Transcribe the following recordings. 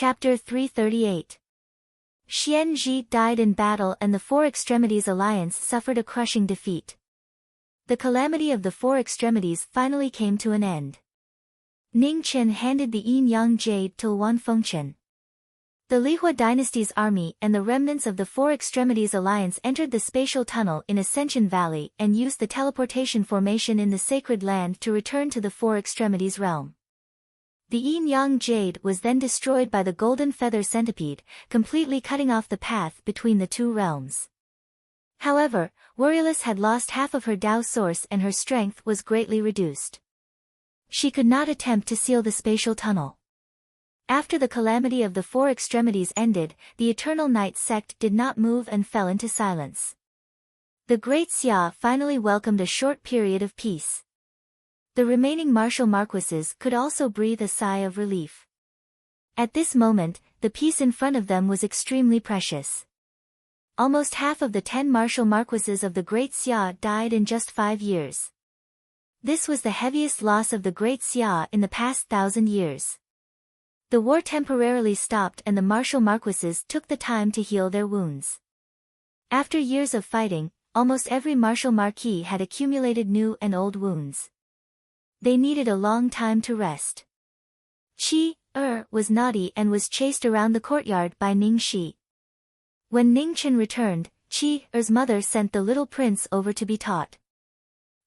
Chapter 338. Xian Zhi died in battle and the Four Extremities Alliance suffered a crushing defeat. The calamity of the Four Extremities finally came to an end. Ning Chen handed the yin-yang jade to Wan Fengchen. The Lihua dynasty's army and the remnants of the Four Extremities Alliance entered the spatial tunnel in Ascension Valley and used the teleportation formation in the Sacred Land to return to the Four Extremities realm. The yin-yang jade was then destroyed by the Golden Feather Centipede, completely cutting off the path between the two realms. However, Warriorless had lost half of her Dao source and her strength was greatly reduced. She could not attempt to seal the spatial tunnel. After the calamity of the Four Extremities ended, the Eternal Night sect did not move and fell into silence. The Great Xia finally welcomed a short period of peace. The remaining martial marquises could also breathe a sigh of relief. At this moment, the peace in front of them was extremely precious. Almost half of the 10 martial marquises of the Great Xia died in just 5 years. This was the heaviest loss of the Great Xia in the past 1,000 years. The war temporarily stopped and the martial marquises took the time to heal their wounds. After years of fighting, almost every martial marquis had accumulated new and old wounds. They needed a long time to rest. Qi was naughty and was chased around the courtyard by Ning Shi. When Ning Chen returned, Qi's mother sent the little prince over to be taught.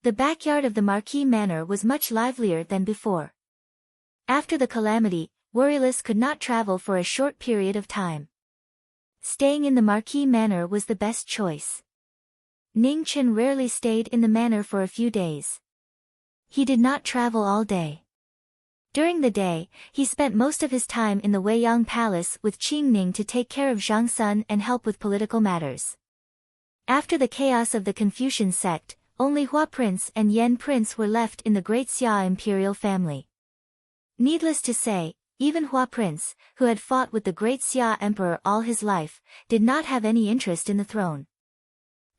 The backyard of the Marquis Manor was much livelier than before. After the calamity, Warriorless could not travel for a short period of time. Staying in the Marquis Manor was the best choice. Ning Chen rarely stayed in the manor for a few days. He did not travel all day. During the day, he spent most of his time in the Weiyang Palace with Qing Ning to take care of Zhang Sun and help with political matters. After the chaos of the Confucian sect, only Hua Prince and Yan Prince were left in the Great Xia imperial family. Needless to say, even Hua Prince, who had fought with the Great Xia Emperor all his life, did not have any interest in the throne.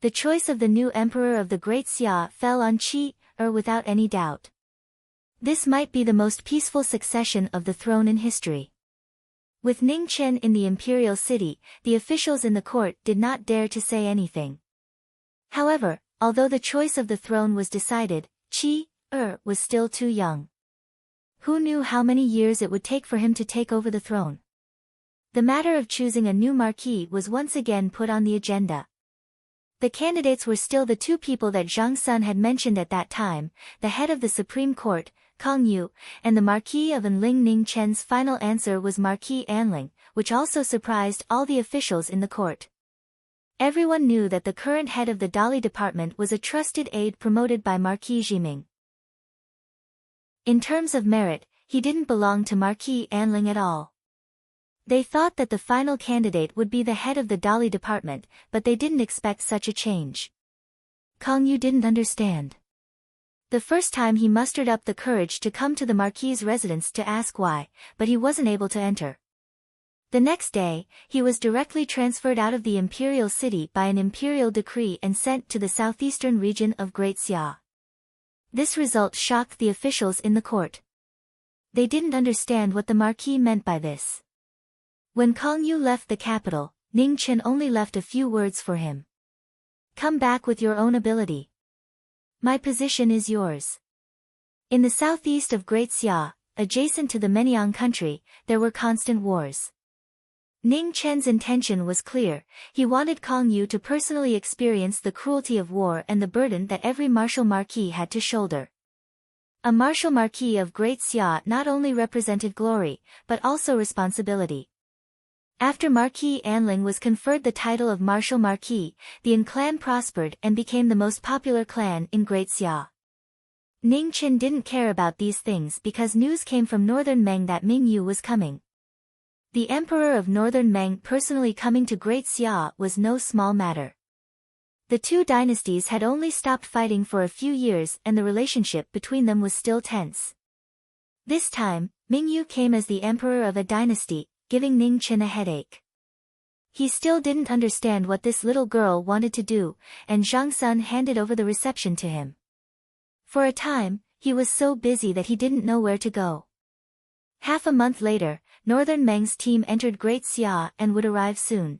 The choice of the new emperor of the Great Xia fell on Qi without any doubt. This might be the most peaceful succession of the throne in history. With Ning Chen in the imperial city, the officials in the court did not dare to say anything. However, although the choice of the throne was decided, Qi was still too young. Who knew how many years it would take for him to take over the throne? The matter of choosing a new marquis was once again put on the agenda. The candidates were still the two people that Zhang Sun had mentioned at that time, the head of the Supreme Court, Kang Yu, and the Marquis of Anling. Ning Chen's final answer was Marquis Anling, which also surprised all the officials in the court. Everyone knew that the current head of the Dali department was a trusted aide promoted by Marquis Jiming. In terms of merit, he didn't belong to Marquis Anling at all. They thought that the final candidate would be the head of the Dali department, but they didn't expect such a change. Kang Yu didn't understand. The first time he mustered up the courage to come to the Marquis's residence to ask why, but he wasn't able to enter. The next day, he was directly transferred out of the imperial city by an imperial decree and sent to the southeastern region of Great Xia. This result shocked the officials in the court. They didn't understand what the Marquis meant by this. When Kang Yu left the capital, Ning Chen only left a few words for him. Come back with your own ability. My position is yours. In the southeast of Great Xia, adjacent to the Meniang country, there were constant wars. Ning Chen's intention was clear, he wanted Kang Yu to personally experience the cruelty of war and the burden that every martial marquis had to shoulder. A martial marquis of Great Xia not only represented glory, but also responsibility. After Marquis Anling was conferred the title of Martial Marquis, the An clan prospered and became the most popular clan in Great Xia. Ning Chen didn't care about these things because news came from Northern Meng that Ming Yu was coming. The Emperor of Northern Meng personally coming to Great Xia was no small matter. The two dynasties had only stopped fighting for a few years and the relationship between them was still tense. This time, Ming Yu came as the Emperor of a dynasty, giving Ning Chen a headache. He still didn't understand what this little girl wanted to do, and Zhang Sun handed over the reception to him. For a time, he was so busy that he didn't know where to go. Half a month later, Northern Meng's team entered Great Xia and would arrive soon.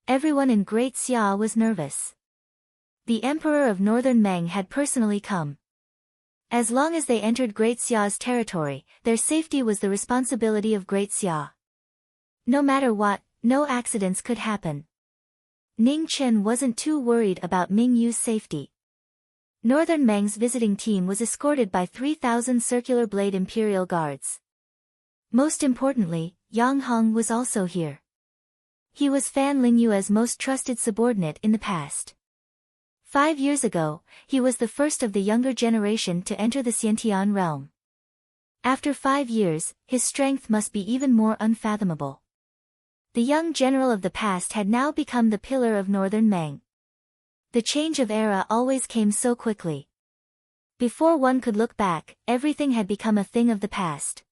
Everyone in Great Xia was nervous. The Emperor of Northern Meng had personally come. As long as they entered Great Xia's territory, their safety was the responsibility of Great Xia. No matter what, no accidents could happen. Ning Chen wasn't too worried about Ming Yu's safety. Northern Meng's visiting team was escorted by 3,000 circular blade imperial guards. Most importantly, Yang Hong was also here. He was Fan Lingyue's most trusted subordinate in the past. 5 years ago, he was the first of the younger generation to enter the Xiantian realm. After 5 years, his strength must be even more unfathomable. The young general of the past had now become the pillar of Northern Meng. The change of era always came so quickly. Before one could look back, everything had become a thing of the past.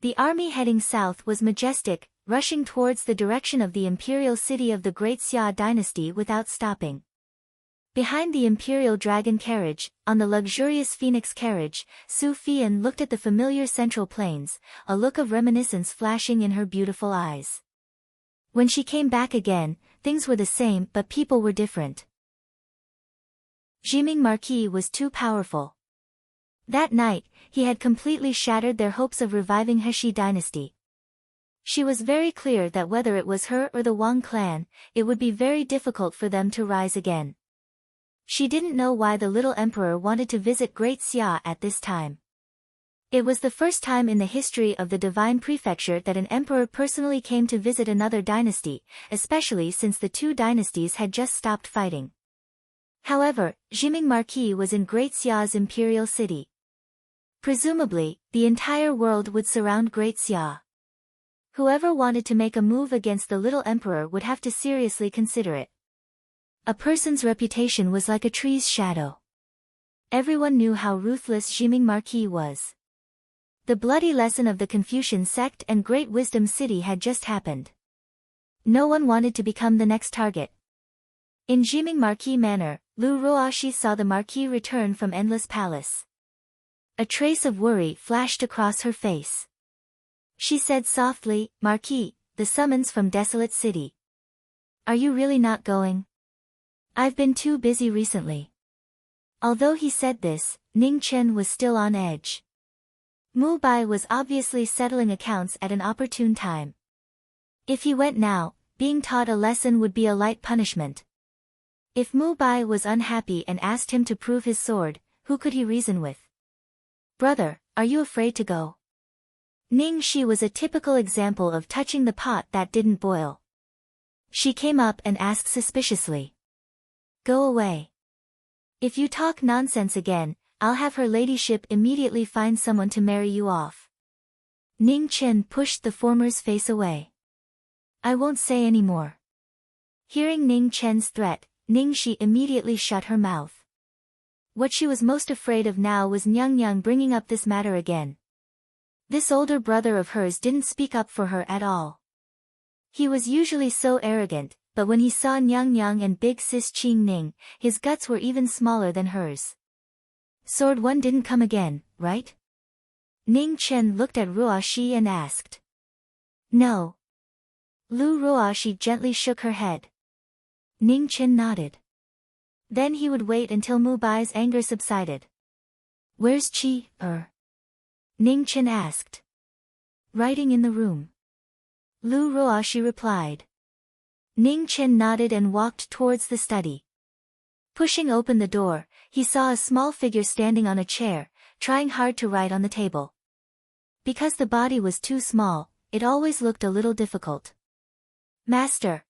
The army heading south was majestic, rushing towards the direction of the imperial city of the Great Xia dynasty without stopping. Behind the imperial dragon carriage, on the luxurious phoenix carriage, Su Fian looked at the familiar central plains, a look of reminiscence flashing in her beautiful eyes. When she came back again, things were the same but people were different. Jiming Marquis was too powerful. That night, he had completely shattered their hopes of reviving Heshi dynasty. She was very clear that whether it was her or the Wang clan, it would be very difficult for them to rise again. She didn't know why the little emperor wanted to visit Great Xia at this time. It was the first time in the history of the Divine Prefecture that an emperor personally came to visit another dynasty, especially since the two dynasties had just stopped fighting. However, Jiming Marquis was in Great Xia's imperial city. Presumably, the entire world would surround Great Xia. Whoever wanted to make a move against the little emperor would have to seriously consider it. A person's reputation was like a tree's shadow. Everyone knew how ruthless Jiming Marquis was. The bloody lesson of the Confucian sect and Great Wisdom City had just happened. No one wanted to become the next target. In Jiming Marquis manner, Lu Ruoxi saw the Marquis return from Endless Palace. A trace of worry flashed across her face. She said softly, "Marquis, the summons from Desolate City. Are you really not going?" "I've been too busy recently." Although he said this, Ning Chen was still on edge. Mu Bai was obviously settling accounts at an opportune time. If he went now, being taught a lesson would be a light punishment. If Mu Bai was unhappy and asked him to prove his sword, who could he reason with? "Brother, are you afraid to go?" Ning Shi was a typical example of touching the pot that didn't boil. She came up and asked suspiciously. "Go away. If you talk nonsense again, I'll have her ladyship immediately find someone to marry you off." Ning Chen pushed the former's face away. "I won't say any more." Hearing Ning Chen's threat, Ning Shi immediately shut her mouth. What she was most afraid of now was Nyang bringing up this matter again. This older brother of hers didn't speak up for her at all. He was usually so arrogant, but when he saw Nyang and big sis Qing Ning, his guts were even smaller than hers. "Sword one didn't come again, right?" Ning Chen looked at Ruoxi and asked. "No." Lu Ruoxi gently shook her head. Ning Chen nodded. Then he would wait until Mu Bai's anger subsided. "Where's Qi, Ning Chen asked. "Writing in the room." Lu Ruoxi replied. Ning Chen nodded and walked towards the study. Pushing open the door, he saw a small figure standing on a chair, trying hard to write on the table. Because the body was too small, it always looked a little difficult. "Master."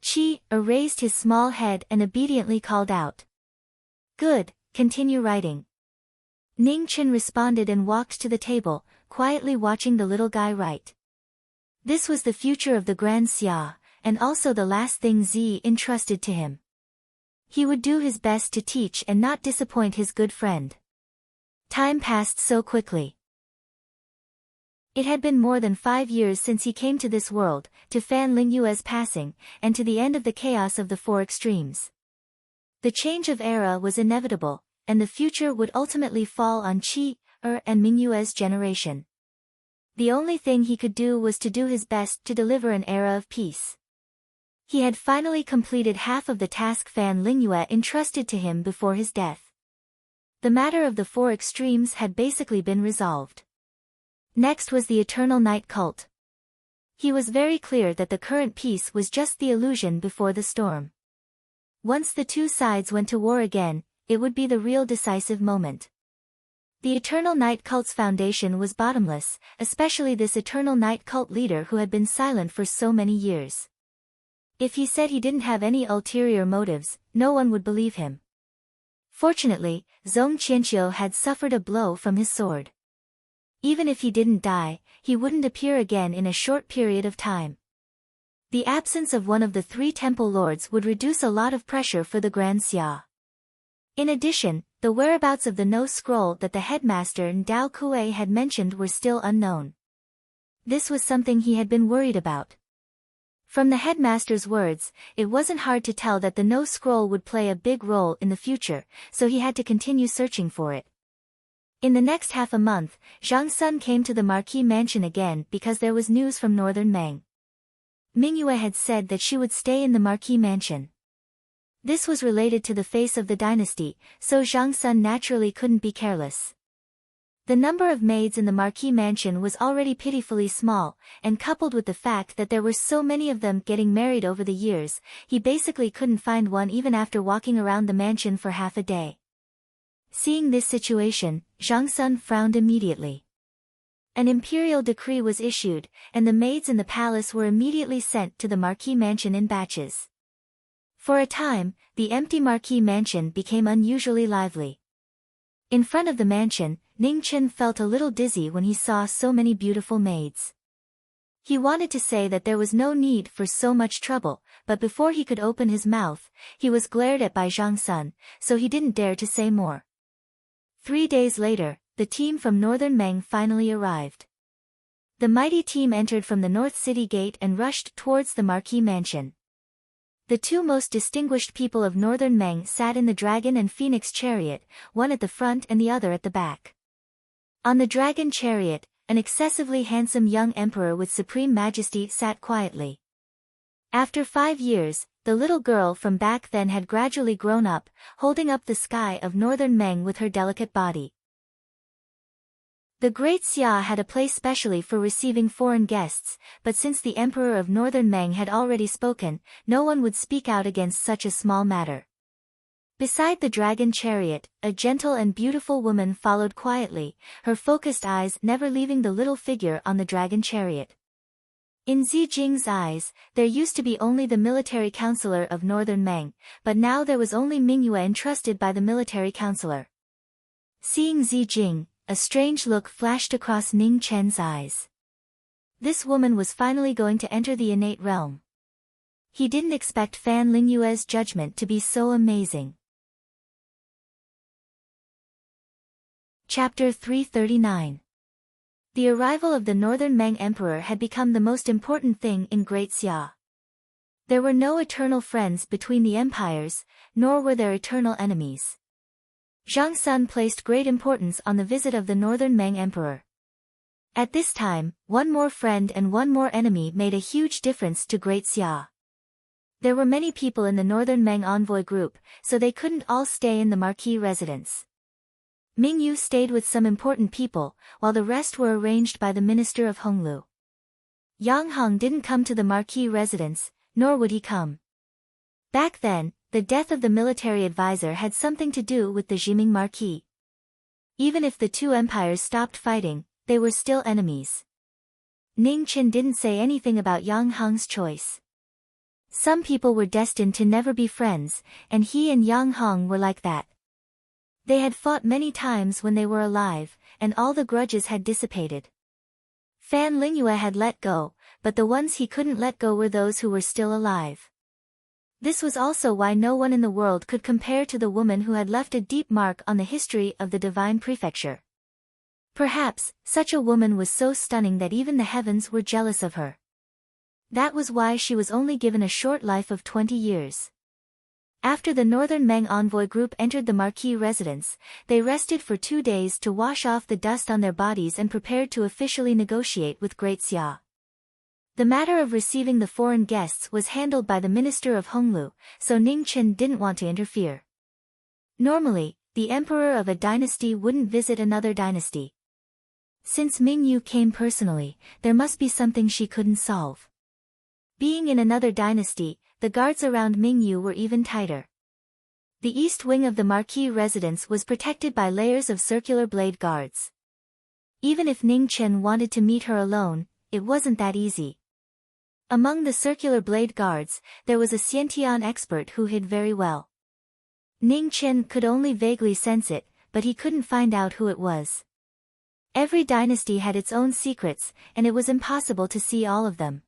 Qi raised his small head and obediently called out. "Good, continue writing." Ning Chen responded and walked to the table, quietly watching the little guy write. This was the future of the Grand Xia, and also the last thing Zi entrusted to him. He would do his best to teach and not disappoint his good friend. Time passed so quickly. It had been more than 5 years since he came to this world, to Fan Lingyue's passing, and to the end of the chaos of the four extremes. The change of era was inevitable, and the future would ultimately fall on Qi, and Mingyue's generation. The only thing he could do was to do his best to deliver an era of peace. He had finally completed half of the task Fan Lingyue entrusted to him before his death. The matter of the four extremes had basically been resolved. Next was the Eternal Night cult. He was very clear that the current peace was just the illusion before the storm. Once the two sides went to war again, it would be the real decisive moment. The Eternal Night cult's foundation was bottomless, especially this Eternal Night cult leader who had been silent for so many years. If he said he didn't have any ulterior motives, no one would believe him. Fortunately, Zhong Qianqiu had suffered a blow from his sword. Even if he didn't die, he wouldn't appear again in a short period of time. The absence of one of the three temple lords would reduce a lot of pressure for the Grand Xia. In addition, the whereabouts of the No Scroll that the headmaster Ndao Kuei had mentioned were still unknown. This was something he had been worried about. From the headmaster's words, it wasn't hard to tell that the No Scroll would play a big role in the future, so he had to continue searching for it. In the next half a month, Zhang Sun came to the Marquis mansion again because there was news from Northern Meng. Mingyue had said that she would stay in the Marquis mansion. This was related to the face of the dynasty, so Zhang Sun naturally couldn't be careless. The number of maids in the Marquis mansion was already pitifully small, and coupled with the fact that there were so many of them getting married over the years, he basically couldn't find one even after walking around the mansion for half a day. Seeing this situation, Zhang Sun frowned immediately. An imperial decree was issued, and the maids in the palace were immediately sent to the Marquis mansion in batches. For a time, the empty Marquis mansion became unusually lively. In front of the mansion, Ning Chen felt a little dizzy when he saw so many beautiful maids. He wanted to say that there was no need for so much trouble, but before he could open his mouth, he was glared at by Zhang Sun, so he didn't dare to say more. 3 days later, the team from Northern Meng finally arrived. The mighty team entered from the North City Gate and rushed towards the Marquis mansion. The two most distinguished people of Northern Meng sat in the Dragon and Phoenix chariot, one at the front and the other at the back. On the Dragon chariot, an excessively handsome young emperor with supreme majesty sat quietly. After 5 years, the little girl from back then had gradually grown up, holding up the sky of Northern Meng with her delicate body. The Great Xia had a place specially for receiving foreign guests, but since the Emperor of Northern Meng had already spoken, no one would speak out against such a small matter. Beside the dragon chariot, a gentle and beautiful woman followed quietly, her focused eyes never leaving the little figure on the dragon chariot. In Zijing's eyes, there used to be only the military counselor of Northern Meng, but now there was only Mingyue entrusted by the military counselor. Seeing Zijing, a strange look flashed across Ning Chen's eyes. This woman was finally going to enter the innate realm. He didn't expect Fan Lingyue's judgment to be so amazing. Chapter 339. The arrival of the Northern Meng Emperor had become the most important thing in Great Xia. There were no eternal friends between the empires, nor were there eternal enemies. Zhang Sun placed great importance on the visit of the Northern Meng Emperor. At this time, one more friend and one more enemy made a huge difference to Great Xia. There were many people in the Northern Meng envoy group, so they couldn't all stay in the Marquis residence. Mingyu stayed with some important people, while the rest were arranged by the minister of Honglu. Yang Hong didn't come to the Marquis residence, nor would he come. Back then, the death of the military advisor had something to do with the Jiming Marquis. Even if the two empires stopped fighting, they were still enemies. Ning Chen didn't say anything about Yang Hong's choice. Some people were destined to never be friends, and he and Yang Hong were like that. They had fought many times when they were alive, and all the grudges had dissipated. Fan Lingyue had let go, but the ones he couldn't let go were those who were still alive. This was also why no one in the world could compare to the woman who had left a deep mark on the history of the divine prefecture. Perhaps, such a woman was so stunning that even the heavens were jealous of her. That was why she was only given a short life of 20 years. After the Northern Meng envoy group entered the Marquis residence, they rested for 2 days to wash off the dust on their bodies and prepared to officially negotiate with Great Xia. The matter of receiving the foreign guests was handled by the minister of Honglu, so Ning Chen didn't want to interfere. Normally, the emperor of a dynasty wouldn't visit another dynasty. Since Ming Yu came personally, there must be something she couldn't solve. Being in another dynasty, the guards around Ming Yu were even tighter. The east wing of the Marquis residence was protected by layers of circular blade guards. Even if Ning Chen wanted to meet her alone, it wasn't that easy. Among the circular blade guards, there was a Xiantian expert who hid very well. Ning Chen could only vaguely sense it, but he couldn't find out who it was. Every dynasty had its own secrets, and it was impossible to see all of them.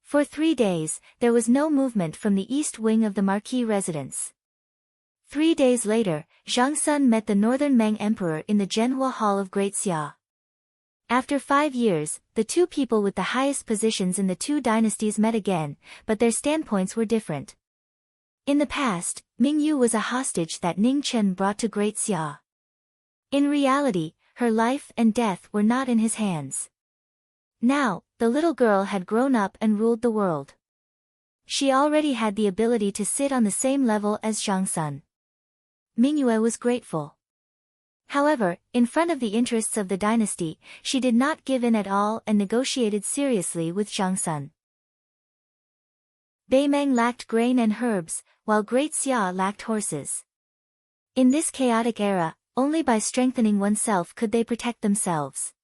For 3 days, there was no movement from the east wing of the Marquis residence. 3 days later, Zhang Sun met the Northern Meng Emperor in the Zhenhua Hall of Great Xia. After 5 years, the two people with the highest positions in the two dynasties met again, but their standpoints were different. In the past, Ming Yu was a hostage that Ning Chen brought to Great Xia. In reality, her life and death were not in his hands. Now, the little girl had grown up and ruled the world. She already had the ability to sit on the same level as Zhang Sun. Mingyue was grateful. However, in front of the interests of the dynasty, she did not give in at all and negotiated seriously with Zhang Sun. Beimeng lacked grain and herbs, while Great Xia lacked horses. In this chaotic era, only by strengthening oneself could they protect themselves.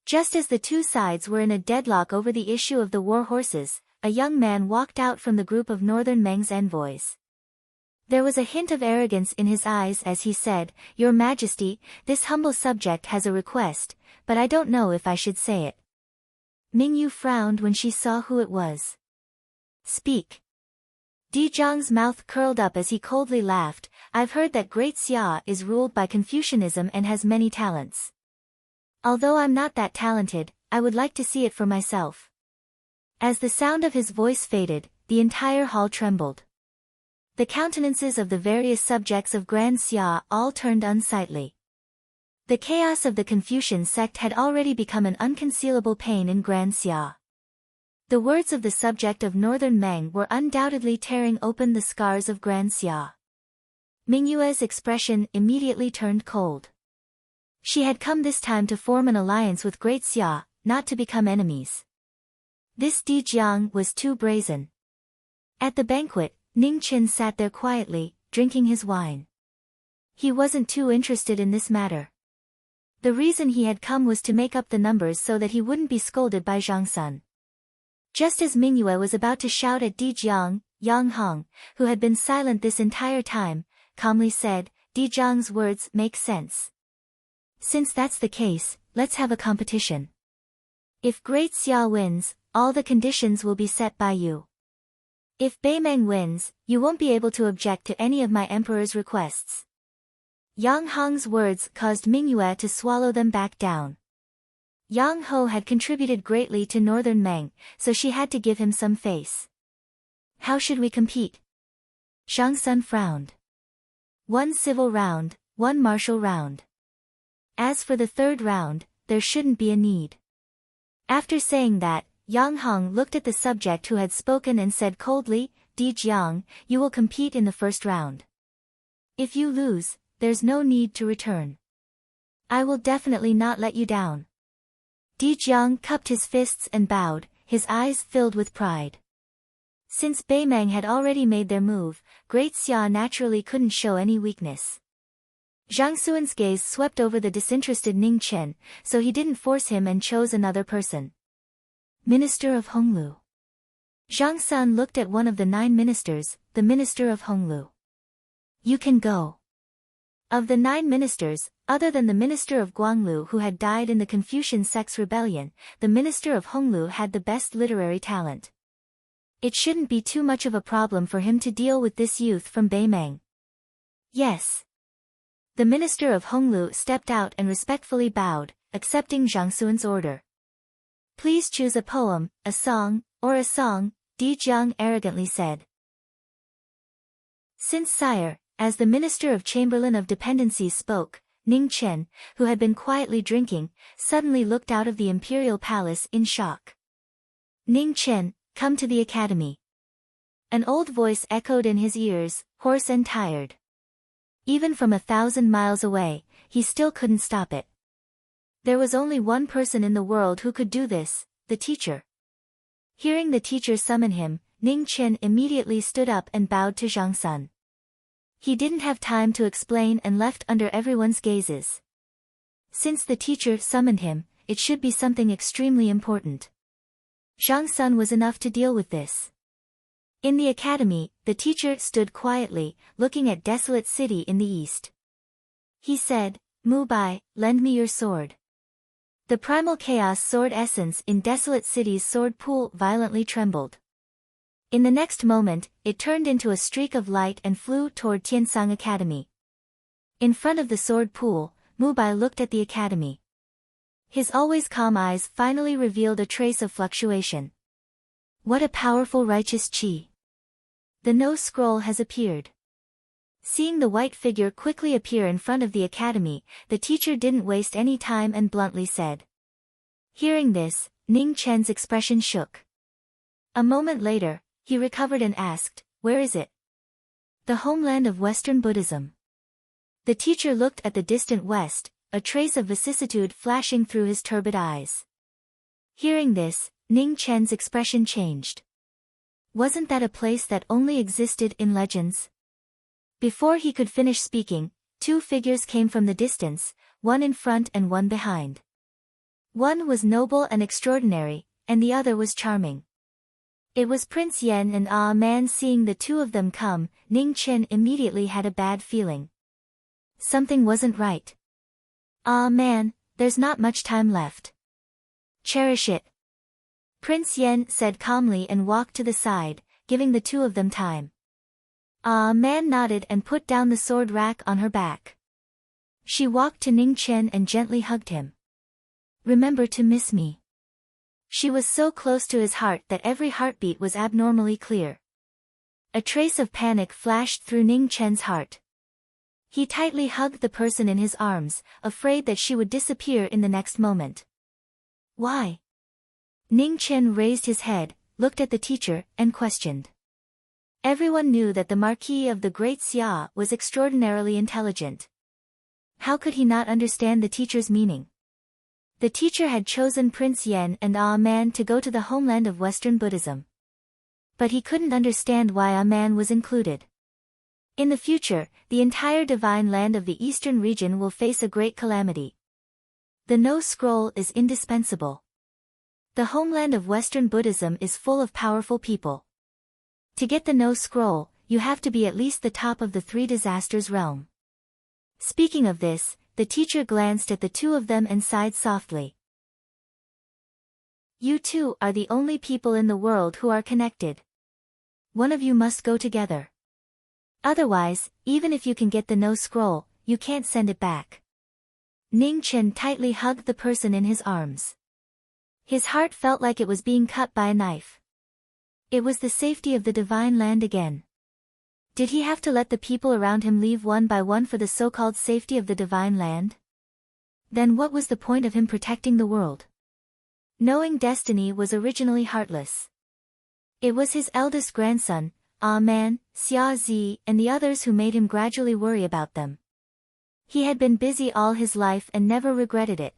Just as the two sides were in a deadlock over the issue of the war horses, a young man walked out from the group of Northern Meng's envoys. There was a hint of arrogance in his eyes as he said, "Your Majesty, this humble subject has a request, but I don't know if I should say it." Ming Yu frowned when she saw who it was. "Speak." Di Zhang's mouth curled up as he coldly laughed, "I've heard that Great Xia is ruled by Confucianism and has many talents. Although I'm not that talented, I would like to see it for myself." As the sound of his voice faded, the entire hall trembled. The countenances of the various subjects of Grand Xia all turned unsightly. The chaos of the Confucian sect had already become an unconcealable pain in Grand Xia. The words of the subject of Northern Meng were undoubtedly tearing open the scars of Grand Xia. Mingyue's expression immediately turned cold. She had come this time to form an alliance with Great Xia, not to become enemies. This Di Jiang was too brazen. At the banquet, Ning Chen sat there quietly, drinking his wine. He wasn't too interested in this matter. The reason he had come was to make up the numbers so that he wouldn't be scolded by Zhang Sun. Just as Mingyue was about to shout at Di Jiang, Yang Hong, who had been silent this entire time, calmly said, "Di Jiang's words make sense. Since that's the case, let's have a competition. If Great Xia wins, all the conditions will be set by you. If Beimeng wins, you won't be able to object to any of my emperor's requests." Yang Hong's words caused Mingyue to swallow them back down. Yang Ho had contributed greatly to Northern Meng, so she had to give him some face. "How should we compete?" Zhang Sun frowned. "1 civil round, 1 martial round. As for the 3rd round, there shouldn't be a need." After saying that, Yang Hong looked at the subject who had spoken and said coldly, "Di Jiang, you will compete in the 1st round. If you lose, there's no need to return. I will definitely not let you down." Di Jiang cupped his fists and bowed, his eyes filled with pride. Since Beimeng had already made their move, Great Xia naturally couldn't show any weakness. Zhang Xuan's gaze swept over the disinterested Ning Chen, so he didn't force him and chose another person. "Minister of Honglu." Zhang Sun looked at one of the 9 ministers, the minister of Honglu. "You can go." Of the 9 ministers, other than the minister of Guanglu who had died in the Confucian sect's rebellion, the minister of Honglu had the best literary talent. It shouldn't be too much of a problem for him to deal with this youth from Beimeng. "Yes." The minister of Honglu stepped out and respectfully bowed, accepting Zhang Xuan's order. "Please choose a poem, a song, or a song," Di Jiang arrogantly said. Since sire, as the Minister of Chamberlain of Dependencies spoke, Ning Chen, who had been quietly drinking, suddenly looked out of the imperial palace in shock. Ning Chen, come to the academy. An old voice echoed in his ears, hoarse and tired. Even from 1,000 miles away, he still couldn't stop it. There was only one person in the world who could do this, the teacher. Hearing the teacher summon him, Ning Chen immediately stood up and bowed to Zhang Sun. He didn't have time to explain and left under everyone's gazes. Since the teacher summoned him, it should be something extremely important. Zhang Sun was enough to deal with this. In the academy, the teacher stood quietly, looking at desolate city in the east. He said, "Mu Bai, lend me your sword." The primal chaos sword essence in desolate city's sword pool violently trembled. In the next moment, it turned into a streak of light and flew toward Tiansang Academy. In front of the sword pool, Mu Bai looked at the academy. His always calm eyes finally revealed a trace of fluctuation. What a powerful righteous chi! The no scroll has appeared. Seeing the white figure quickly appear in front of the academy, the teacher didn't waste any time and bluntly said. Hearing this, Ning Chen's expression shook. A moment later, he recovered and asked, "Where is it?" "The homeland of Western Buddhism." The teacher looked at the distant west, a trace of vicissitude flashing through his turbid eyes. Hearing this, Ning Chen's expression changed. Wasn't that a place that only existed in legends? Before he could finish speaking, two figures came from the distance, one in front and one behind. One was noble and extraordinary, and the other was charming. It was Prince Yen and Man. Seeing the two of them come, Ning Chen immediately had a bad feeling. Something wasn't right. Man, there's not much time left. Cherish it. Prince Yen said calmly and walked to the side, giving the two of them time. Man nodded and put down the sword rack on her back. She walked to Ning Chen and gently hugged him. Remember to miss me. She was so close to his heart that every heartbeat was abnormally clear. A trace of panic flashed through Ning Chen's heart. He tightly hugged the person in his arms, afraid that she would disappear in the next moment. Why? Ning Chen raised his head, looked at the teacher, and questioned. Everyone knew that the Marquis of the Great Xia was extraordinarily intelligent. How could he not understand the teacher's meaning? The teacher had chosen Prince Yen and Man to go to the homeland of Western Buddhism. But he couldn't understand why Man was included. In the future, the entire divine land of the eastern region will face a great calamity. The no scroll is indispensable. The homeland of Western Buddhism is full of powerful people. To get the no scroll, you have to be at least the top of the three disasters realm. Speaking of this, the teacher glanced at the two of them and sighed softly. You two are the only people in the world who are connected. One of you must go together. Otherwise, even if you can get the no scroll, you can't send it back. Ning Chen tightly hugged the person in his arms. His heart felt like it was being cut by a knife. It was the safety of the divine land again. Did he have to let the people around him leave one by one for the so-called safety of the divine land? Then what was the point of him protecting the world? Knowing destiny was originally heartless. It was his eldest grandson, Man, Xia Zi, and the others who made him gradually worry about them. He had been busy all his life and never regretted it.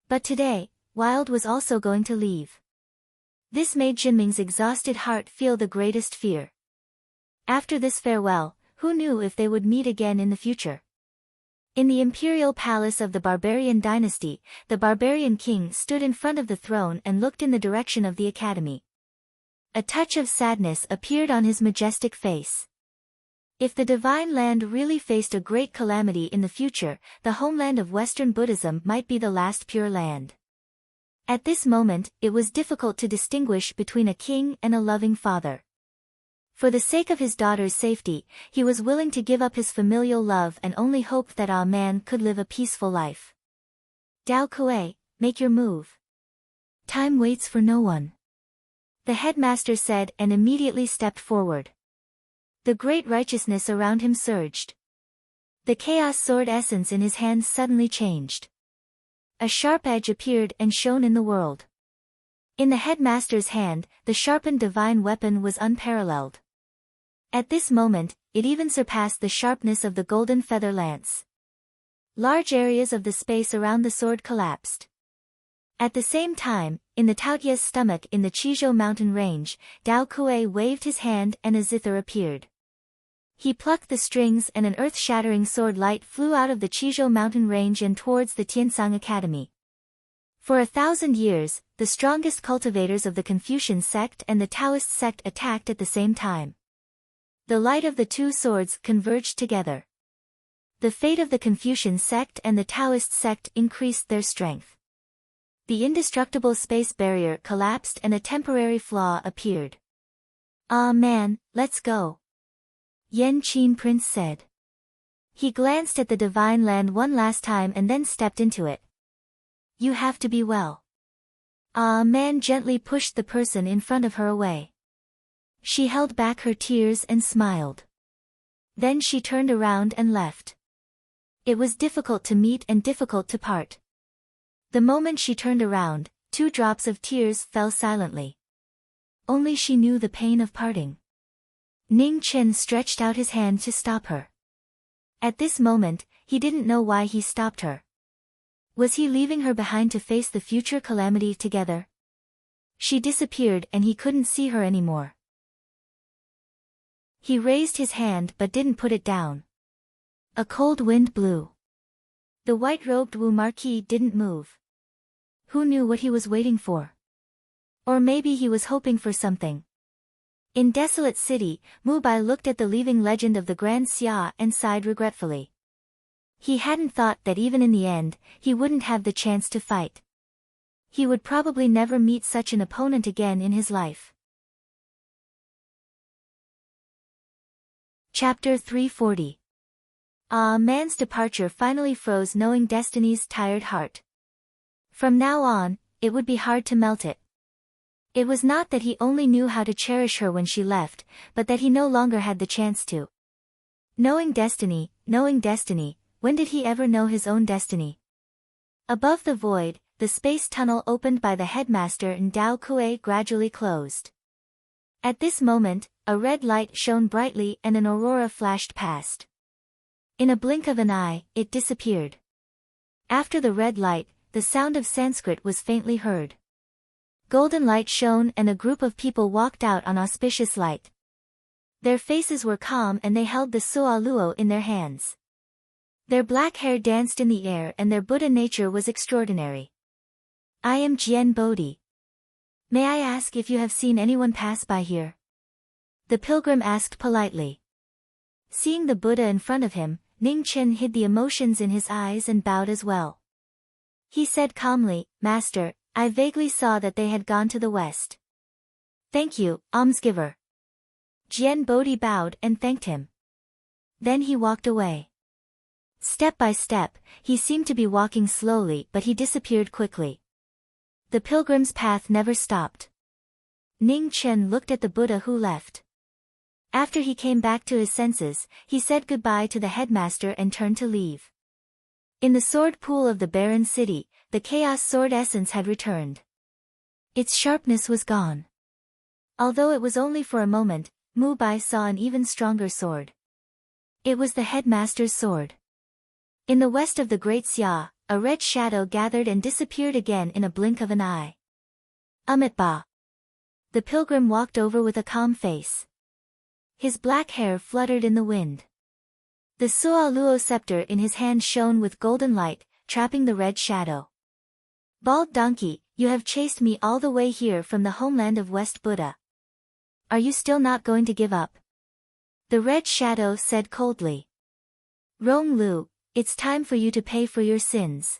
But today, Wild was also going to leave. This made Jinming's exhausted heart feel the greatest fear. After this farewell, who knew if they would meet again in the future? In the imperial palace of the barbarian dynasty, the barbarian king stood in front of the throne and looked in the direction of the academy. A touch of sadness appeared on his majestic face. If the divine land really faced a great calamity in the future, the homeland of Western Buddhism might be the last pure land. At this moment, it was difficult to distinguish between a king and a loving father. For the sake of his daughter's safety, he was willing to give up his familial love and only hoped that Man could live a peaceful life. Dao Kuei, make your move. Time waits for no one. The headmaster said and immediately stepped forward. The great righteousness around him surged. The chaos sword essence in his hands suddenly changed. A sharp edge appeared and shone in the world. In the headmaster's hand, the sharpened divine weapon was unparalleled. At this moment, it even surpassed the sharpness of the golden feather lance. Large areas of the space around the sword collapsed. At the same time, in the Taotia's stomach in the Chizhou mountain range, Dao Kuei waved his hand and a zither appeared. He plucked the strings and an earth-shattering sword light flew out of the Chizhou mountain range and towards the Tiansang Academy. For 1,000 years, the strongest cultivators of the Confucian sect and the Taoist sect attacked at the same time. The light of the two swords converged together. The fate of the Confucian sect and the Taoist sect increased their strength. The indestructible space barrier collapsed and a temporary flaw appeared. "Ah man, let's go," Yan Qin Prince said. He glanced at the divine land one last time and then stepped into it. "You have to be well." Ah man gently pushed the person in front of her away. She held back her tears and smiled. Then she turned around and left. It was difficult to meet and difficult to part. The moment she turned around, 2 drops of tears fell silently. Only she knew the pain of parting. Ning Chen stretched out his hand to stop her. At this moment, he didn't know why he stopped her. Was he leaving her behind to face the future calamity together? She disappeared and he couldn't see her anymore. He raised his hand but didn't put it down. A cold wind blew. The white-robed Wu Marquis didn't move. Who knew what he was waiting for? Or maybe he was hoping for something. In Desolate City, Mu Bai looked at the leaving legend of the Grand Xia and sighed regretfully. He hadn't thought that even in the end, he wouldn't have the chance to fight. He would probably never meet such an opponent again in his life. Chapter 340. Ah man's departure finally froze knowing Destiny's tired heart. From now on, it would be hard to melt it. It was not that he only knew how to cherish her when she left, but that he no longer had the chance to. Knowing destiny, when did he ever know his own destiny? Above the void, the space tunnel opened by the headmaster and Dao Kuei gradually closed. At this moment, a red light shone brightly and an aurora flashed past. In a blink of an eye, it disappeared. After the red light, the sound of Sanskrit was faintly heard. Golden light shone and a group of people walked out on auspicious light. Their faces were calm and they held the Soa Luo in their hands. Their black hair danced in the air and their Buddha nature was extraordinary. "I am Jian Bodhi. May I ask if you have seen anyone pass by here?" The pilgrim asked politely. Seeing the Buddha in front of him, Ning Chen hid the emotions in his eyes and bowed as well. He said calmly, "Master, I vaguely saw that they had gone to the west." "Thank you, almsgiver." Jian Bodhi bowed and thanked him. Then he walked away. Step by step, he seemed to be walking slowly but he disappeared quickly. The pilgrim's path never stopped. Ning Chen looked at the Buddha who left. After he came back to his senses, he said goodbye to the headmaster and turned to leave. In the sword pool of the barren city, the chaos sword essence had returned. Its sharpness was gone. Although it was only for a moment, Mu Bai saw an even stronger sword. It was the headmaster's sword. In the west of the Great Xia, a red shadow gathered and disappeared again in a blink of an eye. Ba. The pilgrim walked over with a calm face. His black hair fluttered in the wind. The Soa Luo scepter in his hand shone with golden light, trapping the red shadow. "Bald donkey, you have chased me all the way here from the homeland of West Buddha. Are you still not going to give up?" The red shadow said coldly. "Rong Lu, it's time for you to pay for your sins."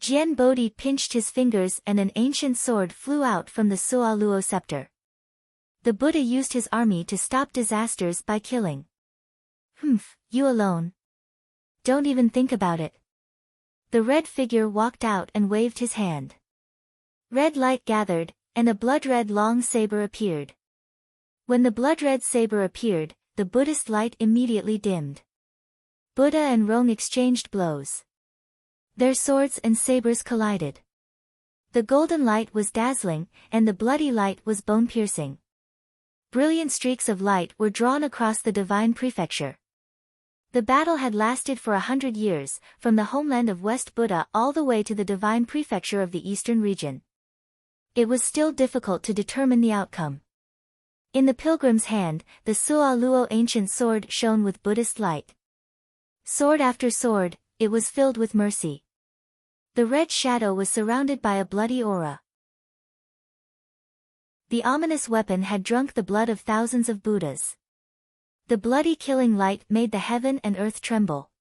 Jian Bodhi pinched his fingers and an ancient sword flew out from the Soa Luo scepter. The Buddha used his army to stop disasters by killing. "Humph, you alone. Don't even think about it." The red figure walked out and waved his hand. Red light gathered, and a blood-red long saber appeared. When the blood-red saber appeared, the Buddhist light immediately dimmed. Buddha and Rong exchanged blows. Their swords and sabers collided. The golden light was dazzling, and the bloody light was bone-piercing. Brilliant streaks of light were drawn across the divine prefecture. The battle had lasted for 100 years, from the homeland of West Buddha all the way to the divine prefecture of the eastern region. It was still difficult to determine the outcome. In the pilgrim's hand, the Suo Luo ancient sword shone with Buddhist light. Sword after sword, it was filled with mercy. The red shadow was surrounded by a bloody aura. The ominous weapon had drunk the blood of thousands of Buddhas. The bloody killing light made the heaven and earth tremble.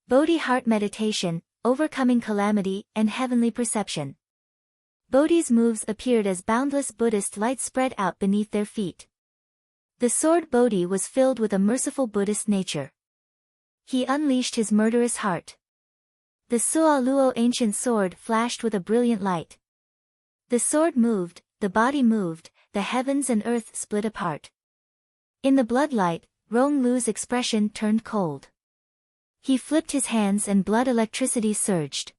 Bodhi heart meditation, overcoming calamity, and heavenly perception. Bodhi's moves appeared as boundless Buddhist light spread out beneath their feet. The sword Bodhi was filled with a merciful Buddhist nature. He unleashed his murderous heart. The Suo Luo ancient sword flashed with a brilliant light. The sword moved, the body moved, the heavens and earth split apart. In the bloodlight, Rong Lu's expression turned cold. He flipped his hands and blood electricity surged.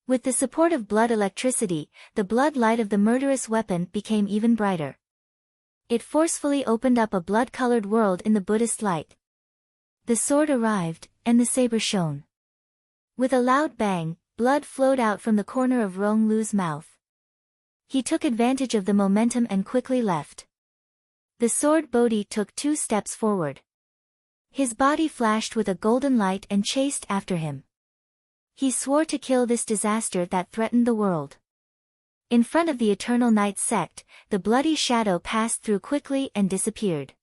With the support of blood electricity, the blood light of the murderous weapon became even brighter. It forcefully opened up a blood-colored world in the Buddhist light. The sword arrived, and the saber shone. With a loud bang, blood flowed out from the corner of Rong Lu's mouth. He took advantage of the momentum and quickly left. The sword Bodhi took 2 steps forward. His body flashed with a golden light and chased after him. He swore to kill this disaster that threatened the world. In front of the Eternal Night sect, the bloody shadow passed through quickly and disappeared.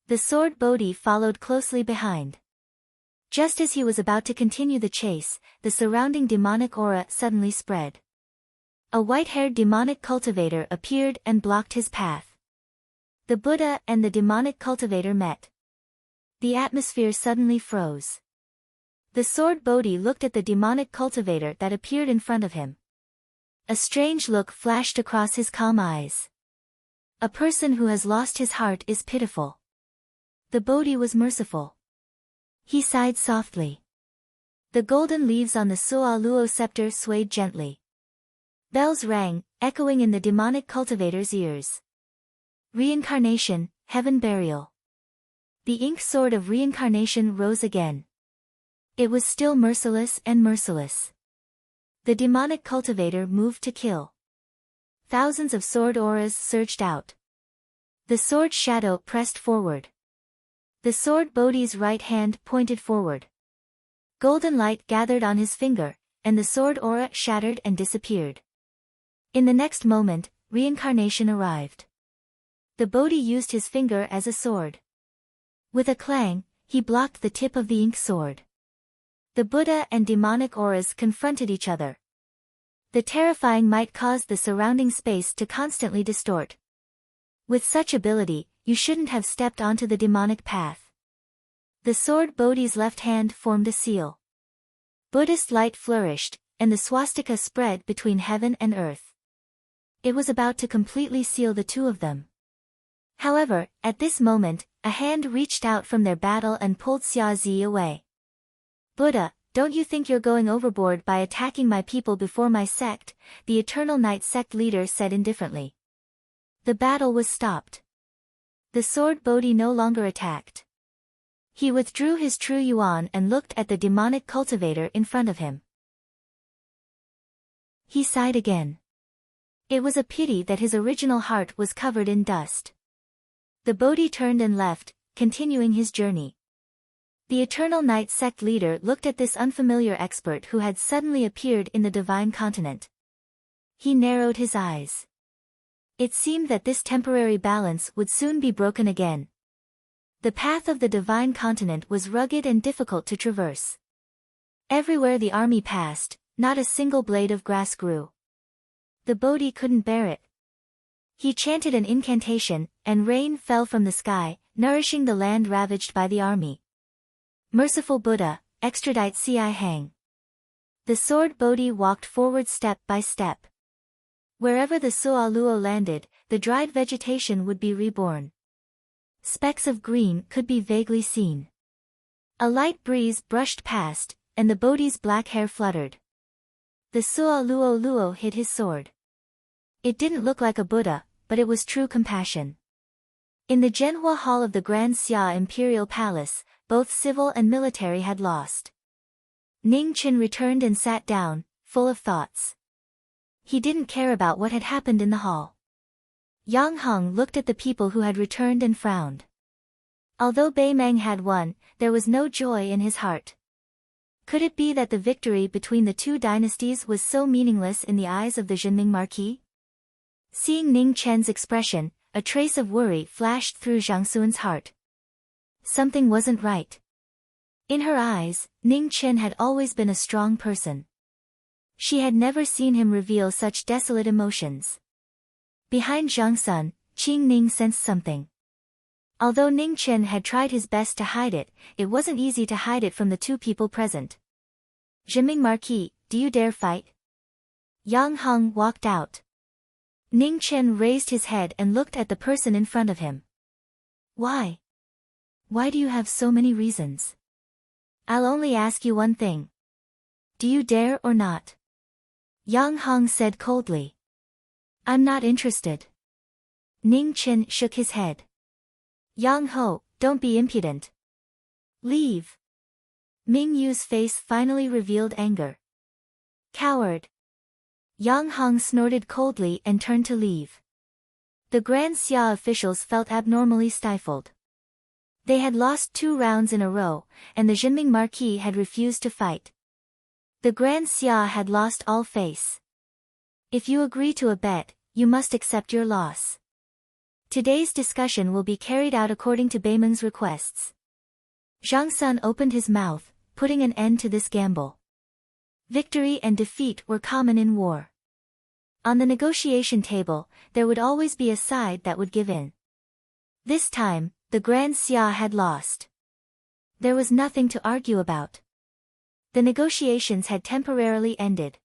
The sword Bodhi followed closely behind. Just as he was about to continue the chase, the surrounding demonic aura suddenly spread. A white-haired demonic cultivator appeared and blocked his path. The Buddha and the demonic cultivator met. The atmosphere suddenly froze. The sword Bodhi looked at the demonic cultivator that appeared in front of him. A strange look flashed across his calm eyes. A person who has lost his heart is pitiful. The Bodhi was merciful. He sighed softly. The golden leaves on the Suo Luo scepter swayed gently. Bells rang, echoing in the demonic cultivator's ears. Reincarnation, heaven burial. The ink sword of reincarnation rose again. It was still merciless and merciless. The demonic cultivator moved to kill. Thousands of sword auras surged out. The sword shadow pressed forward. The sword Bodhi's right hand pointed forward. Golden light gathered on his finger, and the sword aura shattered and disappeared. In the next moment, reincarnation arrived. The Bodhi used his finger as a sword. With a clang, he blocked the tip of the ink sword. The Buddha and demonic auras confronted each other. The terrifying might caused the surrounding space to constantly distort. With such ability, you shouldn't have stepped onto the demonic path. The sword Bodhi's left hand formed a seal. Buddhist light flourished, and the swastika spread between heaven and earth. It was about to completely seal the two of them. However, at this moment, a hand reached out from their battle and pulled Xia Zi away. Buddha, don't you think you're going overboard by attacking my people before my sect? The Eternal Night sect leader said indifferently. The battle was stopped. The sword Bodhi no longer attacked. He withdrew his true yuan and looked at the demonic cultivator in front of him. He sighed again. It was a pity that his original heart was covered in dust. The Bodhi turned and left, continuing his journey. The Eternal Night sect leader looked at this unfamiliar expert who had suddenly appeared in the divine continent. He narrowed his eyes. It seemed that this temporary balance would soon be broken again. The path of the divine continent was rugged and difficult to traverse. Everywhere the army passed, not a single blade of grass grew. The Bodhi couldn't bear it. He chanted an incantation, and rain fell from the sky, nourishing the land ravaged by the army. Merciful Buddha, extradite Ci Hang. The sword Bodhi walked forward step by step. Wherever the Suo Luo landed, the dried vegetation would be reborn. Specks of green could be vaguely seen. A light breeze brushed past, and the Bodhi's black hair fluttered. The Suo Luo Luo hid his sword. It didn't look like a Buddha, but it was true compassion. In the Zhenhua Hall of the Grand Xia Imperial Palace, both civil and military had lost. Ning Qin returned and sat down, full of thoughts. He didn't care about what had happened in the hall. Yang Heng looked at the people who had returned and frowned. Although Bei Meng had won, there was no joy in his heart. Could it be that the victory between the two dynasties was so meaningless in the eyes of the Zhenming Marquis? Seeing Ning Chen's expression, a trace of worry flashed through Zhang Xuan's heart. Something wasn't right. In her eyes, Ning Chen had always been a strong person. She had never seen him reveal such desolate emotions. Behind Zhang Sun, Qing Ning sensed something. Although Ning Chen had tried his best to hide it, it wasn't easy to hide it from the two people present. Zhenming Marquis, do you dare fight? Yang Heng walked out. Ning Chen raised his head and looked at the person in front of him. Why? Why do you have so many reasons? I'll only ask you one thing. Do you dare or not? Yang Heng said coldly. I'm not interested. Ning Chen shook his head. Yang Ho, don't be impudent. Leave. Ming Yu's face finally revealed anger. Coward. Yang Heng snorted coldly and turned to leave. The Grand Xia officials felt abnormally stifled. They had lost 2 rounds in a row, and the Zhenming Marquis had refused to fight. The Grand Xia had lost all face. If you agree to a bet, you must accept your loss. Today's discussion will be carried out according to Bei Meng's requests. Zhang Sun opened his mouth, putting an end to this gamble. Victory and defeat were common in war. On the negotiation table, there would always be a side that would give in. This time, the Grand Xia had lost. There was nothing to argue about. The negotiations had temporarily ended.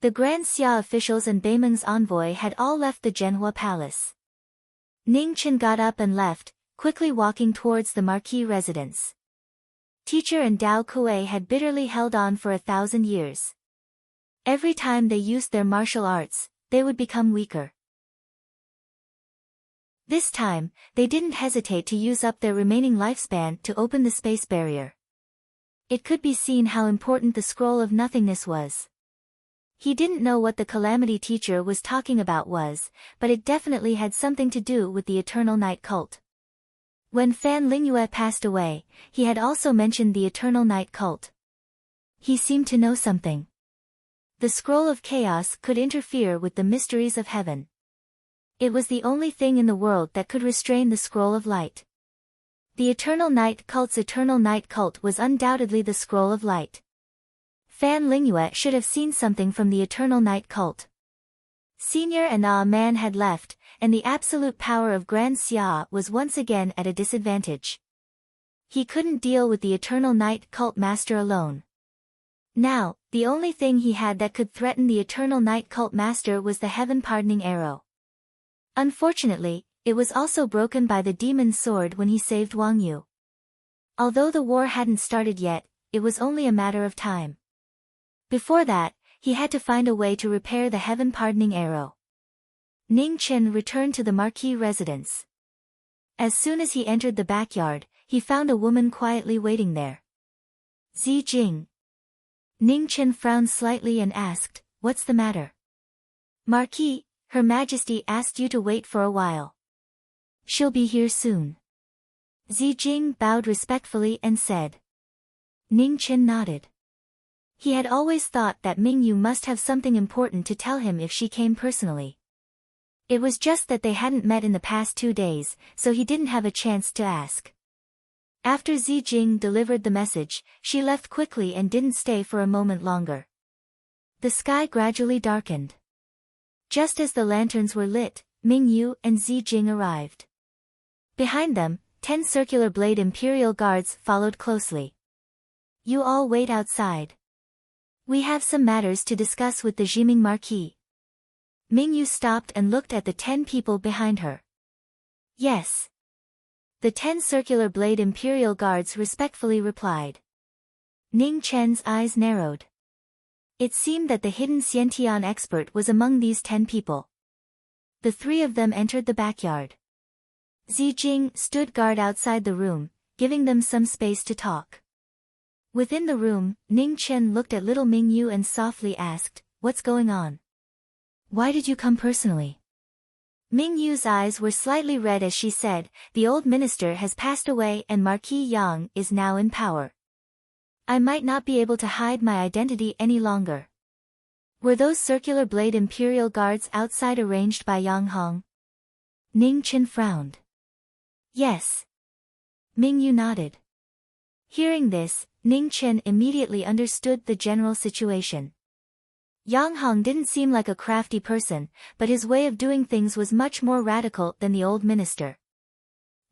The Grand Xia officials and Bei Meng's envoy had all left the Zhenhua Palace. Ning Chen got up and left, quickly walking towards the Marquis residence. Teacher and Dao Kuei had bitterly held on for 1,000 years. Every time they used their martial arts, they would become weaker. This time, they didn't hesitate to use up their remaining lifespan to open the space barrier. It could be seen how important the Scroll of Nothingness was. He didn't know what the Calamity Teacher was talking about was, but it definitely had something to do with the Eternal Night Cult. When Fan Lingyue passed away, he had also mentioned the Eternal Night Cult. He seemed to know something. The Scroll of Chaos could interfere with the mysteries of heaven. It was the only thing in the world that could restrain the Scroll of Light. The Eternal Night Cult's Eternal Night Cult was undoubtedly the Scroll of Light. Fan Lingyue should have seen something from the Eternal Night Cult. Senior and Man had left, and the absolute power of Grand Xia was once again at a disadvantage. He couldn't deal with the Eternal Night Cult Master alone. Now, the only thing he had that could threaten the Eternal Night Cult Master was the Heaven-Pardoning Arrow. Unfortunately, it was also broken by the Demon's Sword when he saved Wang Yu. Although the war hadn't started yet, it was only a matter of time. Before that, he had to find a way to repair the Heaven-Pardoning Arrow. Ning Chen returned to the Marquis residence. As soon as he entered the backyard, he found a woman quietly waiting there. Zi Jing. Ning Chen frowned slightly and asked, "What's the matter?" "Marquis, Her Majesty asked you to wait for a while. She'll be here soon." Zi Jing bowed respectfully and said. Ning Chen nodded. He had always thought that Ming Yu must have something important to tell him if she came personally. It was just that they hadn't met in the past 2 days, so he didn't have a chance to ask. After Zi Jing delivered the message, she left quickly and didn't stay for a moment longer. The sky gradually darkened. Just as the lanterns were lit, Ming Yu and Zi Jing arrived. Behind them, 10 circular blade Imperial Guards followed closely. "You all wait outside. We have some matters to discuss with the Zhenming Marquis." Ming Yu stopped and looked at the 10 people behind her. "Yes. The 10 circular blade Imperial Guards respectfully replied. Ning Chen's eyes narrowed. It seemed that the hidden Xiantian expert was among these 10 people. The 3 of them entered the backyard. Zijing stood guard outside the room, giving them some space to talk. Within the room, Ning Chen looked at little Mingyu and softly asked, "What's going on? Why did you come personally?" Mingyu's eyes were slightly red as she said, "The old minister has passed away and Marquis Yang is now in power. I might not be able to hide my identity any longer." Were those circular blade Imperial Guards outside arranged by Yang Hong? Ning Chen frowned. Yes. Mingyu nodded. Hearing this, Ning Chen immediately understood the general situation. Yang Hong didn't seem like a crafty person, but his way of doing things was much more radical than the old minister.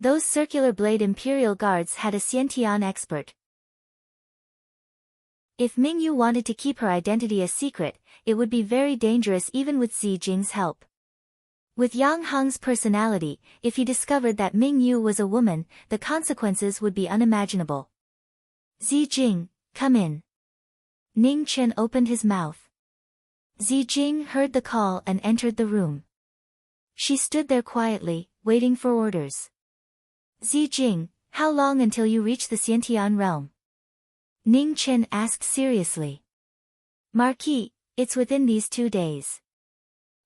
Those circular blade Imperial Guards had a Xiantian expert. If Mingyu wanted to keep her identity a secret, it would be very dangerous even with Zijing's help. With Yang Hong's personality, if he discovered that Mingyu was a woman, the consequences would be unimaginable. "Zijing, come in." Ning Chen opened his mouth. Zijing heard the call and entered the room. She stood there quietly, waiting for orders. "Zijing, how long until you reach the Xiantian realm?" Ning Chen asked seriously. "Marquis, it's within these 2 days.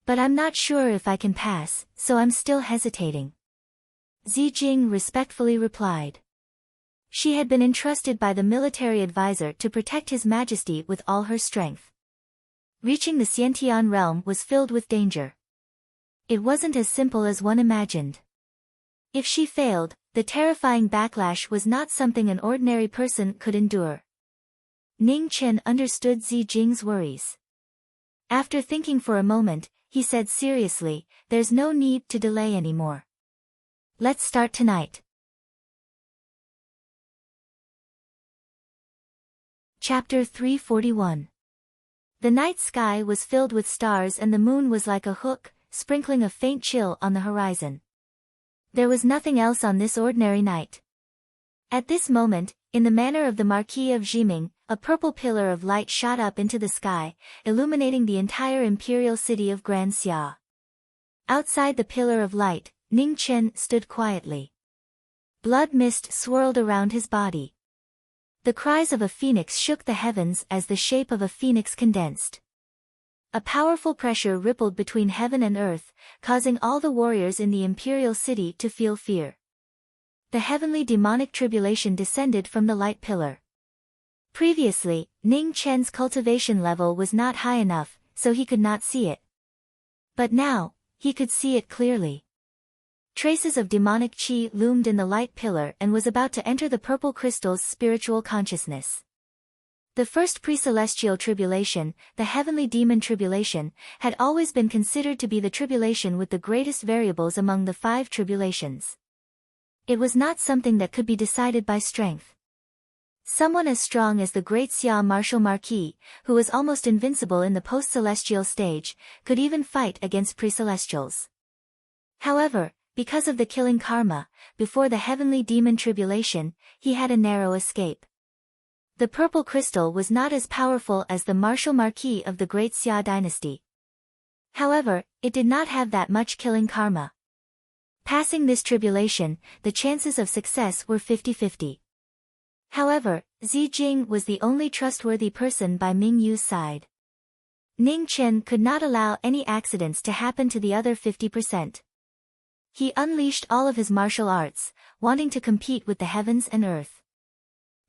But I'm not sure if I can pass, so I'm still hesitating." Zijing respectfully replied. She had been entrusted by the military advisor to protect His Majesty with all her strength. Reaching the Xiantian realm was filled with danger. It wasn't as simple as one imagined. If she failed, the terrifying backlash was not something an ordinary person could endure. Ning Chen understood Zijing's worries. After thinking for a moment, he said seriously, "There's no need to delay anymore. Let's start tonight." Chapter 341. The night sky was filled with stars and the moon was like a hook, sprinkling a faint chill on the horizon. There was nothing else on this ordinary night. At this moment, in the manner of the Marquis of Jiming, a purple pillar of light shot up into the sky, illuminating the entire imperial city of Grand Xia. Outside the pillar of light, Ning Chen stood quietly. Blood mist swirled around his body. The cries of a phoenix shook the heavens as the shape of a phoenix condensed. A powerful pressure rippled between heaven and earth, causing all the warriors in the imperial city to feel fear. The heavenly demonic tribulation descended from the light pillar. Previously, Ning Chen's cultivation level was not high enough, so he could not see it. But now, he could see it clearly. Traces of demonic qi loomed in the light pillar and was about to enter the purple crystal's spiritual consciousness. The first pre-celestial tribulation, the heavenly demon tribulation, had always been considered to be the tribulation with the greatest variables among the 5 tribulations. It was not something that could be decided by strength. Someone as strong as the great Xia Martial Marquis, who was almost invincible in the post-celestial stage, could even fight against pre-celestials. However, because of the killing karma, before the heavenly demon tribulation, he had a narrow escape. The purple crystal was not as powerful as the Martial Marquis of the Great Xia dynasty. However, it did not have that much killing karma. Passing this tribulation, the chances of success were 50-50. However, Zijing was the only trustworthy person by Mingyu's side. Ning Chen could not allow any accidents to happen to the other 50%. He unleashed all of his martial arts, wanting to compete with the heavens and earth.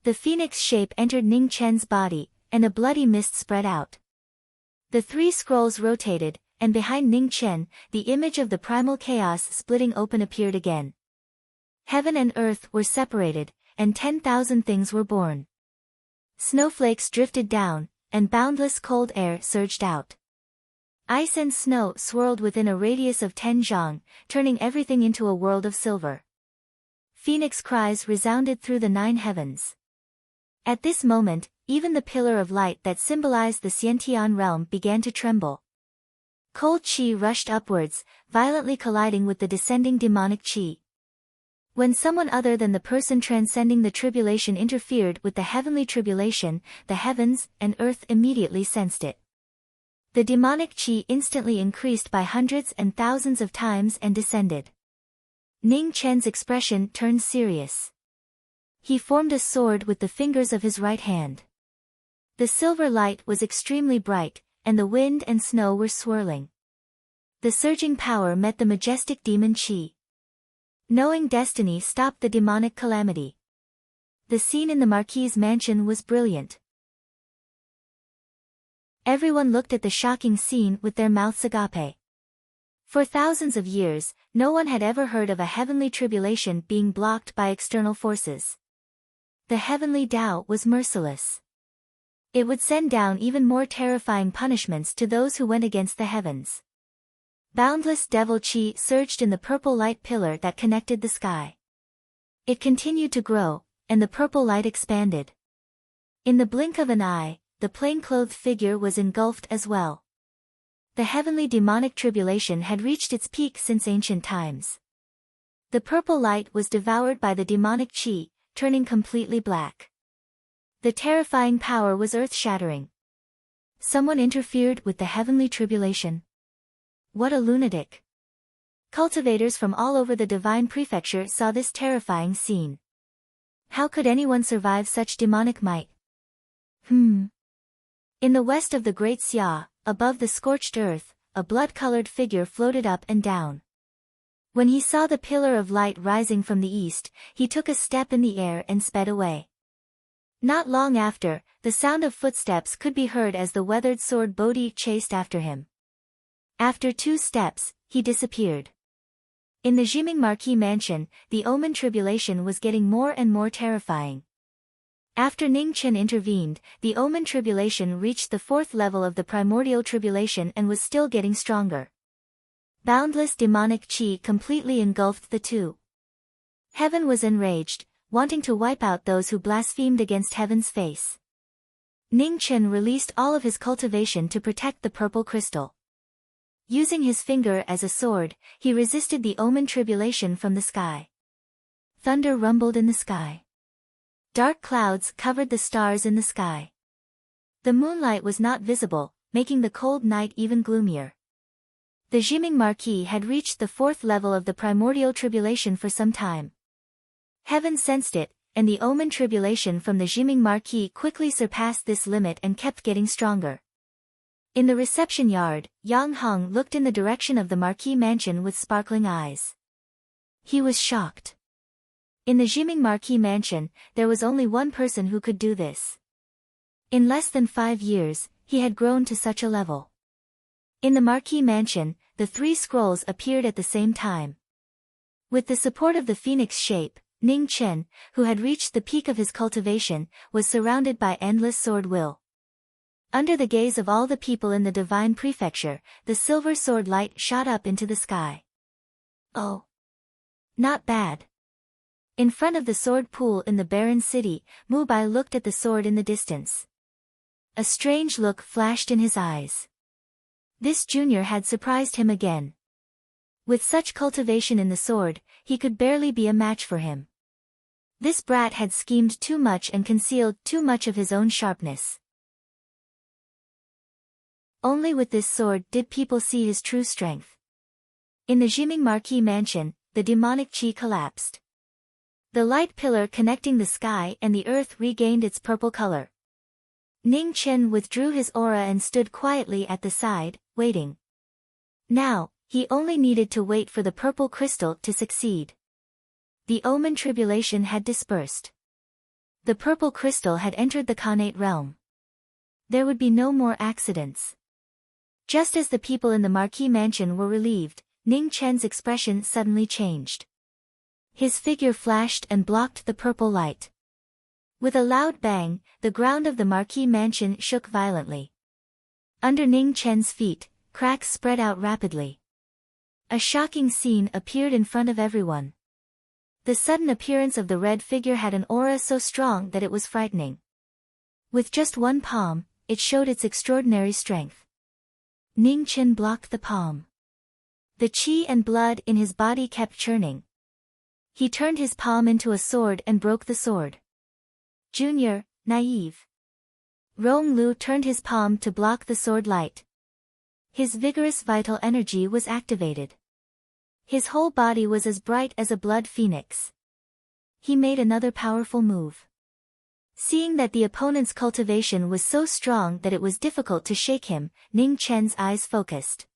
The phoenix shape entered Ning Chen's body, and a bloody mist spread out. The 3 scrolls rotated, and behind Ning Chen, the image of the primal chaos splitting open appeared again. Heaven and earth were separated, and 10,000 things were born. Snowflakes drifted down, and boundless cold air surged out. Ice and snow swirled within a radius of 10 zhang, turning everything into a world of silver. Phoenix cries resounded through the 9 heavens. At this moment, even the pillar of light that symbolized the Xiantian realm began to tremble. Cold qi rushed upwards, violently colliding with the descending demonic qi. When someone other than the person transcending the tribulation interfered with the heavenly tribulation, the heavens and earth immediately sensed it. The demonic chi instantly increased by hundreds and thousands of times and descended. Ning Chen's expression turned serious. He formed a sword with the fingers of his right hand. The silver light was extremely bright, and the wind and snow were swirling. The surging power met the majestic demon chi. Knowing destiny stopped the demonic calamity. The scene in the Marquis' mansion was brilliant. Everyone looked at the shocking scene with their mouths agape. For thousands of years, no one had ever heard of a heavenly tribulation being blocked by external forces. The heavenly Tao was merciless. It would send down even more terrifying punishments to those who went against the heavens. Boundless devil chi surged in the purple light pillar that connected the sky. It continued to grow, and the purple light expanded. In the blink of an eye, the plain-clothed figure was engulfed as well. The heavenly demonic tribulation had reached its peak since ancient times. The purple light was devoured by the demonic chi, turning completely black. The terrifying power was earth-shattering. Someone interfered with the heavenly tribulation. What a lunatic! Cultivators from all over the divine prefecture saw this terrifying scene. How could anyone survive such demonic might? In the west of the Great Xia, above the scorched earth, a blood-colored figure floated up and down. When he saw the pillar of light rising from the east, he took a step in the air and sped away. Not long after, the sound of footsteps could be heard as the weathered sword Bodhi chased after him. After 2 steps, he disappeared. In the Jiming Marquis mansion, the omen tribulation was getting more and more terrifying. After Ning Chen intervened, the omen tribulation reached the 4th level of the primordial tribulation and was still getting stronger. Boundless demonic chi completely engulfed the two. Heaven was enraged, wanting to wipe out those who blasphemed against heaven's face. Ning Chen released all of his cultivation to protect the purple crystal. Using his finger as a sword, he resisted the omen tribulation from the sky. Thunder rumbled in the sky. Dark clouds covered the stars in the sky. The moonlight was not visible, making the cold night even gloomier. The Jiming Marquis had reached the 4th level of the primordial tribulation for some time. Heaven sensed it, and the omen tribulation from the Jiming Marquis quickly surpassed this limit and kept getting stronger. In the reception yard, Yang Heng looked in the direction of the Marquis mansion with sparkling eyes. He was shocked. In the Jiming Marquis mansion, there was only one person who could do this. In less than 5 years, he had grown to such a level. In the Marquis mansion, the 3 scrolls appeared at the same time. With the support of the phoenix shape, Ning Chen, who had reached the peak of his cultivation, was surrounded by endless sword will. Under the gaze of all the people in the divine prefecture, the silver sword light shot up into the sky. Oh! Not bad. In front of the sword pool in the barren city, Mu Bai looked at the sword in the distance. A strange look flashed in his eyes. This junior had surprised him again. With such cultivation in the sword, he could barely be a match for him. This brat had schemed too much and concealed too much of his own sharpness. Only with this sword did people see his true strength. In the Jiming Marquis mansion, the demonic chi collapsed. The light pillar connecting the sky and the earth regained its purple color. Ning Chen withdrew his aura and stood quietly at the side, waiting. Now, he only needed to wait for the purple crystal to succeed. The omen tribulation had dispersed. The purple crystal had entered the Khanate realm. There would be no more accidents. Just as the people in the Marquis mansion were relieved, Ning Chen's expression suddenly changed. His figure flashed and blocked the purple light. With a loud bang, the ground of the Marquis mansion shook violently. Under Ning Chen's feet, cracks spread out rapidly. A shocking scene appeared in front of everyone. The sudden appearance of the red figure had an aura so strong that it was frightening. With just one palm, it showed its extraordinary strength. Ning Chen blocked the palm. The qi and blood in his body kept churning. He turned his palm into a sword and broke the sword. Junior, naive. Rong Lu turned his palm to block the sword light. His vigorous vital energy was activated. His whole body was as bright as a blood phoenix. He made another powerful move. Seeing that the opponent's cultivation was so strong that it was difficult to shake him, Ning Chen's eyes focused.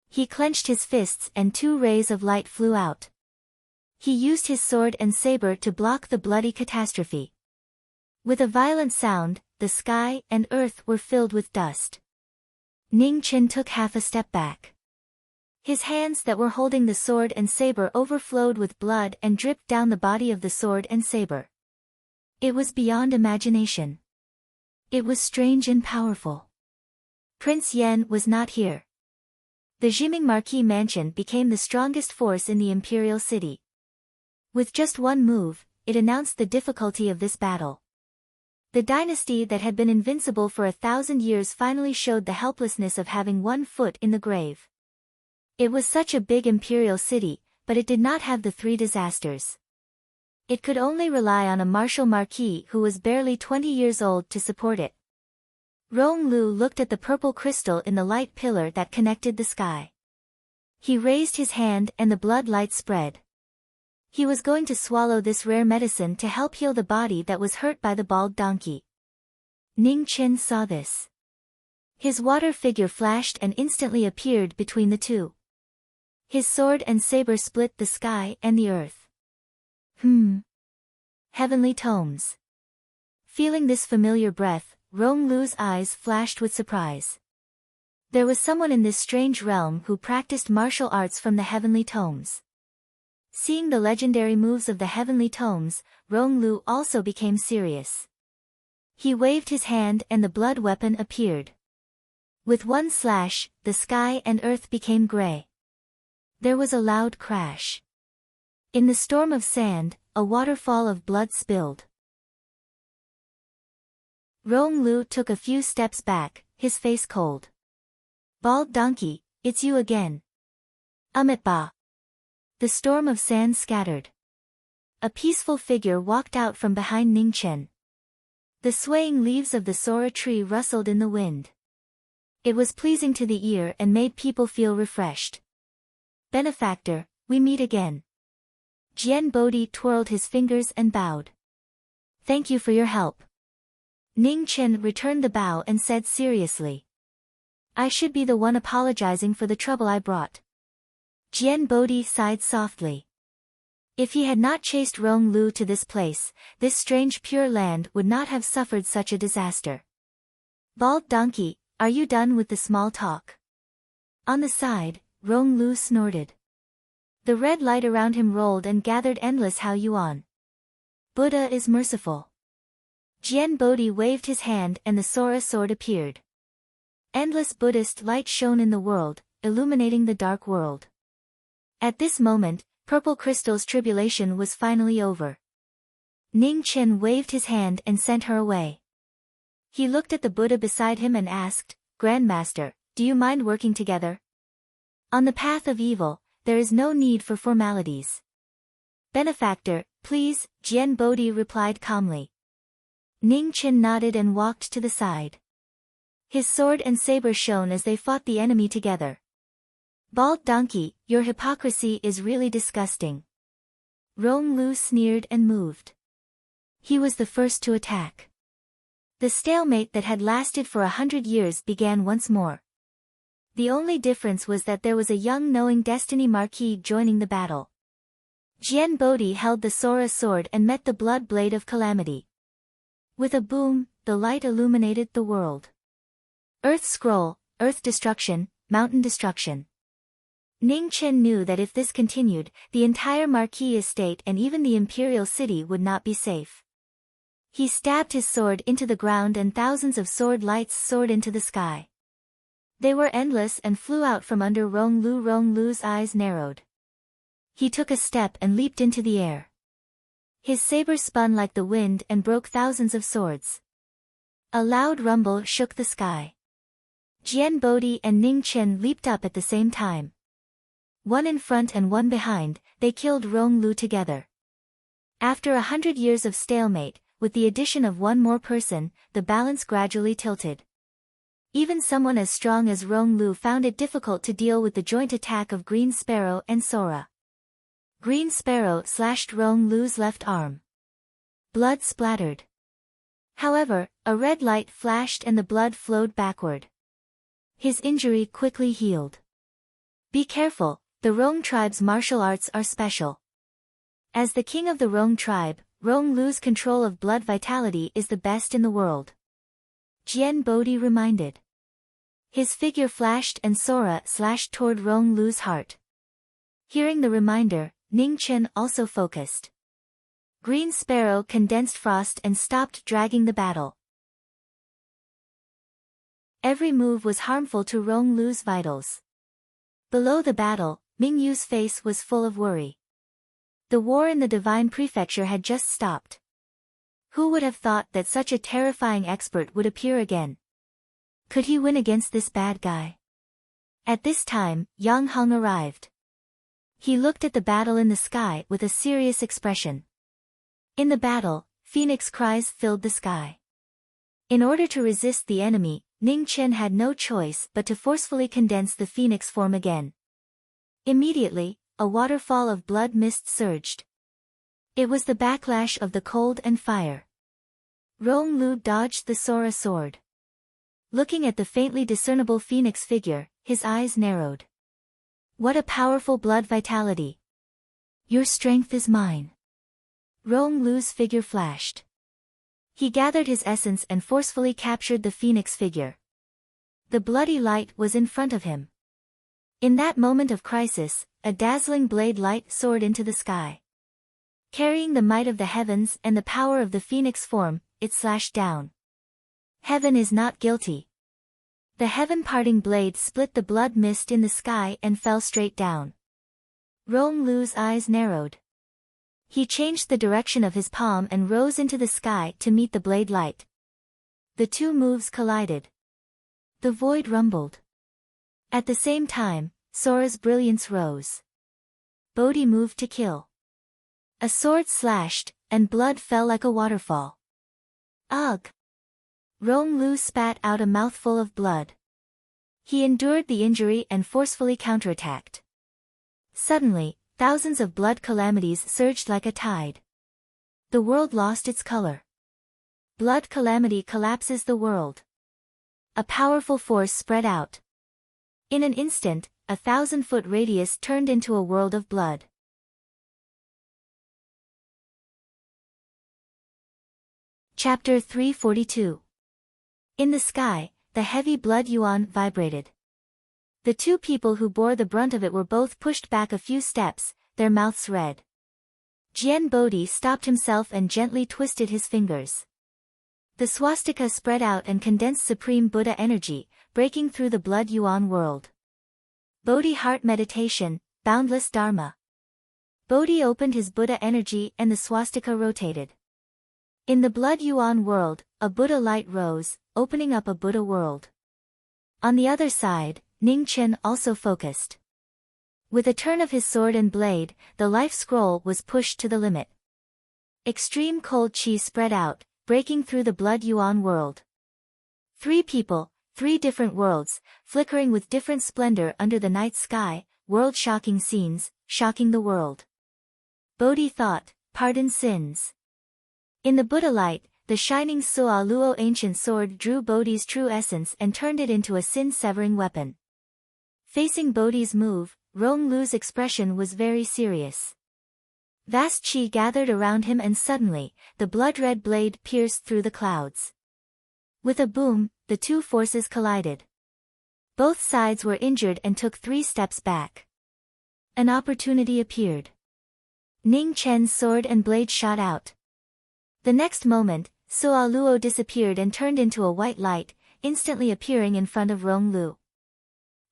He clenched his fists and 2 rays of light flew out. He used his sword and saber to block the bloody catastrophe. With a violent sound, the sky and earth were filled with dust. Ning Chen took half a step back. His hands that were holding the sword and saber overflowed with blood and dripped down the body of the sword and saber. It was beyond imagination. It was strange and powerful. Prince Yan was not here. The Jiming Marquis mansion became the strongest force in the imperial city. With just one move, it announced the difficulty of this battle. The dynasty that had been invincible for 1,000 years finally showed the helplessness of having one foot in the grave. It was such a big imperial city, but it did not have the 3 disasters. It could only rely on a martial marquis who was barely 20 years old to support it. Rong Lu looked at the purple crystal in the light pillar that connected the sky. He raised his hand and the blood light spread. He was going to swallow this rare medicine to help heal the body that was hurt by the bald donkey. Ning Chen saw this. His water figure flashed and instantly appeared between the two. His sword and saber split the sky and the earth. Heavenly tomes. Feeling this familiar breath, Rong Lu's eyes flashed with surprise. There was someone in this strange realm who practiced martial arts from the heavenly tomes. Seeing the legendary moves of the heavenly tomes, Rong Lu also became serious. He waved his hand and the blood weapon appeared. With one slash, the sky and earth became gray. There was a loud crash. In the storm of sand, a waterfall of blood spilled. Rong Lu took a few steps back, his face cold. Bald donkey, it's you again. Ba. The storm of sand scattered. A peaceful figure walked out from behind Ning Chen. The swaying leaves of the Sora tree rustled in the wind. It was pleasing to the ear and made people feel refreshed. Benefactor, we meet again. Jian Bodhi twirled his fingers and bowed. Thank you for your help. Ning Chen returned the bow and said seriously. I should be the one apologizing for the trouble I brought. Jian Bodhi sighed softly. If he had not chased Rong Lu to this place, this strange pure land would not have suffered such a disaster. Bald donkey, are you done with the small talk? On the side, Rong Lu snorted. The red light around him rolled and gathered endless Hao Yuan. Buddha is merciful. Jian Bodhi waved his hand and the Sora sword appeared. Endless Buddhist light shone in the world, illuminating the dark world. At this moment, Purple Crystal's tribulation was finally over. Ning Chen waved his hand and sent her away. He looked at the Buddha beside him and asked, Grandmaster, do you mind working together? On the path of evil, there is no need for formalities. Benefactor, please, Jian Bodhi replied calmly. Ning Chen nodded and walked to the side. His sword and saber shone as they fought the enemy together. Bald donkey, your hypocrisy is really disgusting. Rong Lu sneered and moved. He was the first to attack. The stalemate that had lasted for 100 years began once more. The only difference was that there was a young knowing destiny Marquis joining the battle. Jian Bodhi held the Sora sword and met the blood blade of calamity. With a boom, the light illuminated the world. Earth scroll, earth destruction, mountain destruction. Ning Chen knew that if this continued, the entire Marquis estate and even the imperial city would not be safe. He stabbed his sword into the ground and thousands of sword lights soared into the sky. They were endless and flew out from under Rong Lu. Rong Lu's eyes narrowed. He took a step and leaped into the air. His saber spun like the wind and broke thousands of swords. A loud rumble shook the sky. Jian Bodhi and Ning Chen leaped up at the same time. One in front and one behind, they killed Rong Lu together. After 100 years of stalemate, with the addition of one more person, the balance gradually tilted. Even someone as strong as Rong Lu found it difficult to deal with the joint attack of Green Sparrow and Sora. Green Sparrow slashed Rong Lu's left arm. Blood splattered. However, a red light flashed and the blood flowed backward. His injury quickly healed. Be careful, the Rong tribe's martial arts are special. As the king of the Rong tribe, Rong Lu's control of blood vitality is the best in the world. Jian Bodhi reminded. His figure flashed and Sora slashed toward Rong Lu's heart. Hearing the reminder, Ning Chen also focused. Green Sparrow condensed frost and stopped dragging the battle. Every move was harmful to Rong Lu's vitals. Below the battle, Ming Yu's face was full of worry. The war in the Divine Prefecture had just stopped. Who would have thought that such a terrifying expert would appear again? Could he win against this bad guy? At this time, Yang Heng arrived. He looked at the battle in the sky with a serious expression. In the battle, phoenix cries filled the sky. In order to resist the enemy, Ning Chen had no choice but to forcefully condense the phoenix form again. Immediately, a waterfall of blood mist surged. It was the backlash of the cold and fire. Rong Lu dodged the Sora sword. Looking at the faintly discernible phoenix figure, his eyes narrowed. What a powerful blood vitality! Your strength is mine. Rong Lu's figure flashed. He gathered his essence and forcefully captured the phoenix figure. The bloody light was in front of him. In that moment of crisis, a dazzling blade light soared into the sky. Carrying the might of the heavens and the power of the phoenix form, it slashed down. Heaven is not guilty. The heaven-parting blade split the blood mist in the sky and fell straight down. Rong Lu's eyes narrowed. He changed the direction of his palm and rose into the sky to meet the blade light. The two moves collided. The void rumbled. At the same time, Sora's brilliance rose. Bodhi moved to kill. A sword slashed, and blood fell like a waterfall. Ugh! Rong Lu spat out a mouthful of blood. He endured the injury and forcefully counterattacked. Suddenly, thousands of blood calamities surged like a tide. The world lost its color. Blood calamity collapses the world. A powerful force spread out. In an instant, a 1,000-foot radius turned into a world of blood. Chapter 342. In the sky, the heavy blood yuan vibrated. The two people who bore the brunt of it were both pushed back a few steps, their mouths red. Jian Bodhi stopped himself and gently twisted his fingers. The swastika spread out and condensed Supreme Buddha energy, breaking through the blood yuan world. Bodhi heart meditation, boundless dharma. Bodhi opened his Buddha energy and the swastika rotated. In the blood yuan world, a Buddha light rose, opening up a Buddha world. On the other side, Ning Chen also focused. With a turn of his sword and blade, the life scroll was pushed to the limit. Extreme cold chi spread out, breaking through the blood yuan world. 3 people, 3 different worlds, flickering with different splendor under the night sky, world-shocking scenes, shocking the world. Bodhi thought, pardon sins. In the Buddha light, the shining Su'a Luo ancient sword drew Bodhi's true essence and turned it into a sin-severing weapon. Facing Bodhi's move, Rong Lu's expression was very serious. Vast chi gathered around him and suddenly, the blood-red blade pierced through the clouds. With a boom, the two forces collided. Both sides were injured and took 3 steps back. An opportunity appeared. Ning Chen's sword and blade shot out. The next moment, Su'a Luo disappeared and turned into a white light, instantly appearing in front of Rong Lu.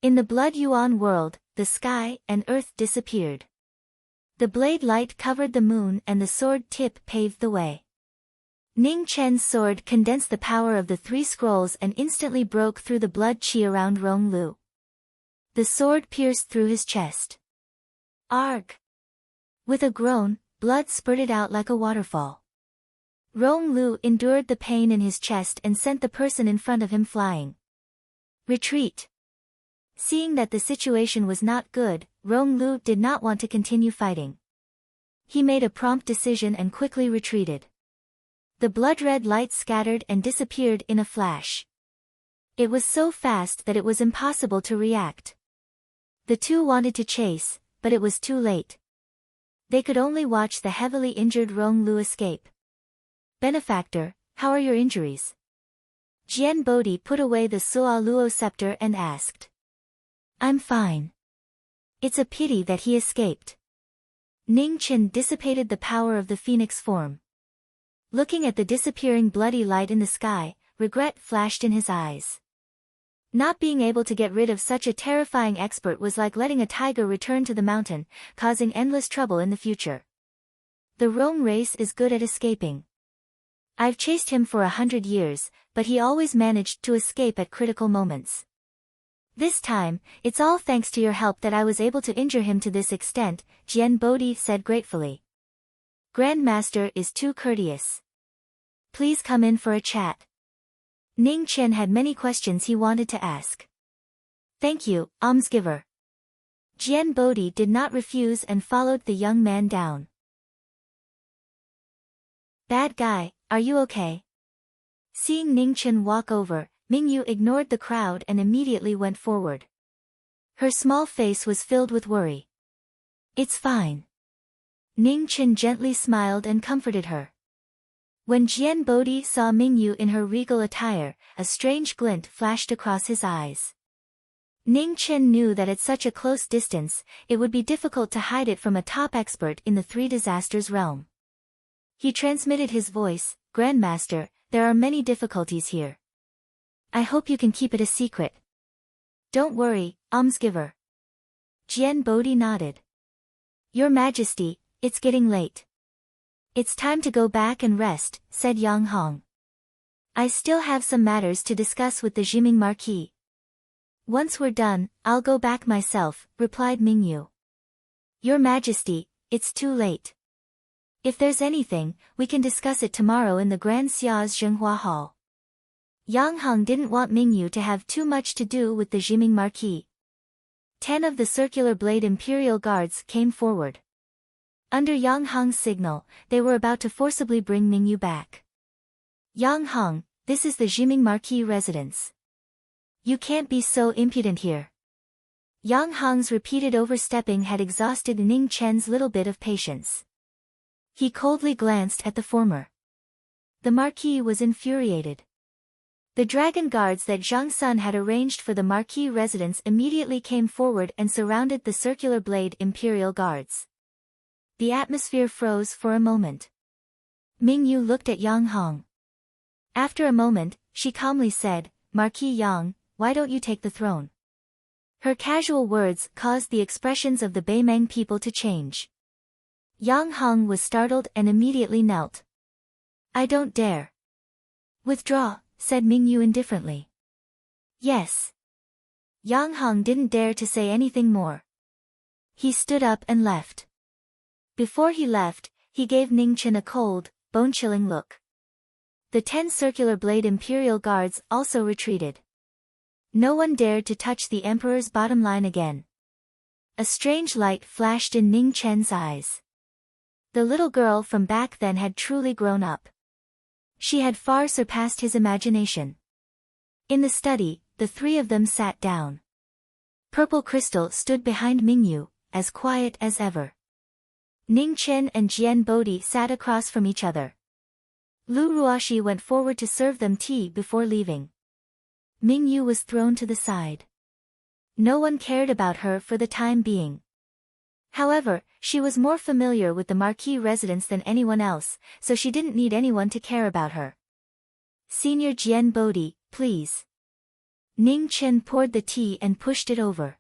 In the blood yuan world, the sky and earth disappeared. The blade light covered the moon and the sword tip paved the way. Ning Chen's sword condensed the power of the 3 scrolls and instantly broke through the blood chi around Rong Lu. The sword pierced through his chest. Arg! With a groan, blood spurted out like a waterfall. Rong Lu endured the pain in his chest and sent the person in front of him flying. Retreat! Seeing that the situation was not good, Rong Lu did not want to continue fighting. He made a prompt decision and quickly retreated. The blood-red light scattered and disappeared in a flash. It was so fast that it was impossible to react. The two wanted to chase, but it was too late. They could only watch the heavily injured Rong Lu escape. Benefactor, how are your injuries? Jian Bodhi put away the Sua Luo scepter and asked. I'm fine. It's a pity that he escaped. Ning Chen dissipated the power of the phoenix form. Looking at the disappearing bloody light in the sky, regret flashed in his eyes. Not being able to get rid of such a terrifying expert was like letting a tiger return to the mountain, causing endless trouble in the future. The Rong race is good at escaping. I've chased him for 100 years, but he always managed to escape at critical moments. This time, it's all thanks to your help that I was able to injure him to this extent, Jian Bodhi said gratefully. Grandmaster is too courteous. Please come in for a chat. Ning Chen had many questions he wanted to ask. Thank you, almsgiver. Jian Bodhi did not refuse and followed the young man down. Bad guy, are you okay? Seeing Ning Chen walk over, Mingyu ignored the crowd and immediately went forward. Her small face was filled with worry. It's fine. Ning Chen gently smiled and comforted her. When Jian Bodhi saw Mingyu in her regal attire, a strange glint flashed across his eyes. Ning Chen knew that at such a close distance, it would be difficult to hide it from a top expert in the Three Disasters realm. He transmitted his voice, Grandmaster, there are many difficulties here. I hope you can keep it a secret. Don't worry, almsgiver. Jian Bodhi nodded. Your Majesty, it's getting late. It's time to go back and rest, said Yang Hong. I still have some matters to discuss with the Jiming Marquis. Once we're done, I'll go back myself, replied Mingyu. Your Majesty, it's too late. If there's anything, we can discuss it tomorrow in the Grand Xia's Zhenghua Hall. Yang Hong didn't want Mingyu to have too much to do with the Jiming Marquis. 10 of the circular blade Imperial Guards came forward. Under Yang Hong's signal, they were about to forcibly bring Mingyu back. Yang Hong, this is the Jiming Marquis residence. You can't be so impudent here. Yang Hong's repeated overstepping had exhausted Ning Chen's little bit of patience. He coldly glanced at the former. The Marquis was infuriated. The dragon guards that Zhang Sun had arranged for the Marquis residence immediately came forward and surrounded the circular blade Imperial Guards. The atmosphere froze for a moment. Mingyu looked at Yang Hong. After a moment, she calmly said, Marquis Yang, why don't you take the throne? Her casual words caused the expressions of the Beimeng people to change. Yang Hong was startled and immediately knelt. I don't dare. Withdraw, said Mingyu indifferently. Yes. Yang Hong didn't dare to say anything more. He stood up and left. Before he left, he gave Ning Chen a cold, bone-chilling look. The 10 circular blade Imperial Guards also retreated. No one dared to touch the Emperor's bottom line again. A strange light flashed in Ning Chen's eyes. The little girl from back then had truly grown up. She had far surpassed his imagination. In the study, the three of them sat down. Purple Crystal stood behind Mingyu, as quiet as ever. Ning Chen and Jian Bodhi sat across from each other. Lu Ruoxi went forward to serve them tea before leaving. Mingyu was thrown to the side. No one cared about her for the time being. However, she was more familiar with the Marquis residence than anyone else, so she didn't need anyone to care about her. Senior Jian Bodhi, please. Ning Chen poured the tea and pushed it over.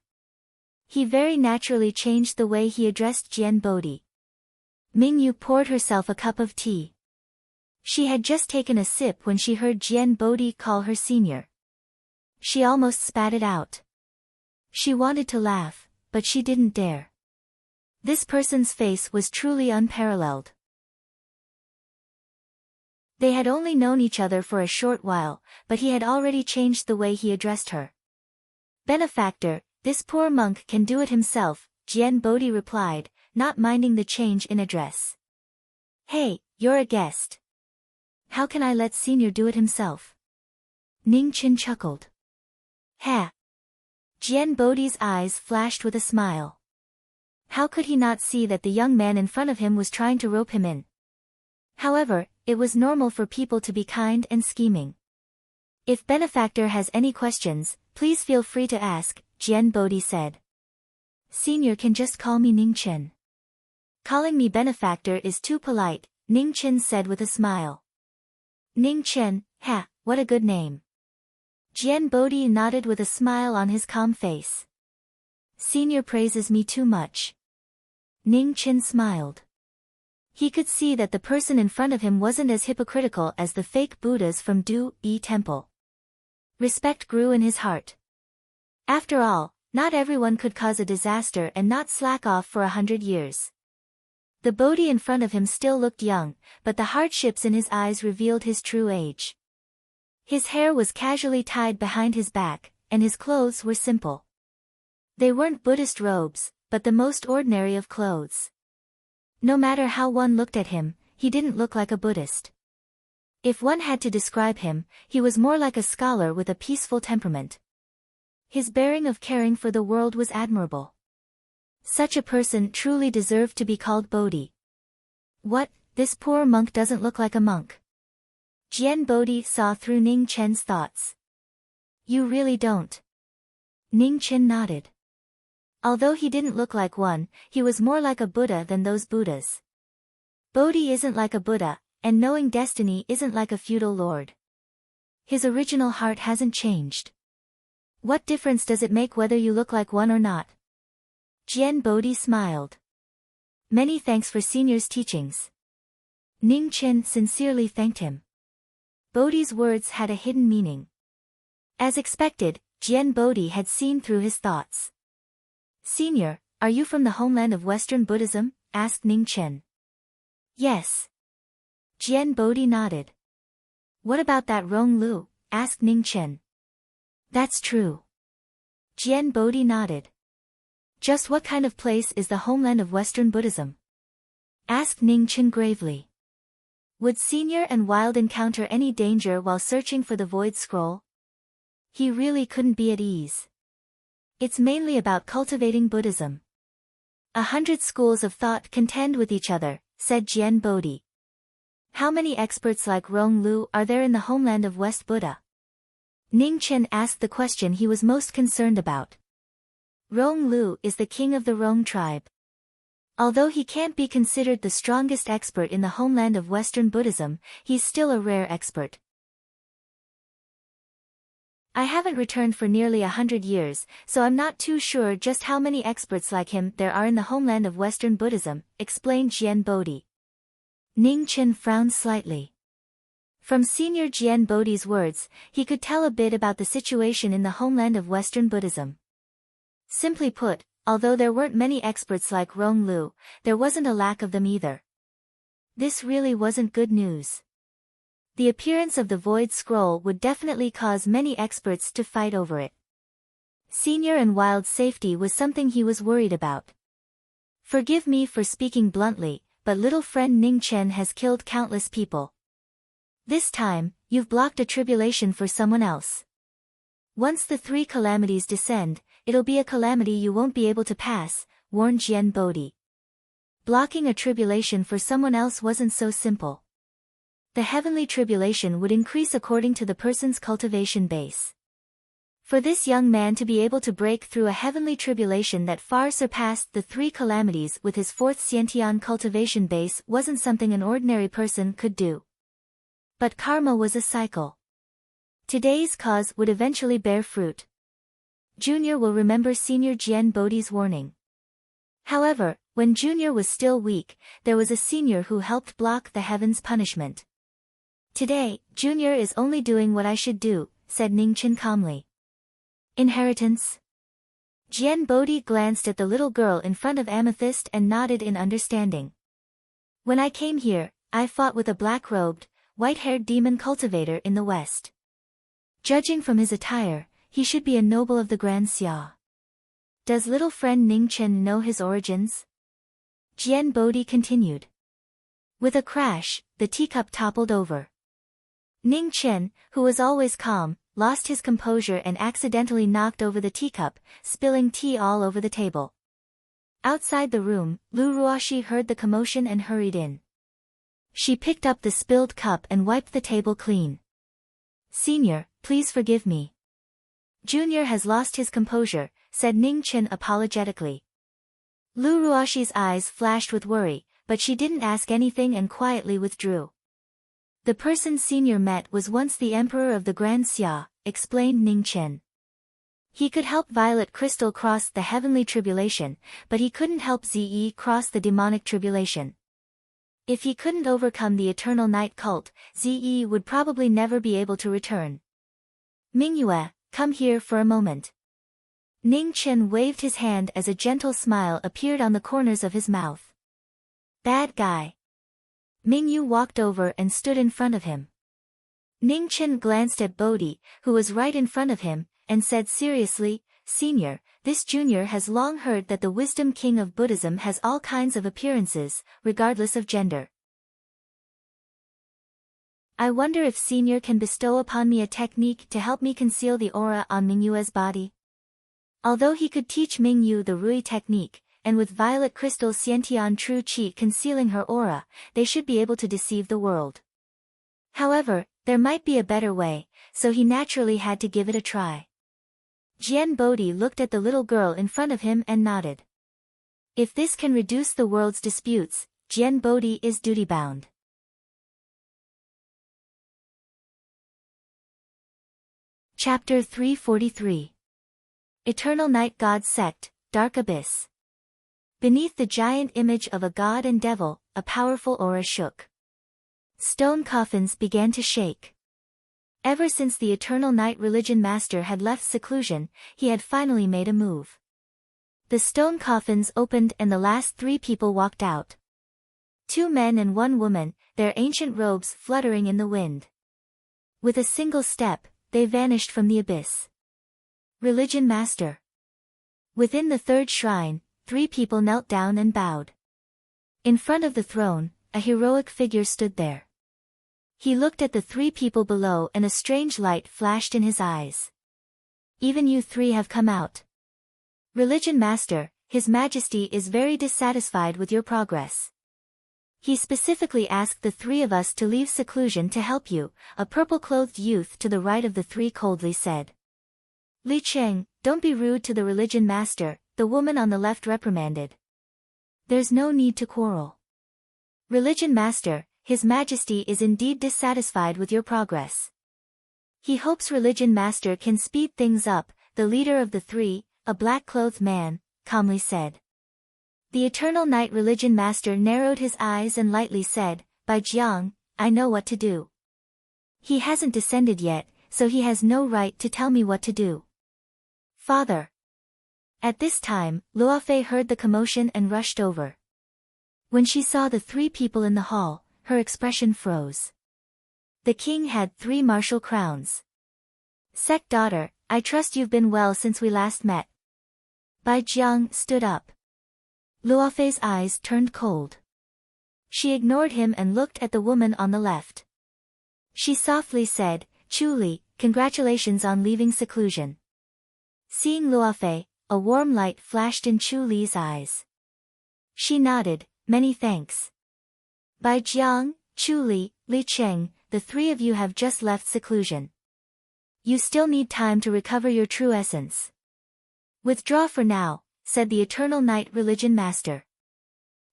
He very naturally changed the way he addressed Jian Bodhi. Mingyu poured herself a cup of tea. She had just taken a sip when she heard Jian Bodhi call her senior. She almost spat it out. She wanted to laugh, but she didn't dare. This person's face was truly unparalleled. They had only known each other for a short while, but he had already changed the way he addressed her. "Benefactor, this poor monk can do it himself," Jian Bodhi replied, not minding the change in address. "Hey, you're a guest. How can I let Senior do it himself?" Ning Qin chuckled. "Ha!" Jian Bodhi's eyes flashed with a smile. How could he not see that the young man in front of him was trying to rope him in? However, it was normal for people to be kind and scheming. "If Benefactor has any questions, please feel free to ask," Jian Bodhi said. "Senior can just call me Ning Qin." "Calling me Benefactor is too polite," Ning Qin said with a smile. "Ning Qin, ha, what a good name." Jian Bodhi nodded with a smile on his calm face. "Senior praises me too much." Ning Qin smiled. He could see that the person in front of him wasn't as hypocritical as the fake Buddhas from Du Yi Temple. Respect grew in his heart. After all, not everyone could cause a disaster and not slack off for 100 years. The Bodhi in front of him still looked young, but the hardships in his eyes revealed his true age. His hair was casually tied behind his back, and his clothes were simple. They weren't Buddhist robes, but the most ordinary of clothes. No matter how one looked at him, he didn't look like a Buddhist. If one had to describe him, he was more like a scholar with a peaceful temperament. His bearing of caring for the world was admirable. Such a person truly deserved to be called Bodhi. "What, this poor monk doesn't look like a monk." Jian Bodhi saw through Ning Chen's thoughts. "You really don't?" Ning Chen nodded. Although he didn't look like one, he was more like a Buddha than those Buddhas. Bodhi isn't like a Buddha, and knowing destiny isn't like a feudal lord. His original heart hasn't changed. What difference does it make whether you look like one or not? Jian Bodhi smiled. "Many thanks for Senior's teachings." Ning Qin sincerely thanked him. Bodhi's words had a hidden meaning. As expected, Jian Bodhi had seen through his thoughts. "Senior, are you from the homeland of Western Buddhism?" asked Ning Qin. "Yes." Jian Bodhi nodded. "What about that Rong Lu?" asked Ning Qin. "That's true." Jian Bodhi nodded. "Just what kind of place is the homeland of Western Buddhism?" asked Ning Qin gravely. Would Senior and Wild encounter any danger while searching for the Void Scroll? He really couldn't be at ease. "It's mainly about cultivating Buddhism. 100 schools of thought contend with each other," said Jian Bodhi. "How many experts like Rong Lu are there in the homeland of West Buddha?" Ning Qin asked the question he was most concerned about. Rong Lu is the king of the Rong tribe. Although he can't be considered the strongest expert in the homeland of Western Buddhism, he's still a rare expert. "I haven't returned for nearly 100 years, so I'm not too sure just how many experts like him there are in the homeland of Western Buddhism," explained Jian Bodhi. Ning Qin frowned slightly. From Senior Jian Bodhi's words, he could tell a bit about the situation in the homeland of Western Buddhism. Simply put, although there weren't many experts like Rong Lu, there wasn't a lack of them either. This really wasn't good news. The appearance of the Void Scroll would definitely cause many experts to fight over it. Senior and Wild's safety was something he was worried about. "Forgive me for speaking bluntly, but little friend Ning Chen has killed countless people. This time, you've blocked a tribulation for someone else. Once the 3 calamities descend, it'll be a calamity you won't be able to pass," warned Jian Bodhi. Blocking a tribulation for someone else wasn't so simple. The heavenly tribulation would increase according to the person's cultivation base. For this young man to be able to break through a heavenly tribulation that far surpassed the 3 calamities with his 4th Xiantian cultivation base wasn't something an ordinary person could do. But karma was a cycle. Today's cause would eventually bear fruit. Junior will remember Senior Jian Bodhi's warning. However, when Junior was still weak, there was a senior who helped block the heaven's punishment. "Today, Junior is only doing what I should do," said Ning Qin calmly. "Inheritance?" Jian Bodhi glanced at the little girl in front of Amethyst and nodded in understanding. When I came here, I fought with a black-robed, white-haired demon cultivator in the west. Judging from his attire, he should be a noble of the Grand Xia. Does little friend Ning Chen know his origins? Jian Bodhi continued. With a crash, the teacup toppled over. Ning Chen, who was always calm, lost his composure and accidentally knocked over the teacup, spilling tea all over the table. Outside the room, Lu Ruoxi heard the commotion and hurried in. She picked up the spilled cup and wiped the table clean. Senior, please forgive me. Junior has lost his composure, said Ning Chen apologetically. Lu Ruoxi's eyes flashed with worry, but she didn't ask anything and quietly withdrew. The person Senior met was once the Emperor of the Grand Xia, explained Ning Chen. He could help Violet Crystal cross the heavenly tribulation, but he couldn't help Ze cross the demonic tribulation. If he couldn't overcome the Eternal Night cult, Ze would probably never be able to return. Mingyue, come here for a moment. Ning Chen waved his hand as a gentle smile appeared on the corners of his mouth. Bad guy. Mingyu walked over and stood in front of him. Ning Chen glanced at Bodhi, who was right in front of him, and said seriously, Senior, this junior has long heard that the Wisdom King of Buddhism has all kinds of appearances, regardless of gender. I wonder if Senior can bestow upon me a technique to help me conceal the aura on Mingyue's body. Although he could teach Mingyu the Rui technique, and with Violet Crystal Xiantian True Qi concealing her aura, they should be able to deceive the world. However, there might be a better way, so he naturally had to give it a try. Jian Bodhi looked at the little girl in front of him and nodded. If this can reduce the world's disputes, Jian Bodhi is duty-bound. Chapter 343. Eternal Night God Sect, Dark Abyss. Beneath the giant image of a god and devil, a powerful aura shook. Stone coffins began to shake. Ever since the Eternal Night Religion Master had left seclusion, he had finally made a move. The stone coffins opened and the last 3 people walked out. 2 men and 1 woman, their ancient robes fluttering in the wind. With a single step, they vanished from the abyss. Religion Master. Within the 3rd shrine, 3 people knelt down and bowed. In front of the throne, a heroic figure stood there. He looked at the 3 people below and a strange light flashed in his eyes. Even you 3 have come out. Religion Master, His Majesty is very dissatisfied with your progress. He specifically asked the 3 of us to leave seclusion to help you, a purple-clothed youth to the right of the 3 coldly said. Li Cheng, don't be rude to the Religion Master, the woman on the left reprimanded. There's no need to quarrel. Religion Master, His Majesty is indeed dissatisfied with your progress. He hopes Religion Master can speed things up, the leader of the 3, a black-clothed man, calmly said. The Eternal Night Religion Master narrowed his eyes and lightly said, By Jiang, I know what to do. He hasn't descended yet, so he has no right to tell me what to do. Father. At this time, Luofei heard the commotion and rushed over. When she saw the 3 people in the hall, her expression froze. The king had 3 martial crowns. Sect daughter, I trust you've been well since we last met. Bai Jiang stood up. Luofei's eyes turned cold. She ignored him and looked at the woman on the left. She softly said, Chu Li, congratulations on leaving seclusion. Seeing Luofei, a warm light flashed in Chu Li's eyes. She nodded, many thanks. Bai Jiang, Chu Li, Li Cheng, the 3 of you have just left seclusion. You still need time to recover your true essence. Withdraw for now, said the Eternal Night Religion Master.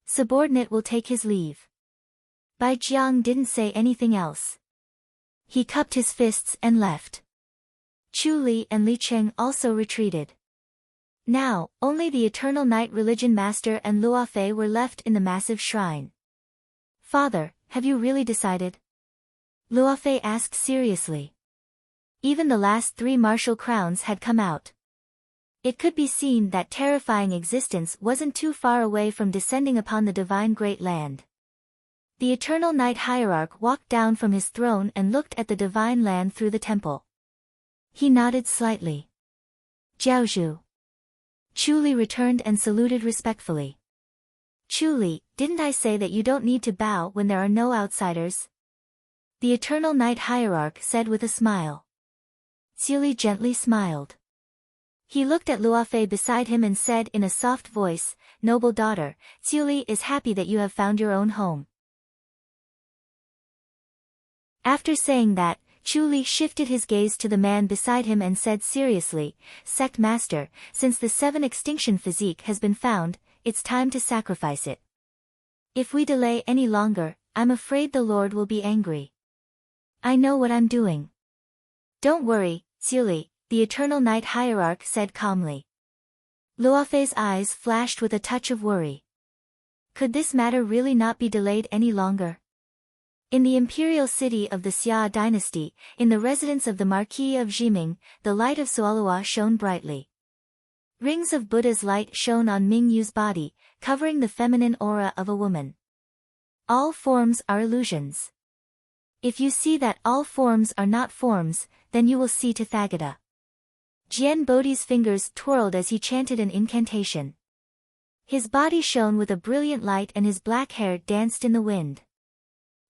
Subordinate will take his leave. Bai Jiang didn't say anything else. He cupped his fists and left. Chu Li and Li Cheng also retreated. Now, only the Eternal Night Religion Master and Luofei were left in the massive shrine. Father, have you really decided? Luofei asked seriously. Even the last 3 martial crowns had come out. It could be seen that terrifying existence wasn't too far away from descending upon the divine great land. The eternal night hierarch walked down from his throne and looked at the divine land through the temple. He nodded slightly. Jiaozhu. Chu returned and saluted respectfully. Chu, didn't I say that you don't need to bow when there are no outsiders? The eternal night hierarch said with a smile. Chu gently smiled. He looked at Luofei beside him and said in a soft voice, "Noble daughter, Chu is happy that you have found your own home." After saying that, Chu shifted his gaze to the man beside him and said seriously, "Sect Master, since the 7 extinction physique has been found, it's time to sacrifice it. If we delay any longer, I'm afraid the Lord will be angry. I know what I'm doing." "Don't worry, Chu," the eternal night hierarch said calmly. Luofei's eyes flashed with a touch of worry. Could this matter really not be delayed any longer? In the imperial city of the Xia dynasty, in the residence of the Marquis of Jiming, the light of Sualua shone brightly. Rings of Buddha's light shone on Mingyu's body, covering the feminine aura of a woman. All forms are illusions. If you see that all forms are not forms, then you will see Tathagata. Jian Bodhi's fingers twirled as he chanted an incantation. His body shone with a brilliant light and his black hair danced in the wind.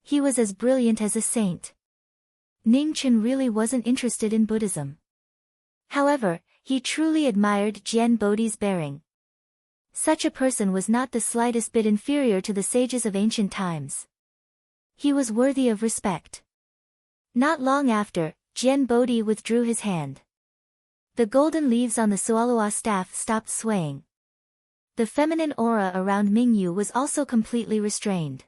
He was as brilliant as a saint. Ning Chen really wasn't interested in Buddhism. However, he truly admired Jian Bodhi's bearing. Such a person was not the slightest bit inferior to the sages of ancient times. He was worthy of respect. Not long after, Jian Bodhi withdrew his hand. The golden leaves on the Sualua staff stopped swaying. The feminine aura around Mingyu was also completely restrained.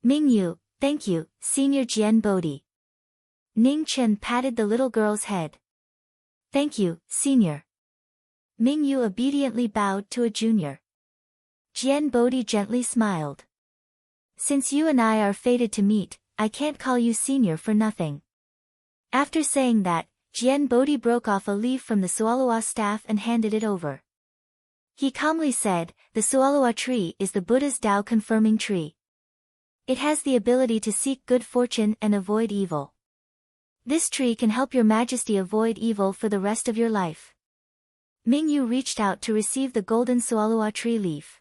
"Mingyu, thank you, Senior Jian Bodhi." Ning Chen patted the little girl's head. "Thank you, Senior." Mingyu obediently bowed to a junior. Jian Bodhi gently smiled. "Since you and I are fated to meet, I can't call you Senior for nothing." After saying that, Jian Bodhi broke off a leaf from the Sualua staff and handed it over. He calmly said, "The Sualua tree is the Buddha's Tao confirming tree. It has the ability to seek good fortune and avoid evil. This tree can help your majesty avoid evil for the rest of your life." Mingyu reached out to receive the golden Sualua tree leaf.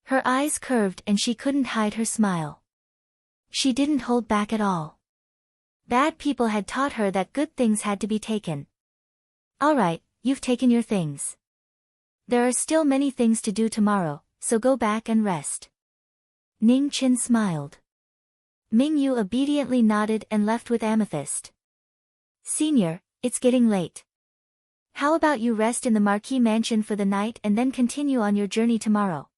Her eyes curved and she couldn't hide her smile. She didn't hold back at all. Bad people had taught her that good things had to be taken. "All right, you've taken your things. There are still many things to do tomorrow, so go back and rest." Ning Chen smiled. Mingyu obediently nodded and left with Amethyst. "Senior, it's getting late. How about you rest in the Marquis mansion for the night and then continue on your journey tomorrow?"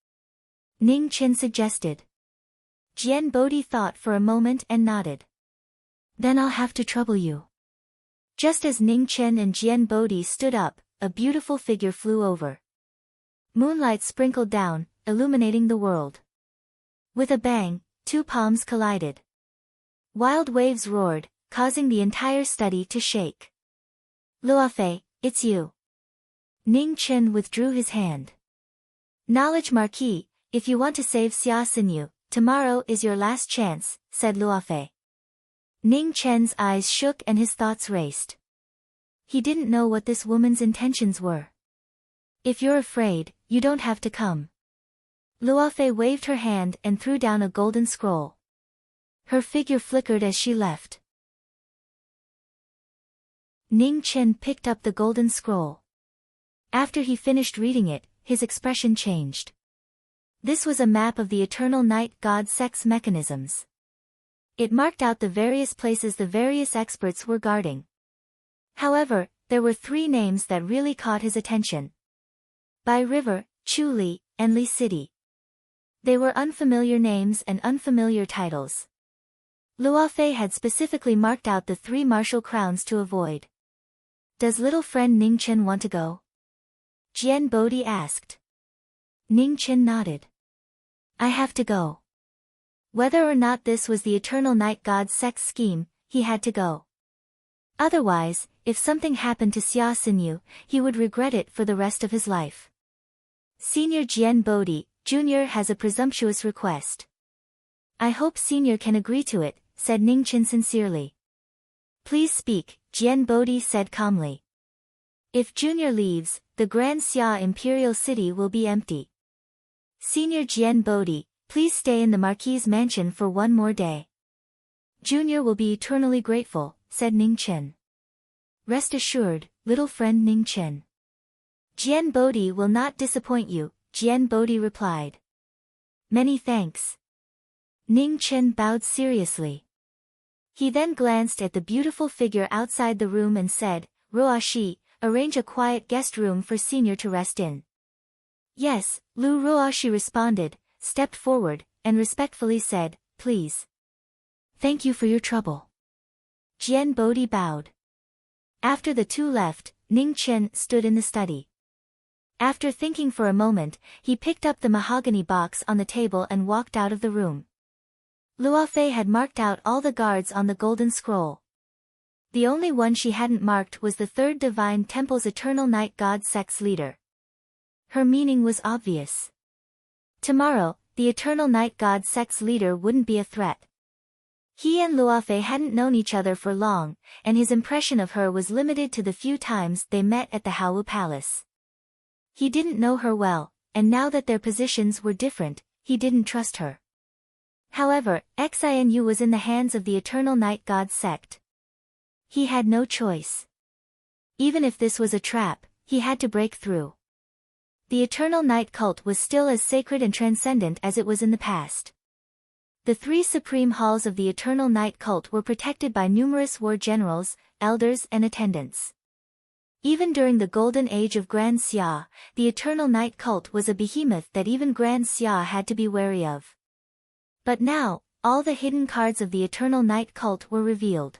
Ning Chen suggested. Jian Bodhi thought for a moment and nodded. "Then I'll have to trouble you." Just as Ning Chen and Jian Bodhi stood up, a beautiful figure flew over. Moonlight sprinkled down, illuminating the world. With a bang, 2 palms collided. Wild waves roared, causing the entire study to shake. "Luofei, it's you." Ning Chen withdrew his hand. "Knowledge Marquis, if you want to save Xia Xinyu, tomorrow is your last chance," said Luofei. Ning Chen's eyes shook and his thoughts raced. He didn't know what this woman's intentions were. "If you're afraid, you don't have to come." Luofei waved her hand and threw down a golden scroll. Her figure flickered as she left. Ning Chen picked up the golden scroll. After he finished reading it, his expression changed. This was a map of the eternal night god sect's mechanisms. It marked out the various places the various experts were guarding. However, there were 3 names that really caught his attention. Bai River, Chu, and Li City. They were unfamiliar names and unfamiliar titles. Luofei had specifically marked out the 3 martial crowns to avoid. "Does little friend Ning Chen want to go?" Jian Bodhi asked. Ning Chen nodded. "I have to go." Whether or not this was the eternal night god sect's scheme, he had to go. Otherwise, if something happened to Xia Xinyu, he would regret it for the rest of his life. Senior Jian Bodhi, Jr. has a presumptuous request. I hope Senior can agree to it, said Ning Qin sincerely. Please speak, Jian Bodhi said calmly. If Junior leaves, the Grand Xia Imperial City will be empty. Senior Jian Bodhi, please stay in the Marquis' mansion for one more day. Junior will be eternally grateful, said Ning Qin. Rest assured, little friend Ning Qin. Jian Bodhi will not disappoint you, Jian Bodhi replied. Many thanks. Ning Qin bowed seriously. He then glanced at the beautiful figure outside the room and said, Ruoshi, arrange a quiet guest room for Senior to rest in. Yes, Lu Ruoshi responded, stepped forward, and respectfully said, please. Thank you for your trouble. Jian Bodhi bowed. After the two left, Ning Qin stood in the study. After thinking for a moment, he picked up the mahogany box on the table and walked out of the room. Luofei had marked out all the guards on the golden scroll. The only one she hadn't marked was the third divine temple's eternal night god sect's leader. Her meaning was obvious. Tomorrow, the eternal night god sect's leader wouldn't be a threat. He and Luofei hadn't known each other for long, and his impression of her was limited to the few times they met at the Hawu Palace. He didn't know her well, and now that their positions were different, he didn't trust her. However, Xinu was in the hands of the Eternal Night God sect. He had no choice. Even if this was a trap, he had to break through. The Eternal Night cult was still as sacred and transcendent as it was in the past. The three supreme halls of the Eternal Night cult were protected by numerous war generals, elders and attendants. Even during the golden age of Grand Xia, the Eternal Night cult was a behemoth that even Grand Xia had to be wary of. But now, all the hidden cards of the Eternal Night cult were revealed.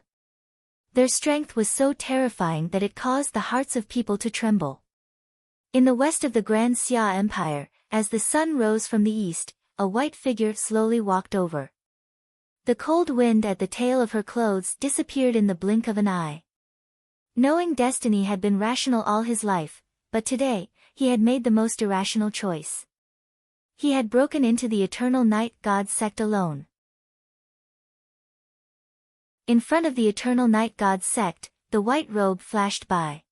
Their strength was so terrifying that it caused the hearts of people to tremble. In the west of the Grand Xia Empire, as the sun rose from the east, a white figure slowly walked over. The cold wind at the tail of her clothes disappeared in the blink of an eye. Knowing destiny had been rational all his life, but today, he had made the most irrational choice. He had broken into the Eternal Night God sect alone. In front of the Eternal Night God sect, the white robe flashed by.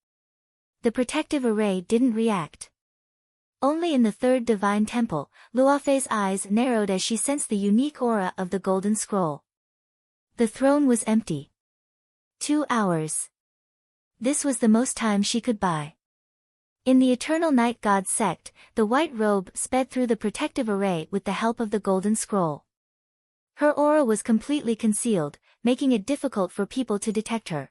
The protective array didn't react. Only in the third divine temple, Luofei's eyes narrowed as she sensed the unique aura of the golden scroll. The throne was empty. 2 hours. This was the most time she could buy. In the Eternal Night God sect, the white robe sped through the protective array with the help of the golden scroll. Her aura was completely concealed, making it difficult for people to detect her.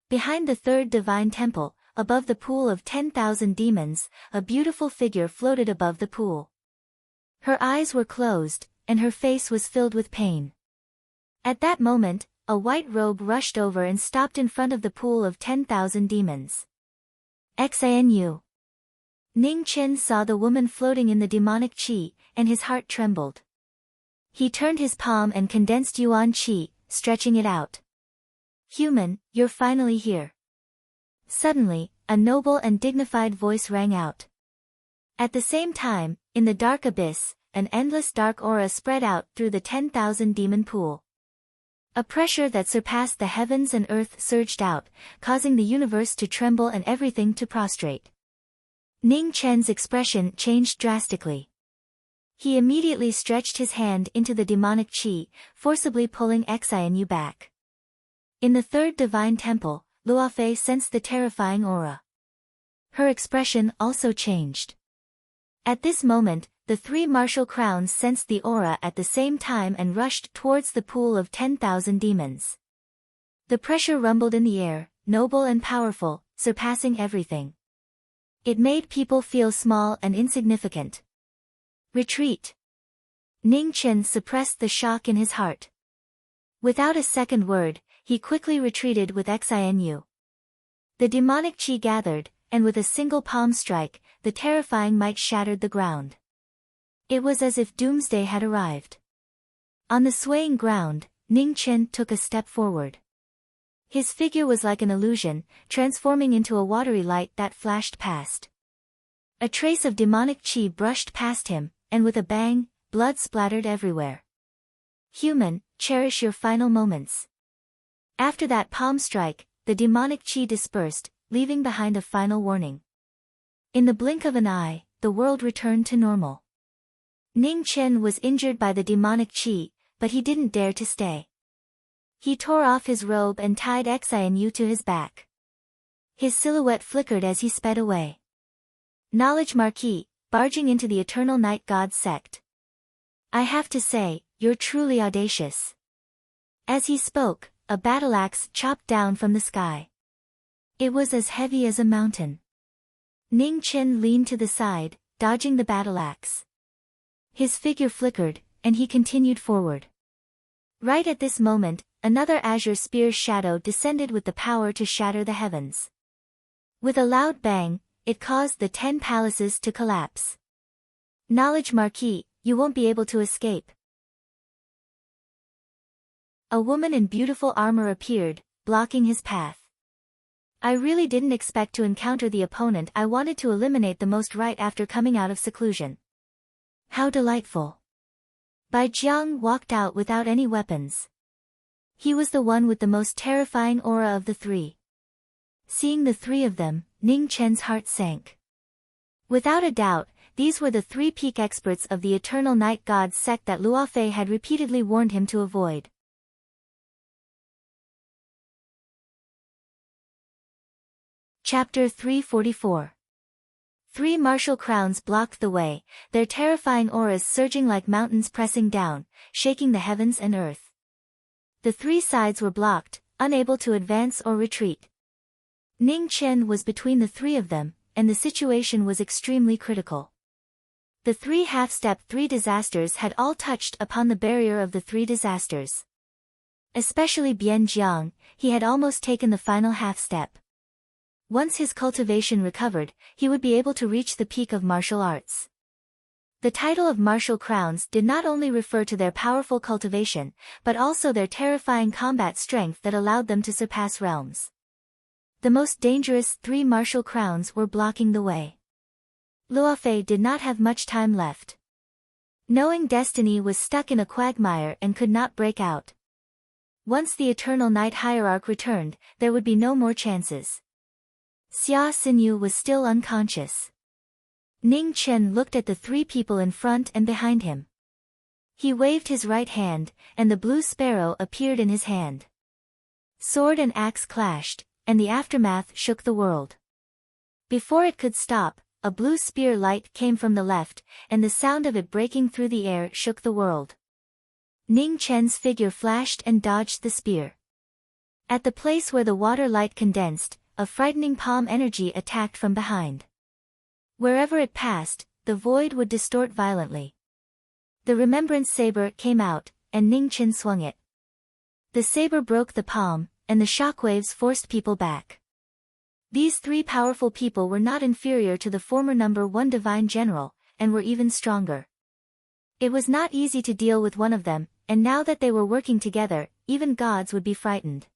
Behind the third divine temple, above the pool of 10,000 demons, a beautiful figure floated above the pool. Her eyes were closed, and her face was filled with pain. At that moment, a white robe rushed over and stopped in front of the pool of 10,000 demons. Xinu. Ning Qin saw the woman floating in the demonic qi, and his heart trembled. He turned his palm and condensed yuan qi, stretching it out. Human, you're finally here. Suddenly, a noble and dignified voice rang out. At the same time, in the dark abyss, an endless dark aura spread out through the 10,000 demon pool. A pressure that surpassed the heavens and earth surged out, causing the universe to tremble and everything to prostrate. Ning Chen's expression changed drastically. He immediately stretched his hand into the demonic qi, forcibly pulling Xinu back. In the third divine temple, Luofei sensed the terrifying aura. Her expression also changed. At this moment, the three martial crowns sensed the aura at the same time and rushed towards the pool of 10,000 demons. The pressure rumbled in the air, noble and powerful, surpassing everything. It made people feel small and insignificant. Retreat. Ning Qin suppressed the shock in his heart. Without a second word, he quickly retreated with Xinu. The demonic qi gathered, and with a single palm strike, the terrifying might shattered the ground. It was as if doomsday had arrived. On the swaying ground, Ning Qin took a step forward. His figure was like an illusion, transforming into a watery light that flashed past. A trace of demonic chi brushed past him, and with a bang, blood splattered everywhere. Human, cherish your final moments. After that palm strike, the demonic chi dispersed, leaving behind a final warning. In the blink of an eye, the world returned to normal. Ning Chen was injured by the demonic chi, but he didn't dare to stay. He tore off his robe and tied Xianyu to his back. His silhouette flickered as he sped away. Knowledge Marquis, barging into the Eternal Night God's sect. I have to say, you're truly audacious. As he spoke, a battle axe chopped down from the sky. It was as heavy as a mountain. Ning Chen leaned to the side, dodging the battle axe. His figure flickered, and he continued forward. Right at this moment, another azure spear's shadow descended with the power to shatter the heavens. With a loud bang, it caused the 10 palaces to collapse. Knowledge Marquis, you won't be able to escape. A woman in beautiful armor appeared, blocking his path. I really didn't expect to encounter the opponent I wanted to eliminate the most right after coming out of seclusion. How delightful. Bai Jiang walked out without any weapons. He was the one with the most terrifying aura of the three. Seeing the three of them, Ning Chen's heart sank. Without a doubt, these were the 3 peak experts of the Eternal Night God's sect that Luofei had repeatedly warned him to avoid. Chapter 344. 3 martial crowns blocked the way, their terrifying auras surging like mountains pressing down, shaking the heavens and earth. The 3 sides were blocked, unable to advance or retreat. Ning Chen was between the 3 of them, and the situation was extremely critical. The 3 half-step 3 disasters had all touched upon the barrier of the 3 disasters. Especially Bian Jiang, he had almost taken the final half-step. Once his cultivation recovered, he would be able to reach the peak of martial arts. The title of martial crowns did not only refer to their powerful cultivation, but also their terrifying combat strength that allowed them to surpass realms. The most dangerous 3 martial crowns were blocking the way. Luofei did not have much time left. Knowing destiny was stuck in a quagmire and could not break out. Once the Eternal Night Hierarch returned, there would be no more chances. Xia Xinyu was still unconscious. Ning Chen looked at the 3 people in front and behind him. He waved his right hand, and the blue sparrow appeared in his hand. Sword and axe clashed, and the aftermath shook the world. Before it could stop, a blue spear light came from the left, and the sound of it breaking through the air shook the world. Ning Chen's figure flashed and dodged the spear. At the place where the water light condensed, a frightening palm energy attacked from behind. Wherever it passed, the void would distort violently. The remembrance saber came out, and Ning Chen swung it. The saber broke the palm, and the shockwaves forced people back. These 3 powerful people were not inferior to the former number 1 divine general, and were even stronger. It was not easy to deal with one of them, and now that they were working together, even gods would be frightened.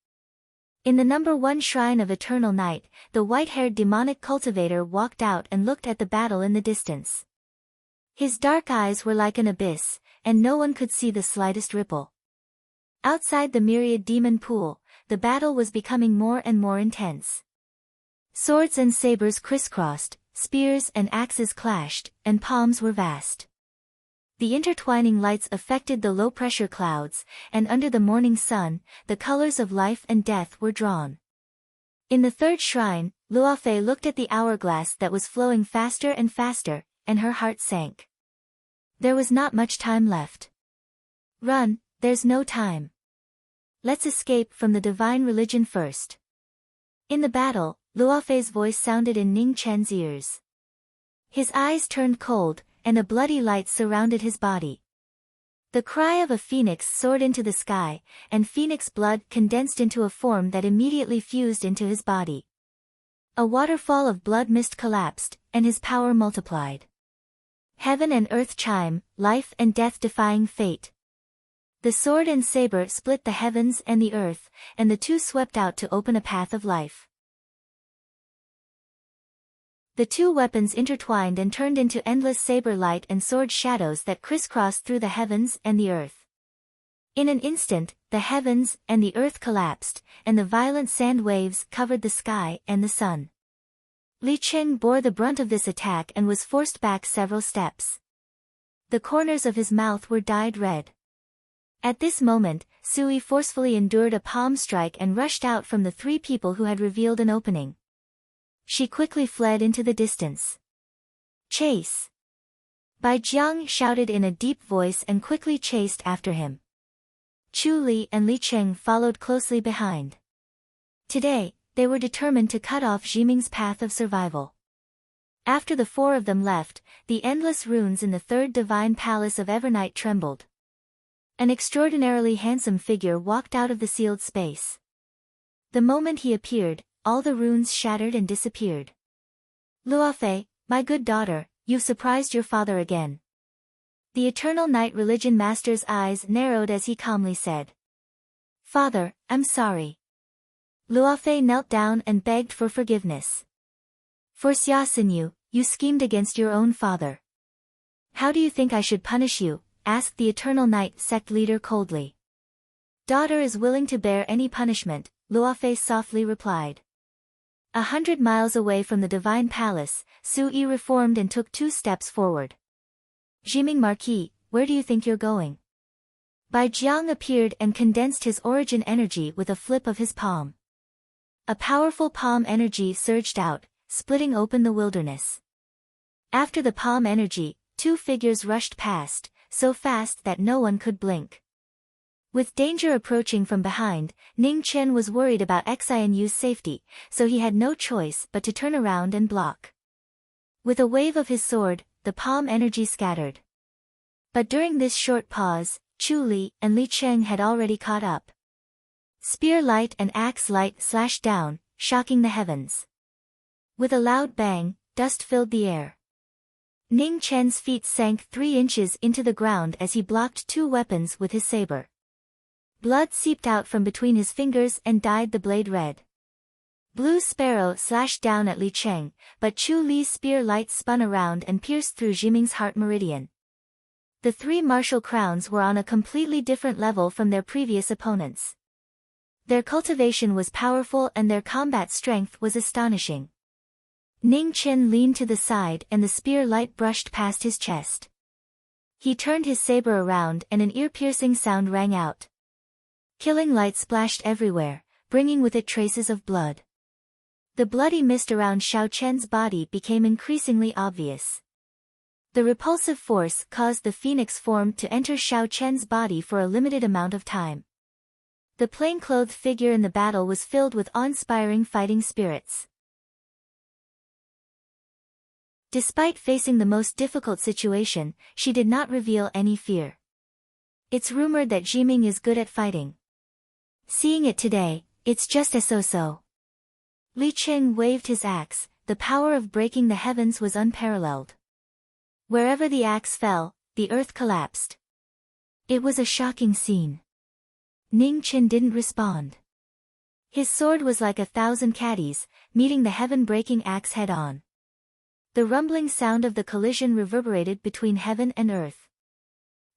In the number 1 shrine of Eternal Night, the white-haired demonic cultivator walked out and looked at the battle in the distance. His dark eyes were like an abyss, and no one could see the slightest ripple. Outside the myriad demon pool, the battle was becoming more and more intense. Swords and sabers crisscrossed, spears and axes clashed, and palms were vast. The intertwining lights affected the low-pressure clouds, and under the morning sun, the colors of life and death were drawn. In the 3rd shrine, Luofei looked at the hourglass that was flowing faster and faster, and her heart sank. There was not much time left. Run, there's no time. Let's escape from the divine religion first. In the battle, Luofei's voice sounded in Ning Chen's ears. His eyes turned cold, and a bloody light surrounded his body. The cry of a phoenix soared into the sky, and phoenix blood condensed into a form that immediately fused into his body. A waterfall of blood mist collapsed, and his power multiplied. Heaven and earth chime, life and death defying fate. The sword and saber split the heavens and the earth, and the two swept out to open a path of life. The two weapons intertwined and turned into endless saber light and sword shadows that crisscrossed through the heavens and the earth. In an instant, the heavens and the earth collapsed, and the violent sand waves covered the sky and the sun. Li Cheng bore the brunt of this attack and was forced back several steps. The corners of his mouth were dyed red. At this moment, Sui forcefully endured a palm strike and rushed out from the three people who had revealed an opening. She quickly fled into the distance. Chase! Bai Jiang shouted in a deep voice and quickly chased after him. Chu Li and Li Cheng followed closely behind. Today, they were determined to cut off Jiming's path of survival. After the four of them left, the endless runes in the third divine palace of Evernight trembled. An extraordinarily handsome figure walked out of the sealed space. The moment he appeared, all the runes shattered and disappeared. Luofei, my good daughter, you've surprised your father again. The Eternal Night Religion Master's eyes narrowed as he calmly said. Father, I'm sorry. Luofei knelt down and begged for forgiveness. For Xia Xinyu, you schemed against your own father. How do you think I should punish you? Asked the Eternal Night sect leader coldly. Daughter is willing to bear any punishment, Luofei softly replied. 100 miles away from the divine palace, Sui reformed and took 2 steps forward. Jiming Marquis, where do you think you're going? Bai Jiang appeared and condensed his origin energy with a flip of his palm. A powerful palm energy surged out, splitting open the wilderness. After the palm energy, 2 figures rushed past, so fast that no one could blink. With danger approaching from behind, Ning Chen was worried about Xianyu's safety, so he had no choice but to turn around and block. With a wave of his sword, the palm energy scattered. But during this short pause, Chu Li and Li Cheng had already caught up. Spear light and axe light slashed down, shocking the heavens. With a loud bang, dust filled the air. Ning Chen's feet sank 3 inches into the ground as he blocked 2 weapons with his saber. Blood seeped out from between his fingers and dyed the blade red. Blue Sparrow slashed down at Li Cheng, but Chu Li's spear light spun around and pierced through Jiming's heart meridian. The 3 martial crowns were on a completely different level from their previous opponents. Their cultivation was powerful and their combat strength was astonishing. Ning Chen leaned to the side and the spear light brushed past his chest. He turned his saber around and an ear-piercing sound rang out. Killing light splashed everywhere, bringing with it traces of blood. The bloody mist around Xiao Chen's body became increasingly obvious. The repulsive force caused the phoenix form to enter Xiao Chen's body for a limited amount of time. The plain-clothed figure in the battle was filled with awe-inspiring fighting spirits. Despite facing the most difficult situation, she did not reveal any fear. It's rumored that Jiming is good at fighting. Seeing it today, it's just a so-so. Li Cheng waved his axe, the power of breaking the heavens was unparalleled. Wherever the axe fell, the earth collapsed. It was a shocking scene. Ning Chen didn't respond. His sword was like 1,000 caddies, meeting the heaven-breaking axe head-on. The rumbling sound of the collision reverberated between heaven and earth.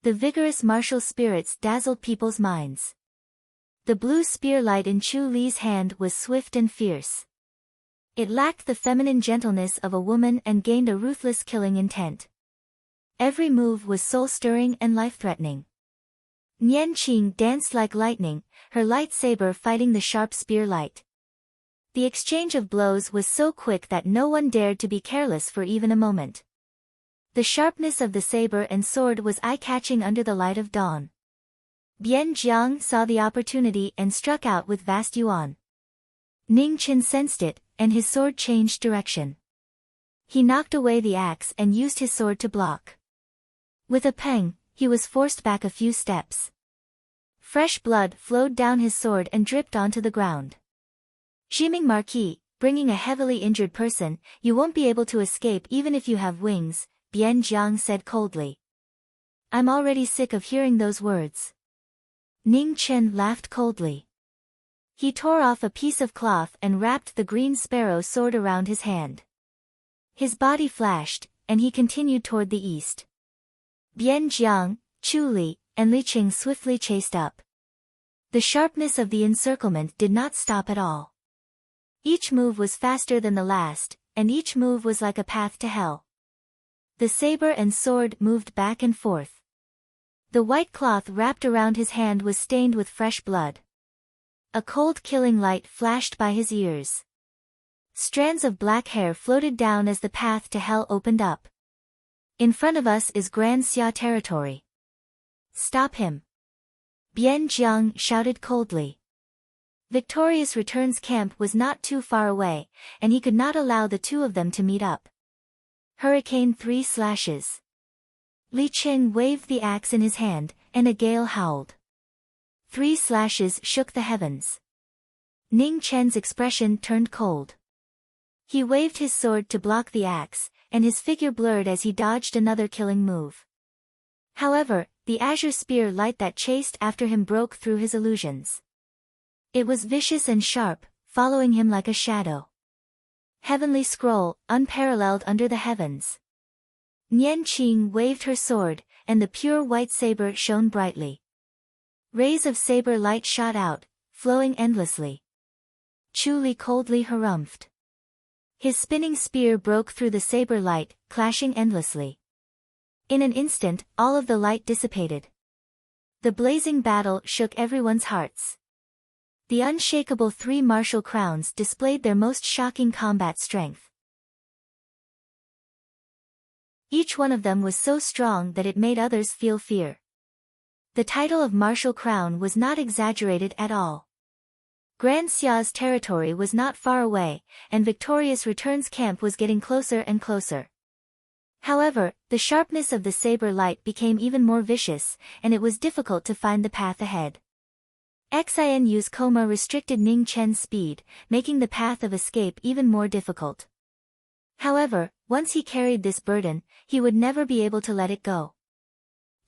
The vigorous martial spirits dazzled people's minds. The blue spear light in Chu Li's hand was swift and fierce. It lacked the feminine gentleness of a woman and gained a ruthless killing intent. Every move was soul-stirring and life-threatening. Nian Qing danced like lightning, her lightsaber fighting the sharp spear light. The exchange of blows was so quick that no one dared to be careless for even a moment. The sharpness of the saber and sword was eye-catching under the light of dawn. Bian Jiang saw the opportunity and struck out with vast yuan. Ning Chen sensed it, and his sword changed direction. He knocked away the axe and used his sword to block. With a pang, he was forced back a few steps. Fresh blood flowed down his sword and dripped onto the ground. Jiming Marquis, bringing a heavily injured person, you won't be able to escape even if you have wings, Bian Jiang said coldly. I'm already sick of hearing those words. Ning Chen laughed coldly. He tore off a piece of cloth and wrapped the green sparrow sword around his hand. His body flashed, and he continued toward the east. Bian Jiang, Chu Li, and Li Qing swiftly chased up. The sharpness of the encirclement did not stop at all. Each move was faster than the last, and each move was like a path to hell. The saber and sword moved back and forth. The white cloth wrapped around his hand was stained with fresh blood. A cold killing light flashed by his ears. Strands of black hair floated down as the path to hell opened up. In front of us is Grand Xia territory. Stop him. Bian Jiang shouted coldly. Victorious Return's camp was not too far away, and he could not allow the two of them to meet up. Hurricane 3 slashes. Li Qing waved the axe in his hand, and a gale howled. 3 slashes shook the heavens. Ning Chen's expression turned cold. He waved his sword to block the axe, and his figure blurred as he dodged another killing move. However, the azure spear light that chased after him broke through his illusions. It was vicious and sharp, following him like a shadow. Heavenly scroll, unparalleled under the heavens. Nian Qing waved her sword, and the pure white saber shone brightly. Rays of saber light shot out, flowing endlessly. Chu Li coldly harumphed. His spinning spear broke through the saber light, clashing endlessly. In an instant, all of the light dissipated. The blazing battle shook everyone's hearts. The unshakable 3 martial crowns displayed their most shocking combat strength. Each one of them was so strong that it made others feel fear. The title of martial crown was not exaggerated at all. Grand Xia's territory was not far away, and Victorious Return's camp was getting closer and closer. However, the sharpness of the saber light became even more vicious, and it was difficult to find the path ahead. Xinyu's coma restricted Ning Chen's speed, making the path of escape even more difficult. However, once he carried this burden, he would never be able to let it go.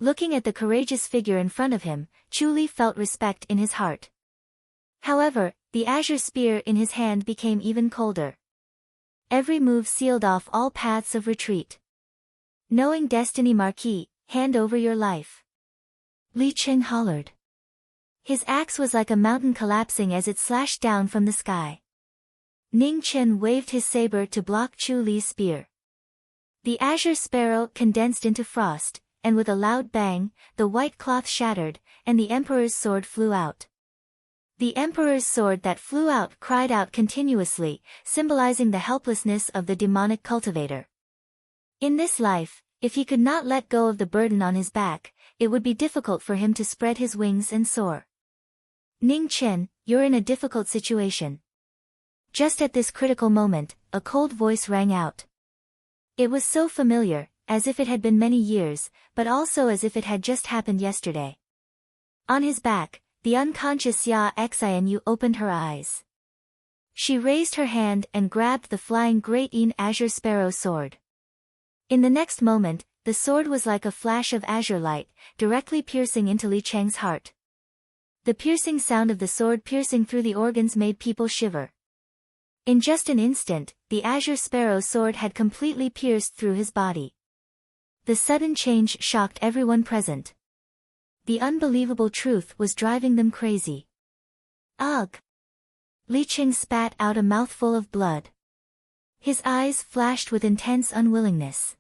Looking at the courageous figure in front of him, Chu Li felt respect in his heart. However, the azure spear in his hand became even colder. Every move sealed off all paths of retreat. Knowing destiny, Marquis, hand over your life. Li Qing hollered. His axe was like a mountain collapsing as it slashed down from the sky. Ning Chen waved his saber to block Chu Li's spear. The azure sparrow condensed into frost, and with a loud bang, the white cloth shattered, and the Emperor's sword flew out. The Emperor's sword that flew out cried out continuously, symbolizing the helplessness of the demonic cultivator. In this life, if he could not let go of the burden on his back, it would be difficult for him to spread his wings and soar. Ning Chen, you're in a difficult situation. Just at this critical moment, a cold voice rang out. It was so familiar, as if it had been many years, but also as if it had just happened yesterday. On his back, the unconscious Xia Xinu opened her eyes. She raised her hand and grabbed the flying Great Yin Azure Sparrow sword. In the next moment, the sword was like a flash of azure light, directly piercing into Li Cheng's heart. The piercing sound of the sword piercing through the organs made people shiver. In just an instant, the azure sparrow sword had completely pierced through his body. The sudden change shocked everyone present. The unbelievable truth was driving them crazy. Ugh! Li Qing spat out a mouthful of blood. His eyes flashed with intense unwillingness.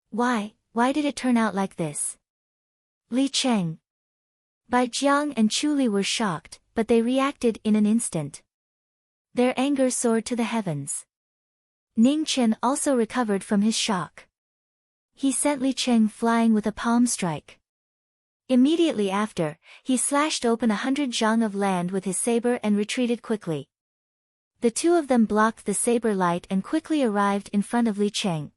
Why did it turn out like this? Li Qing. Bai Jiang and Chu Li were shocked, but they reacted in an instant. Their anger soared to the heavens. Ning Chen also recovered from his shock. He sent Li Qing flying with a palm strike. Immediately after, he slashed open 100 zhang of land with his saber and retreated quickly. The two of them blocked the saber light and quickly arrived in front of Li Qing.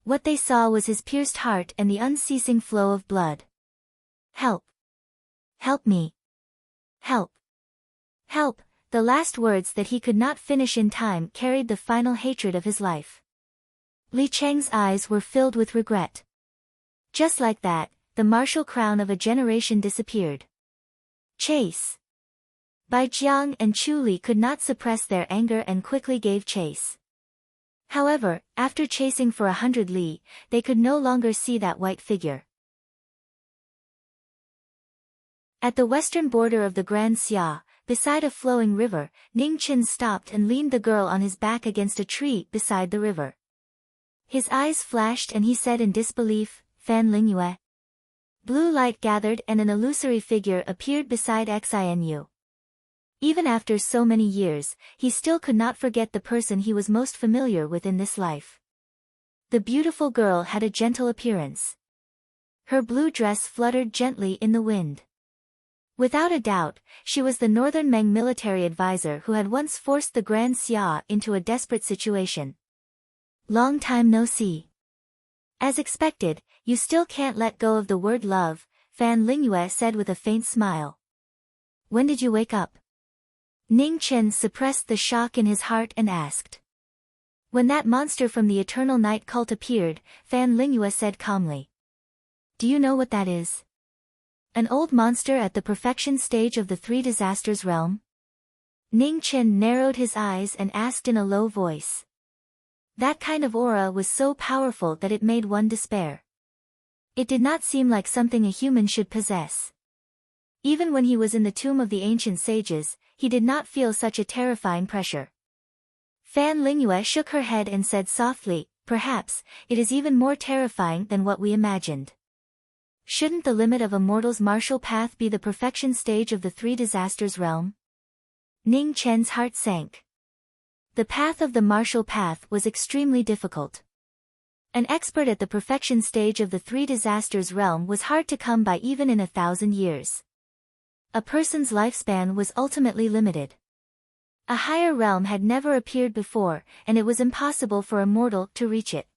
What they saw was his pierced heart and the unceasing flow of blood. Help! Help me! Help! Help! The last words that he could not finish in time carried the final hatred of his life. Li Cheng's eyes were filled with regret. Just like that, the martial crown of a generation disappeared. Chase. Bai Jiang and Chu Li could not suppress their anger and quickly gave chase. However, after chasing for 100 li, they could no longer see that white figure. At the western border of the Grand Xia, beside a flowing river, Ning Chen stopped and leaned the girl on his back against a tree beside the river. His eyes flashed and he said in disbelief, "Fan Lingyue." Blue light gathered and an illusory figure appeared beside Xinu. Even after so many years, he still could not forget the person he was most familiar with in this life. The beautiful girl had a gentle appearance. Her blue dress fluttered gently in the wind. Without a doubt, she was the Northern Meng military advisor who had once forced the Grand Xia into a desperate situation. Long time no see. As expected, you still can't let go of the word love, Fan Lingyue said with a faint smile. When did you wake up? Ning Chen suppressed the shock in his heart and asked. When that monster from the Eternal Night cult appeared, Fan Lingyue said calmly. Do you know what that is? An old monster at the perfection stage of the Three Disasters realm? Ning Chen narrowed his eyes and asked in a low voice. That kind of aura was so powerful that it made one despair. It did not seem like something a human should possess. Even when he was in the tomb of the ancient sages, he did not feel such a terrifying pressure. Fan Lingyue shook her head and said softly, perhaps, it is even more terrifying than what we imagined. Shouldn't the limit of a mortal's martial path be the perfection stage of the Three Disasters realm? Ning Chen's heart sank. The path of the martial path was extremely difficult. An expert at the perfection stage of the Three Disasters realm was hard to come by even in 1,000 years. A person's lifespan was ultimately limited. A higher realm had never appeared before, and it was impossible for a mortal to reach it.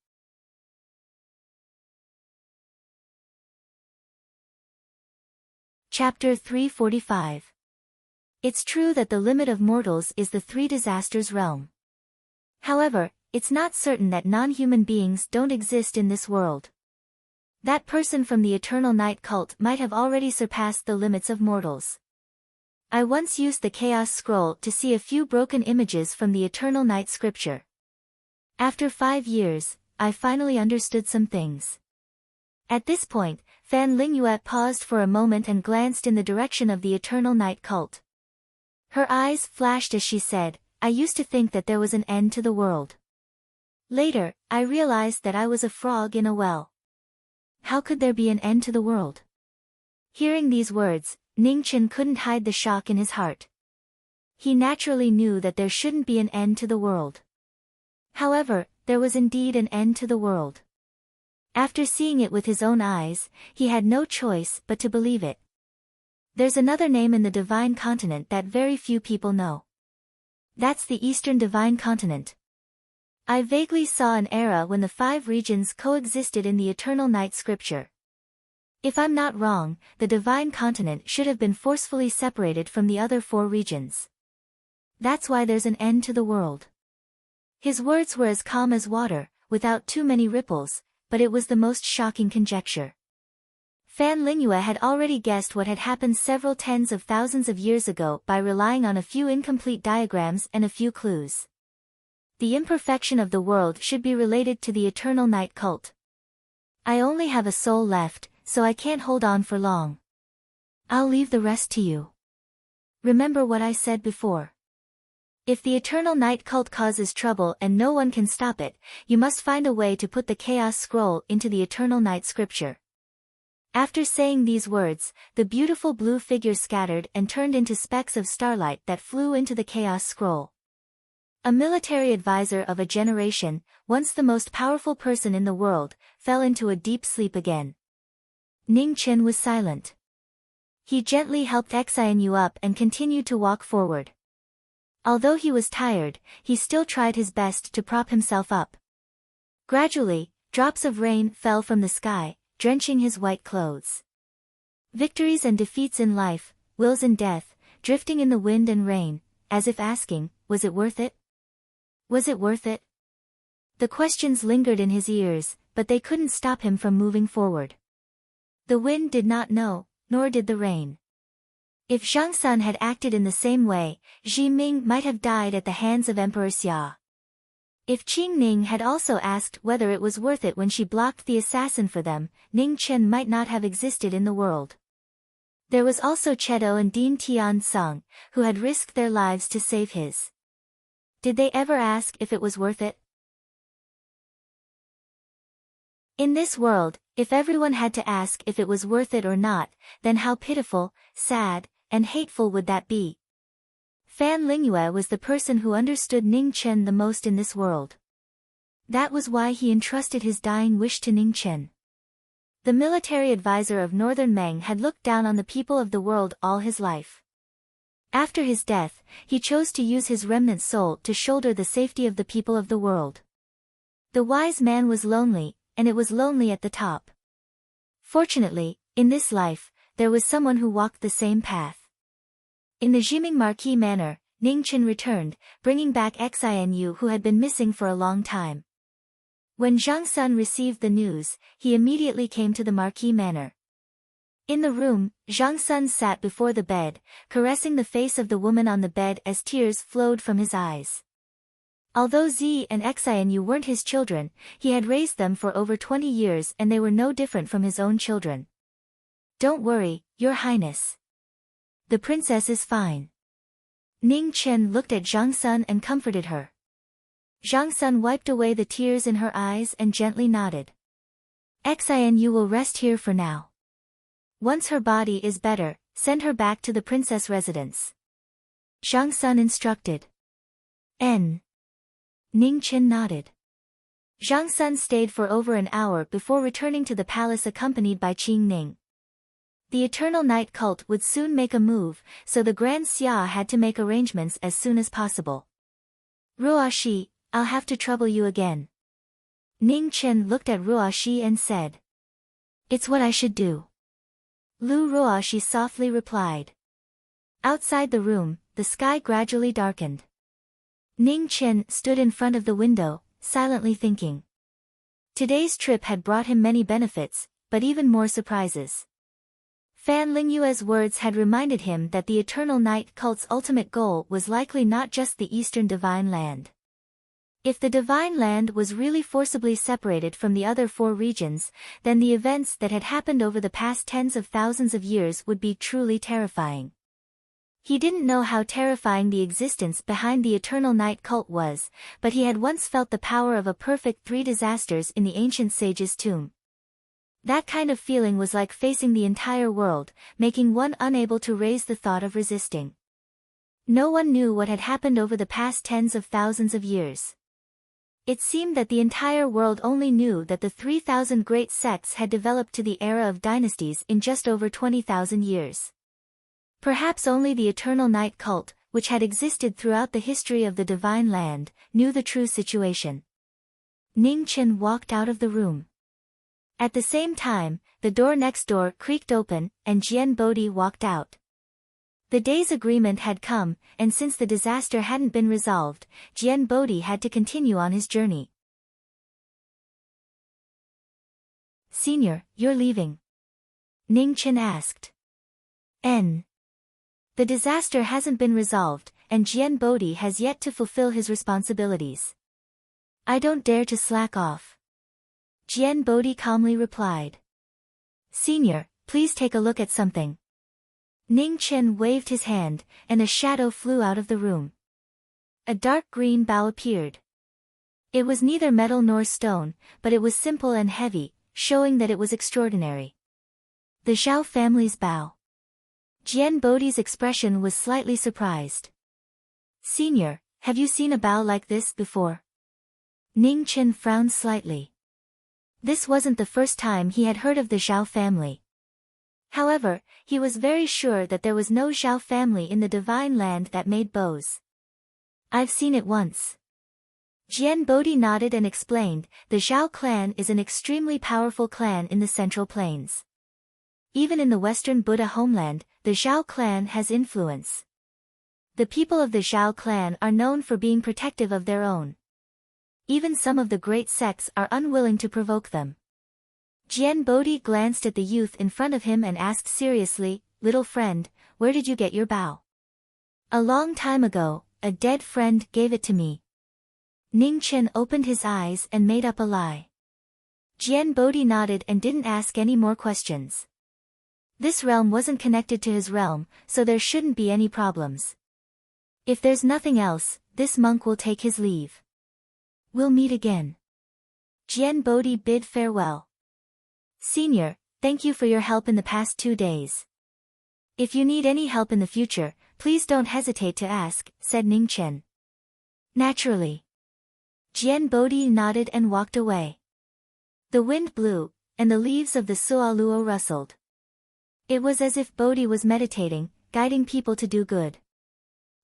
Chapter 345. It's true that the limit of mortals is the Three Disasters realm. However, it's not certain that non-human beings don't exist in this world. That person from the Eternal Night cult might have already surpassed the limits of mortals. I once used the Chaos Scroll to see a few broken images from the Eternal Night scripture. After 5 years, I finally understood some things. At this point, Fan Lingyue paused for a moment and glanced in the direction of the Eternal Night cult. Her eyes flashed as she said, I used to think that there was an end to the world. Later, I realized that I was a frog in a well. How could there be an end to the world? Hearing these words, Ning Chen couldn't hide the shock in his heart. He naturally knew that there shouldn't be an end to the world. However, there was indeed an end to the world. After seeing it with his own eyes, he had no choice but to believe it. There's another name in the Divine Continent that very few people know. That's the Eastern Divine Continent. I vaguely saw an era when the 5 regions coexisted in the Eternal Night scripture. If I'm not wrong, the Divine Continent should have been forcefully separated from the other 4 regions. That's why there's an end to the world. His words were as calm as water, without too many ripples, but it was the most shocking conjecture. Fan Lingyue had already guessed what had happened several tens of thousands of years ago by relying on a few incomplete diagrams and a few clues. The imperfection of the world should be related to the Eternal Night cult. I only have a soul left, so I can't hold on for long. I'll leave the rest to you. Remember what I said before. If the Eternal Night cult causes trouble and no one can stop it, you must find a way to put the Chaos Scroll into the Eternal Night scripture. After saying these words, the beautiful blue figure scattered and turned into specks of starlight that flew into the Chaos Scroll. A military advisor of a generation, once the most powerful person in the world, fell into a deep sleep again. Ning Chen was silent. He gently helped Xinu up and continued to walk forward. Although he was tired, he still tried his best to prop himself up. Gradually, drops of rain fell from the sky, drenching his white clothes. Victories and defeats in life, wills and death, drifting in the wind and rain, as if asking, was it worth it? Was it worth it? The questions lingered in his ears, but they couldn't stop him from moving forward. The wind did not know, nor did the rain. If Zhang Sun had acted in the same way, Ji Ming might have died at the hands of Emperor Xia. If Qing Ning had also asked whether it was worth it when she blocked the assassin for them, Ning Chen might not have existed in the world. There was also Chedo and Dean Tian Sung, who had risked their lives to save his. Did they ever ask if it was worth it? In this world, if everyone had to ask if it was worth it or not, then how pitiful, sad, and hateful would that be? Fan Lingyue was the person who understood Ning Chen the most in this world. That was why he entrusted his dying wish to Ning Chen. The military advisor of Northern Meng had looked down on the people of the world all his life. After his death, he chose to use his remnant soul to shoulder the safety of the people of the world. The wise man was lonely, and it was lonely at the top. Fortunately, in this life, there was someone who walked the same path. In the Jiming Marquis manor, Ning Chen returned, bringing back Xianyu who had been missing for a long time. When Zhang Sun received the news, he immediately came to the Marquis manor. In the room, Zhang Sun sat before the bed, caressing the face of the woman on the bed as tears flowed from his eyes. Although Zi and Xianyu weren't his children, he had raised them for over 20 years and they were no different from his own children. Don't worry, Your Highness. The princess is fine. Ning Chen looked at Zhang Sun and comforted her. Zhang Sun wiped away the tears in her eyes and gently nodded. Xianyu will rest here for now. Once her body is better, send her back to the princess residence. Zhang Sun instructed. Ning Chen nodded. Zhang Sun stayed for over an hour before returning to the palace accompanied by Qing Ning. The Eternal Night cult would soon make a move, so the Grand Xia had to make arrangements as soon as possible. Ruoxi, I'll have to trouble you again. Ning Chen looked at Ruoxi and said. It's what I should do. Lu Ruoxi softly replied. Outside the room, the sky gradually darkened. Ning Chen stood in front of the window, silently thinking. Today's trip had brought him many benefits, but even more surprises. Fan Lingyue's words had reminded him that the Eternal Night cult's ultimate goal was likely not just the Eastern Divine Land. If the Divine Land was really forcibly separated from the other four regions, then the events that had happened over the past tens of thousands of years would be truly terrifying. He didn't know how terrifying the existence behind the Eternal Night cult was, but he had once felt the power of a perfect 3 disasters in the ancient sage's tomb. That kind of feeling was like facing the entire world, making one unable to raise the thought of resisting. No one knew what had happened over the past tens of thousands of years. It seemed that the entire world only knew that the 3,000 great sects had developed to the era of dynasties in just over 20,000 years. Perhaps only the Eternal Night cult, which had existed throughout the history of the Divine Land, knew the true situation. Ning Chen walked out of the room. At the same time, the door next door creaked open, and Jian Bodhi walked out. The day's agreement had come, and since the disaster hadn't been resolved, Jian Bodhi had to continue on his journey. Senior, you're leaving? Ning Chen asked. The disaster hasn't been resolved, and Jian Bodhi has yet to fulfill his responsibilities. I don't dare to slack off. Jian Bodhi calmly replied. Senior, please take a look at something. Ning Chen waved his hand, and a shadow flew out of the room. A dark green bow appeared. It was neither metal nor stone, but it was simple and heavy, showing that it was extraordinary. The Zhao family's bow. Jian Bodhi's expression was slightly surprised. Senior, have you seen a bow like this before? Ning Chen frowned slightly. This wasn't the first time he had heard of the Zhao family. However, he was very sure that there was no Zhao family in the Divine Land that made bows. I've seen it once. Jian Bodhi nodded and explained, the Zhao clan is an extremely powerful clan in the Central Plains. Even in the Western Buddha homeland, the Zhao clan has influence. The people of the Zhao clan are known for being protective of their own. Even some of the great sects are unwilling to provoke them. Jian Bodhi glanced at the youth in front of him and asked seriously, little friend, where did you get your bow? A long time ago, a dead friend gave it to me. Ning Chen opened his eyes and made up a lie. Jian Bodhi nodded and didn't ask any more questions. This realm wasn't connected to his realm, so there shouldn't be any problems. If there's nothing else, this monk will take his leave. We'll meet again. Jian Bodhi bid farewell. Senior, thank you for your help in the past 2 days. If you need any help in the future, please don't hesitate to ask, said Ning Chen. Naturally. Jian Bodhi nodded and walked away. The wind blew, and the leaves of the sualuo rustled. It was as if Bodhi was meditating, guiding people to do good.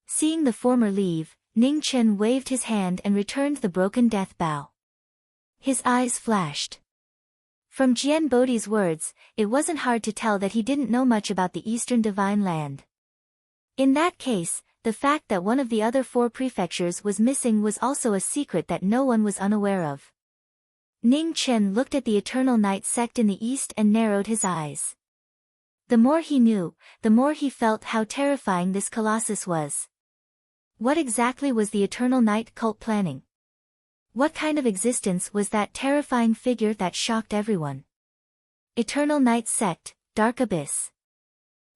Seeing the former leave, Ning Chen waved his hand and returned the broken death bow. His eyes flashed. From Jian Bodhi's words, it wasn't hard to tell that he didn't know much about the Eastern Divine Land. In that case, the fact that one of the other 4 prefectures was missing was also a secret that no one was unaware of. Ning Chen looked at the Eternal Night sect in the east and narrowed his eyes. The more he knew, the more he felt how terrifying this colossus was. What exactly was the Eternal Night cult planning? What kind of existence was that terrifying figure that shocked everyone? Eternal Night sect, Dark Abyss.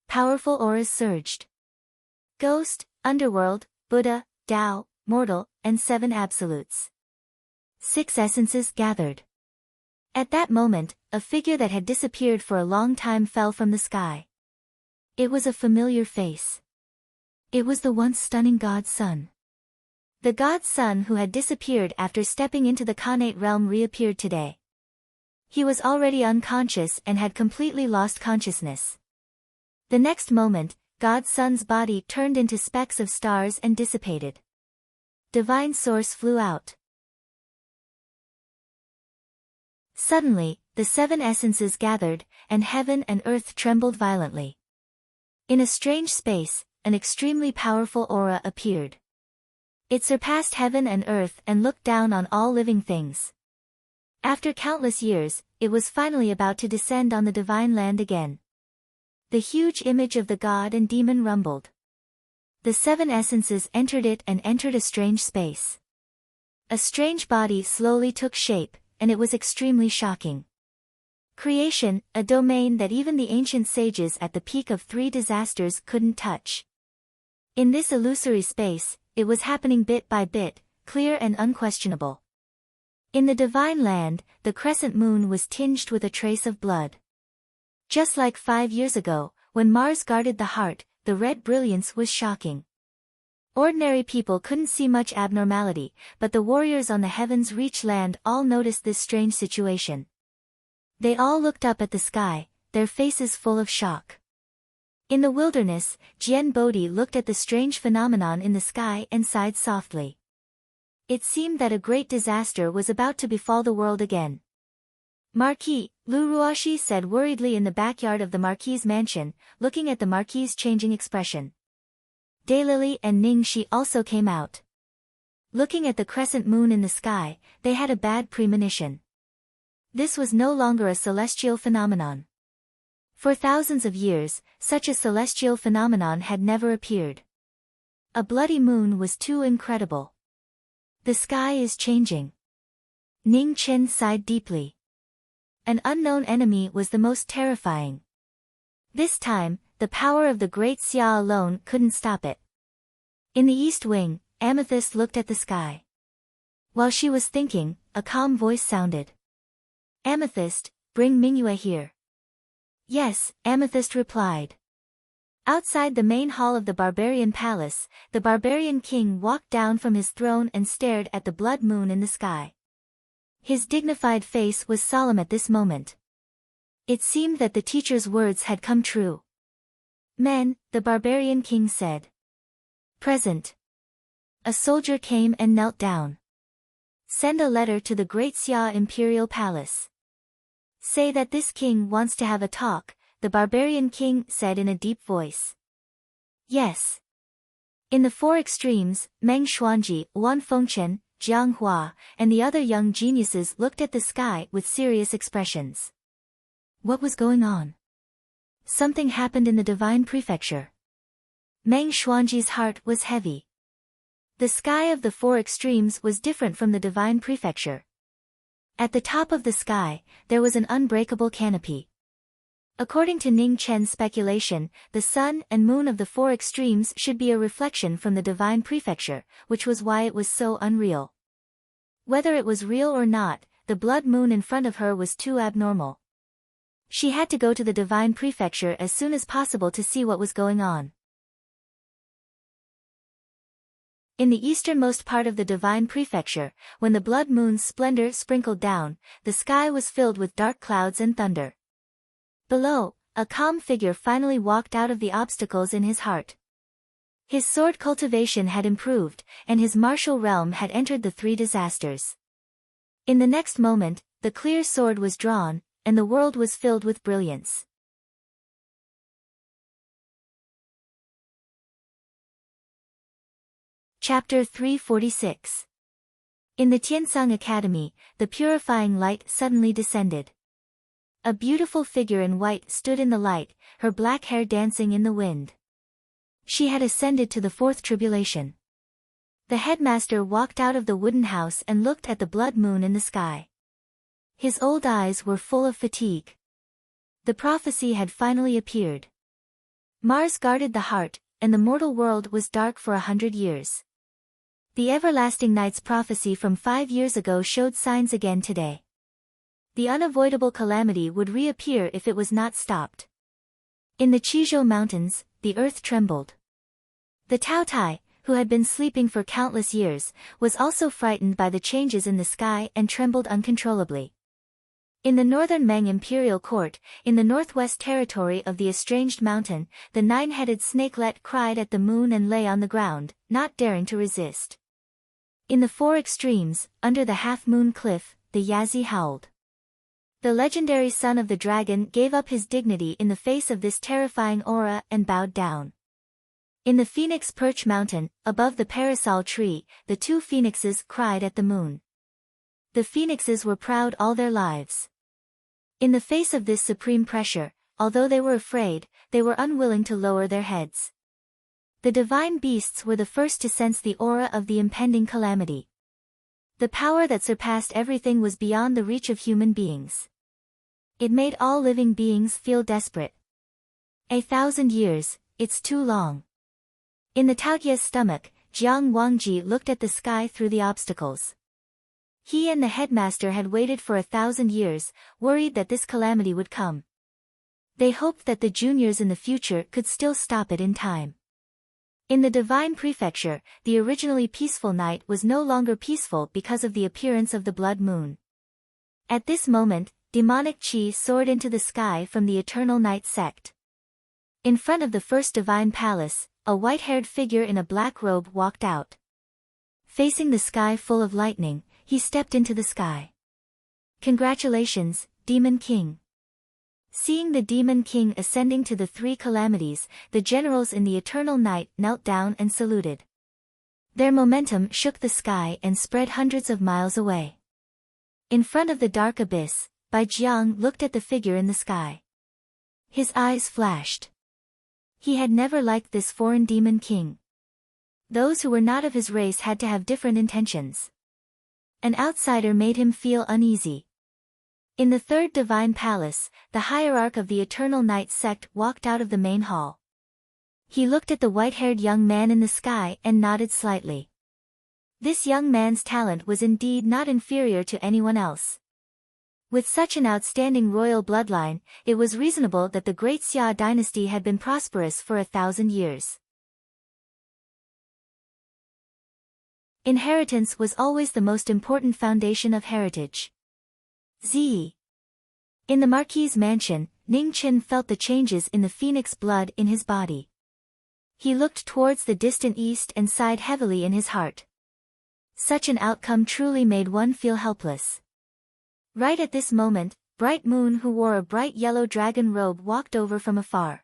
Powerful auras surged. Ghost, Underworld, Buddha, Tao, Mortal, and 7 Absolutes. 6 essences gathered. At that moment, a figure that had disappeared for a long time fell from the sky. It was a familiar face. It was the once stunning God's Son. The God's Son who had disappeared after stepping into the Khanate realm reappeared today. He was already unconscious and had completely lost consciousness. The next moment, God's Son's body turned into specks of stars and dissipated. Divine Source flew out. Suddenly, the 7 essences gathered, and heaven and earth trembled violently. In a strange space, an extremely powerful aura appeared. It surpassed heaven and earth and looked down on all living things. After countless years, it was finally about to descend on the divine land again. The huge image of the god and demon rumbled. The 7 essences entered it and entered a strange space. A strange body slowly took shape, and it was extremely shocking. Creation, a domain that even the ancient sages at the peak of 3 disasters couldn't touch. In this illusory space, it was happening bit by bit, clear and unquestionable. In the divine land, the crescent moon was tinged with a trace of blood. Just like 5 years ago, when Mars guarded the heart, the red brilliance was shocking. Ordinary people couldn't see much abnormality, but the warriors on the heavens reach land all noticed this strange situation. They all looked up at the sky, their faces full of shock. In the wilderness, Jian Bodhi looked at the strange phenomenon in the sky and sighed softly. It seemed that a great disaster was about to befall the world again. Marquis, Lu Ruoshi said worriedly in the backyard of the Marquis' mansion, looking at the Marquis' changing expression. Daylily and Ning Shi also came out. Looking at the crescent moon in the sky, they had a bad premonition. This was no longer a celestial phenomenon. For thousands of years, such a celestial phenomenon had never appeared. A bloody moon was too incredible. The sky is changing. Ning Chen sighed deeply. An unknown enemy was the most terrifying. This time, the power of the Great Xia alone couldn't stop it. In the east wing, Amethyst looked at the sky. While she was thinking, a calm voice sounded. Amethyst, bring Mingyue here. Yes, Amethyst replied. Outside the main hall of the barbarian palace, the barbarian king walked down from his throne and stared at the blood moon in the sky. His dignified face was solemn at this moment. It seemed that the teacher's words had come true. Men, the barbarian king said. Present. A soldier came and knelt down. Send a letter to the Great Xia Imperial Palace. Say that this king wants to have a talk, the barbarian king said in a deep voice. Yes. In the 4 extremes, Meng Xuanji, Wan Fengchen, Jiang Hua, and the other young geniuses looked at the sky with serious expressions. What was going on? Something happened in the divine prefecture. Meng Xuanji's heart was heavy. The sky of the four extremes was different from the divine prefecture. At the top of the sky, there was an unbreakable canopy. According to Ning Chen's speculation, the sun and moon of the four extremes should be a reflection from the divine prefecture, which was why it was so unreal. Whether it was real or not, the blood moon in front of her was too abnormal. She had to go to the divine prefecture as soon as possible to see what was going on. In the easternmost part of the divine prefecture, when the blood moon's splendor sprinkled down, the sky was filled with dark clouds and thunder. Below, a calm figure finally walked out of the obstacles in his heart. His sword cultivation had improved, and his martial realm had entered the three disasters. In the next moment, the clear sword was drawn, and the world was filled with brilliance. Chapter 346. In the Tiansang Academy, the purifying light suddenly descended. A beautiful figure in white stood in the light, her black hair dancing in the wind. She had ascended to the fourth tribulation. The headmaster walked out of the wooden house and looked at the blood moon in the sky. His old eyes were full of fatigue. The prophecy had finally appeared. Mars guarded the heart, and the mortal world was dark for 100 years. The everlasting night's prophecy from 5 years ago showed signs again today. The unavoidable calamity would reappear if it was not stopped. In the Qizhou Mountains, the earth trembled. The Taotai, who had been sleeping for countless years, was also frightened by the changes in the sky and trembled uncontrollably. In the northern Meng imperial court, in the northwest territory of the estranged mountain, the nine-headed snakelet cried at the moon and lay on the ground, not daring to resist. In the four extremes, under the half-moon cliff, the Yazi howled. The legendary son of the dragon gave up his dignity in the face of this terrifying aura and bowed down. In the Phoenix Perch Mountain, above the parasol tree, the two phoenixes cried at the moon. The phoenixes were proud all their lives. In the face of this supreme pressure, although they were afraid, they were unwilling to lower their heads. The divine beasts were the first to sense the aura of the impending calamity. The power that surpassed everything was beyond the reach of human beings. It made all living beings feel desperate. 1,000 years, it's too long. In the Taojia's stomach, Jiang Wangji looked at the sky through the obstacles. He and the headmaster had waited for 1,000 years, worried that this calamity would come. They hoped that the juniors in the future could still stop it in time. In the divine prefecture, the originally peaceful night was no longer peaceful because of the appearance of the blood moon. At this moment, demonic qi soared into the sky from the eternal night sect. In front of the first divine palace, a white-haired figure in a black robe walked out. Facing the sky full of lightning, he stepped into the sky. Congratulations, Demon King. Seeing the Demon King ascending to the three calamities, the generals in the eternal night knelt down and saluted. Their momentum shook the sky and spread hundreds of miles away. In front of the dark abyss, Bai Jiang looked at the figure in the sky. His eyes flashed. He had never liked this foreign Demon King. Those who were not of his race had to have different intentions. An outsider made him feel uneasy. In the third divine palace, the hierarch of the Eternal Night sect walked out of the main hall. He looked at the white-haired young man in the sky and nodded slightly. This young man's talent was indeed not inferior to anyone else. With such an outstanding royal bloodline, it was reasonable that the great Xia dynasty had been prosperous for 1,000 years. Inheritance was always the most important foundation of heritage. Z. In the Marquis' mansion, Ning Chen felt the changes in the phoenix blood in his body. He looked towards the distant east and sighed heavily in his heart. Such an outcome truly made one feel helpless. Right at this moment, Bright Moon, who wore a bright yellow dragon robe, walked over from afar.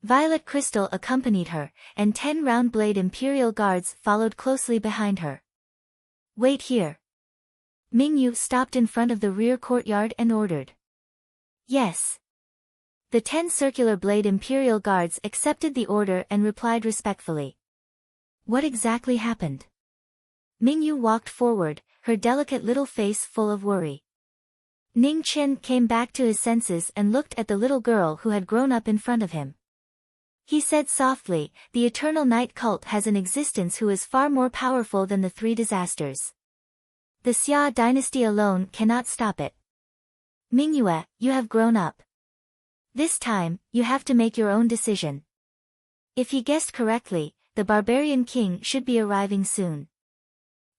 Violet Crystal accompanied her, and 10 round-blade Imperial Guards followed closely behind her. Wait here. Mingyu stopped in front of the rear courtyard and ordered. Yes. The 10 circular blade imperial guards accepted the order and replied respectfully. What exactly happened? Mingyu walked forward, her delicate little face full of worry. Ning Chen came back to his senses and looked at the little girl who had grown up in front of him. He said softly, the Eternal Night cult has an existence who is far more powerful than the 3 disasters. The Xia dynasty alone cannot stop it. Mingyue, you have grown up. This time, you have to make your own decision. If he guessed correctly, the barbarian king should be arriving soon.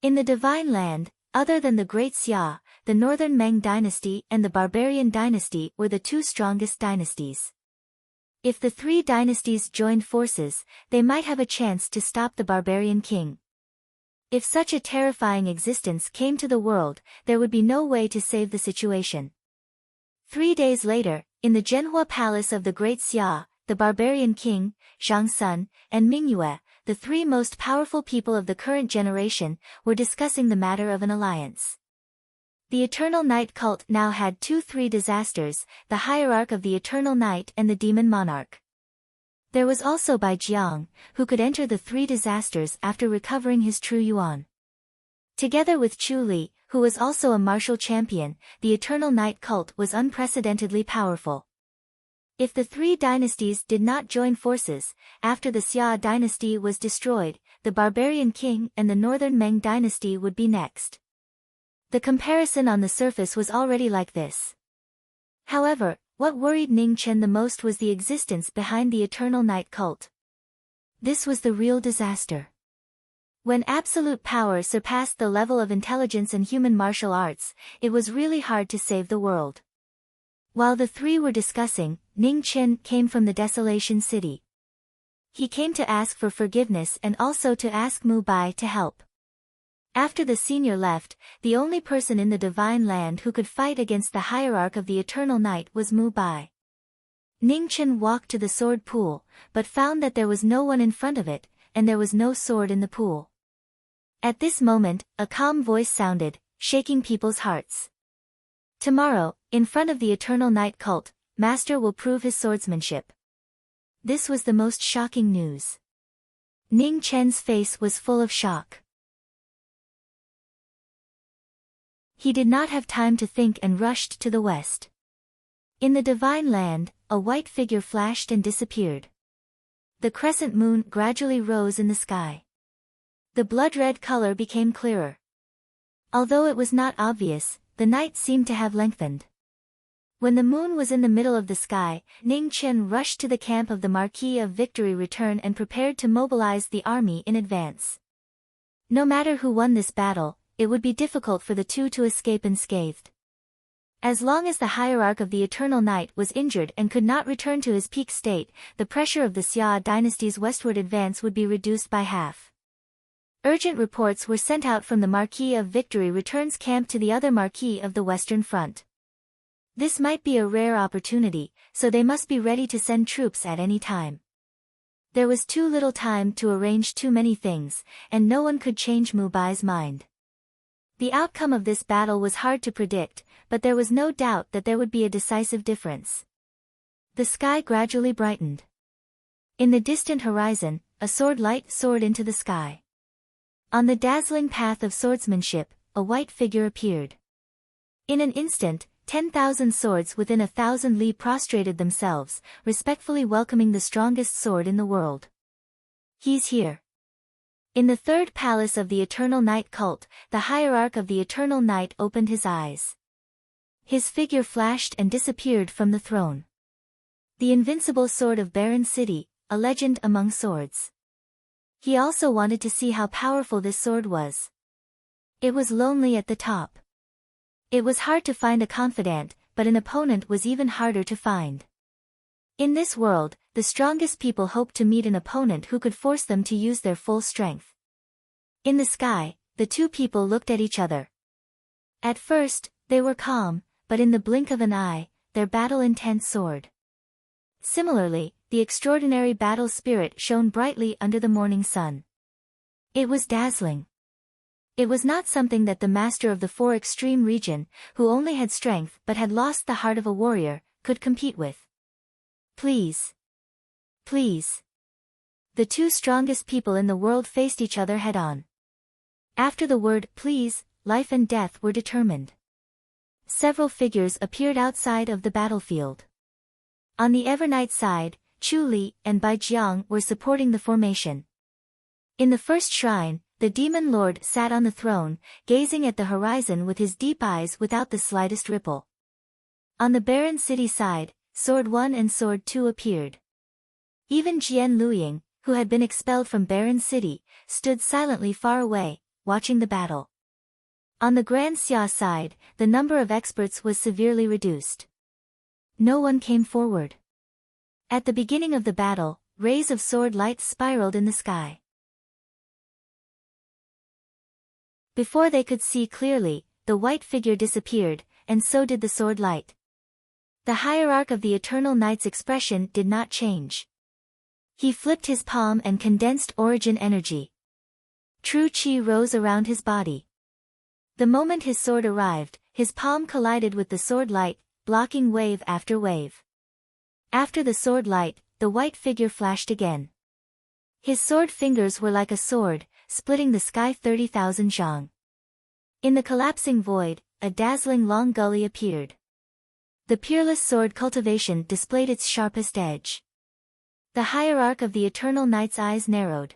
In the Divine Land, other than the Great Xia, the Northern Meng dynasty and the Barbarian dynasty were the 2 strongest dynasties. If the 3 dynasties joined forces, they might have a chance to stop the barbarian king. If such a terrifying existence came to the world, there would be no way to save the situation. 3 days later, in the Zhenhua Palace of the Great Xia, the barbarian king, Zhang Sun, and Mingyue, the 3 most powerful people of the current generation, were discussing the matter of an alliance. The Eternal Night cult now had 3 disasters, the Hierarch of the Eternal Night and the Demon Monarch. There was also Bai Jiang, who could enter the 3 disasters after recovering his true yuan. Together with Chu Li, who was also a martial champion, the Eternal Night cult was unprecedentedly powerful. If the 3 dynasties did not join forces, after the Xia dynasty was destroyed, the barbarian king and the Northern Meng dynasty would be next. The comparison on the surface was already like this. However, what worried Ning Chen the most was the existence behind the Eternal Night cult. This was the real disaster. When absolute power surpassed the level of intelligence and human martial arts, it was really hard to save the world. While the 3 were discussing, Ning Chen came from the Desolation City. He came to ask for forgiveness and also to ask Mu Bai to help. After the senior left, the only person in the Divine Land who could fight against the Hierarch of the Eternal Night was Mu Bai. Ning Chen walked to the sword pool, but found that there was no one in front of it, and there was no sword in the pool. At this moment, a calm voice sounded, shaking people's hearts. Tomorrow, in front of the Eternal Night cult, Master will prove his swordsmanship. This was the most shocking news. Ning Chen's face was full of shock. He did not have time to think and rushed to the west. In the Divine Land, a white figure flashed and disappeared. The crescent moon gradually rose in the sky. The blood-red color became clearer. Although it was not obvious, the night seemed to have lengthened. When the moon was in the middle of the sky, Ning Chen rushed to the camp of the Marquis of Victory Return and prepared to mobilize the army in advance. No matter who won this battle, it would be difficult for the 2 to escape unscathed. As long as the Hierarch of the Eternal Night was injured and could not return to his peak state, the pressure of the Xia dynasty's westward advance would be reduced by half. Urgent reports were sent out from the Marquis of Victory Return's camp to the other Marquis of the Western Front. This might be a rare opportunity, so they must be ready to send troops at any time. There was too little time to arrange too many things, and no one could change Mu Bai's mind. The outcome of this battle was hard to predict, but there was no doubt that there would be a decisive difference. The sky gradually brightened. In the distant horizon, a sword light soared into the sky. On the dazzling path of swordsmanship, a white figure appeared. In an instant, 10,000 swords within 1,000 li prostrated themselves, respectfully welcoming the strongest sword in the world. He's here. In the 3rd palace of the Eternal Night cult, the Hierarch of the Eternal Night opened his eyes. His figure flashed and disappeared from the throne. The invincible sword of Barren City, a legend among swords. He also wanted to see how powerful this sword was. It was lonely at the top. It was hard to find a confidant, but an opponent was even harder to find. In this world, the strongest people hoped to meet an opponent who could force them to use their full strength. In the sky, the 2 people looked at each other. At first, they were calm, but in the blink of an eye, their battle-intent soared. Similarly, the extraordinary battle spirit shone brightly under the morning sun. It was dazzling. It was not something that the master of the 4 extreme region, who only had strength but had lost the heart of a warrior, could compete with. Please. Please. The two strongest people in the world faced each other head-on. After the word please, life and death were determined. Several figures appeared outside of the battlefield. On the Evernight side, Chu Li and Bai Jiang were supporting the formation. In the first shrine, the demon lord sat on the throne, gazing at the horizon with his deep eyes without the slightest ripple. On the barren city side, Sword 1 and Sword 2 appeared. Even Jian Luying, who had been expelled from Barren City, stood silently far away, watching the battle. On the Grand Xia side, the number of experts was severely reduced. No one came forward. At the beginning of the battle, rays of sword light spiraled in the sky. Before they could see clearly, the white figure disappeared, and so did the sword light. The hierarch of the Eternal Night's expression did not change. He flipped his palm and condensed origin energy. True Qi rose around his body. The moment his sword arrived, his palm collided with the sword light, blocking wave after wave. After the sword light, the white figure flashed again. His sword fingers were like a sword, splitting the sky 30,000 zhang. In the collapsing void, a dazzling long gully appeared. The peerless sword cultivation displayed its sharpest edge. The hierarch of the Eternal Night's eyes narrowed.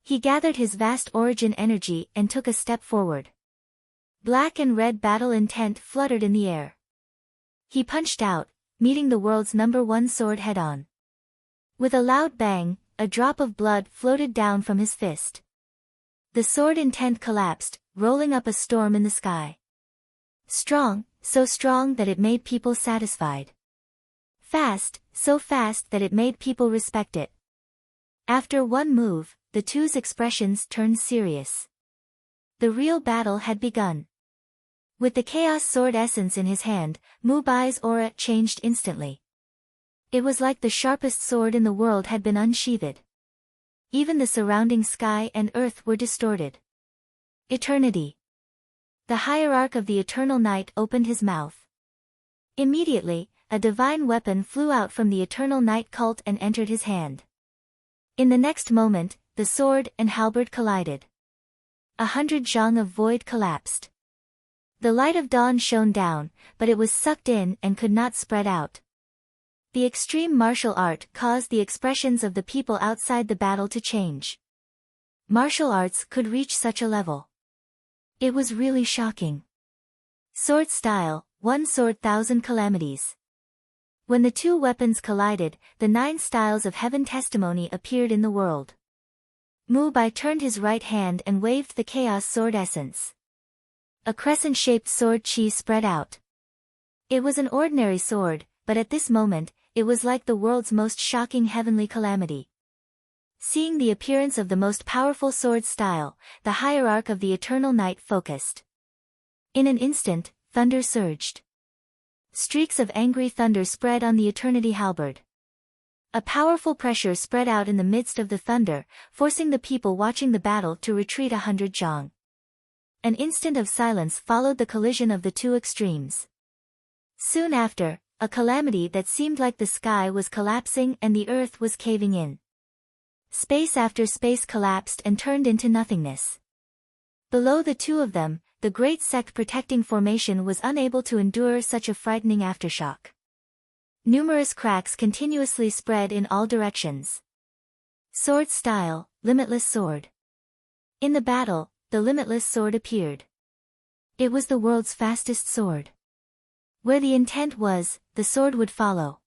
He gathered his vast origin energy and took a step forward. Black and red battle intent fluttered in the air. He punched out, meeting the world's #1 sword head-on. With a loud bang, a drop of blood floated down from his fist. The sword intent collapsed, rolling up a storm in the sky. Strong, so strong that it made people satisfied. Fast, so fast that it made people respect it. After one move, the two's expressions turned serious. The real battle had begun. With the Chaos Sword essence in his hand, Mu Bai's aura changed instantly. It was like the sharpest sword in the world had been unsheathed. Even the surrounding sky and earth were distorted. Eternity. The hierarch of the Eternal Night opened his mouth. Immediately, a divine weapon flew out from the Eternal Night cult and entered his hand. In the next moment, the sword and halberd collided. 100 zhang of void collapsed. The light of dawn shone down, but it was sucked in and could not spread out. The extreme martial art caused the expressions of the people outside the battle to change. Martial arts could reach such a level. It was really shocking. Sword style, 1 sword 1,000 calamities. When the two weapons collided, the 9 styles of heaven testimony appeared in the world. Mu Bai turned his right hand and waved the Chaos Sword essence. A crescent-shaped sword chi spread out. It was an ordinary sword, but at this moment, it was like the world's most shocking heavenly calamity. Seeing the appearance of the most powerful sword style, the hierarch of the Eternal Night focused. In an instant, thunder surged. Streaks of angry thunder spread on the Eternity halberd. A powerful pressure spread out in the midst of the thunder, forcing the people watching the battle to retreat 100 zhang. An instant of silence followed the collision of the two extremes. Soon after, a calamity that seemed like the sky was collapsing and the earth was caving in. Space after space collapsed and turned into nothingness. Below the two of them, the great sect protecting formation was unable to endure such a frightening aftershock. Numerous cracks continuously spread in all directions. Sword style, limitless sword. In the battle, the limitless sword appeared. It was the world's fastest sword. Where the intent was, the sword would follow.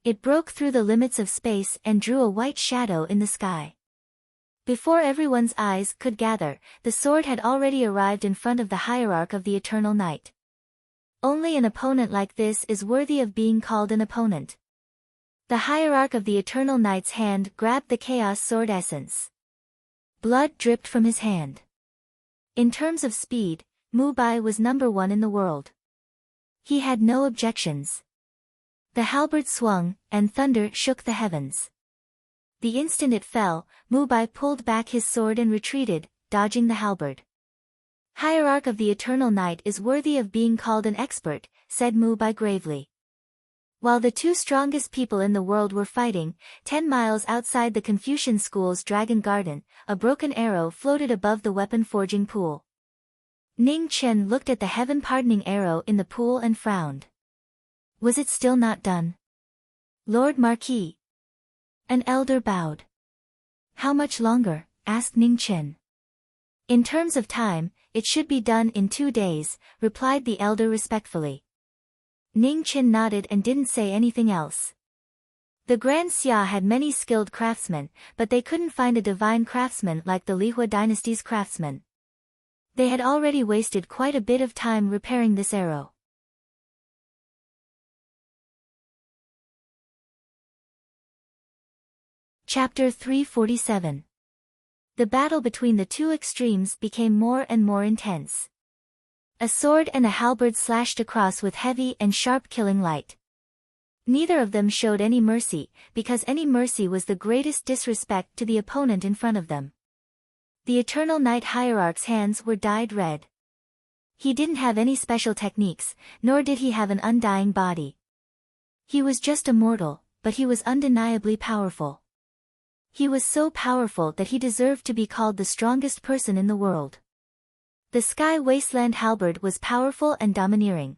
It broke through the limits of space and drew a white shadow in the sky. Before everyone's eyes could gather, the sword had already arrived in front of the hierarch of the Eternal Night. Only an opponent like this is worthy of being called an opponent. The hierarch of the Eternal Night's hand grabbed the Chaos Sword essence. Blood dripped from his hand. In terms of speed, Mu Bai was #1 in the world. He had no objections. The halberd swung, and thunder shook the heavens. The instant it fell, Mu Bai pulled back his sword and retreated, dodging the halberd. Hierarch of the Eternal Night is worthy of being called an expert, said Mu Bai gravely. While the two strongest people in the world were fighting, 10 miles outside the Confucian school's Dragon Garden, a broken arrow floated above the weapon-forging pool. Ning Chen looked at the heaven-pardoning arrow in the pool and frowned. Was it still not done? Lord Marquis. An elder bowed. How much longer? Asked Ning Chen. In terms of time, it should be done in 2 days, replied the elder respectfully. Ning Chen nodded and didn't say anything else. The Grand Xia had many skilled craftsmen, but they couldn't find a divine craftsman like the Lihua dynasty's craftsmen. They had already wasted quite a bit of time repairing this arrow. Chapter 347. The battle between the two extremes became more and more intense. A sword and a halberd slashed across with heavy and sharp killing light. Neither of them showed any mercy, because any mercy was the greatest disrespect to the opponent in front of them. The Eternal Night Hierarch's hands were dyed red. He didn't have any special techniques, nor did he have an undying body. He was just a mortal, but he was undeniably powerful. He was so powerful that he deserved to be called the strongest person in the world. The Sky Wasteland halberd was powerful and domineering.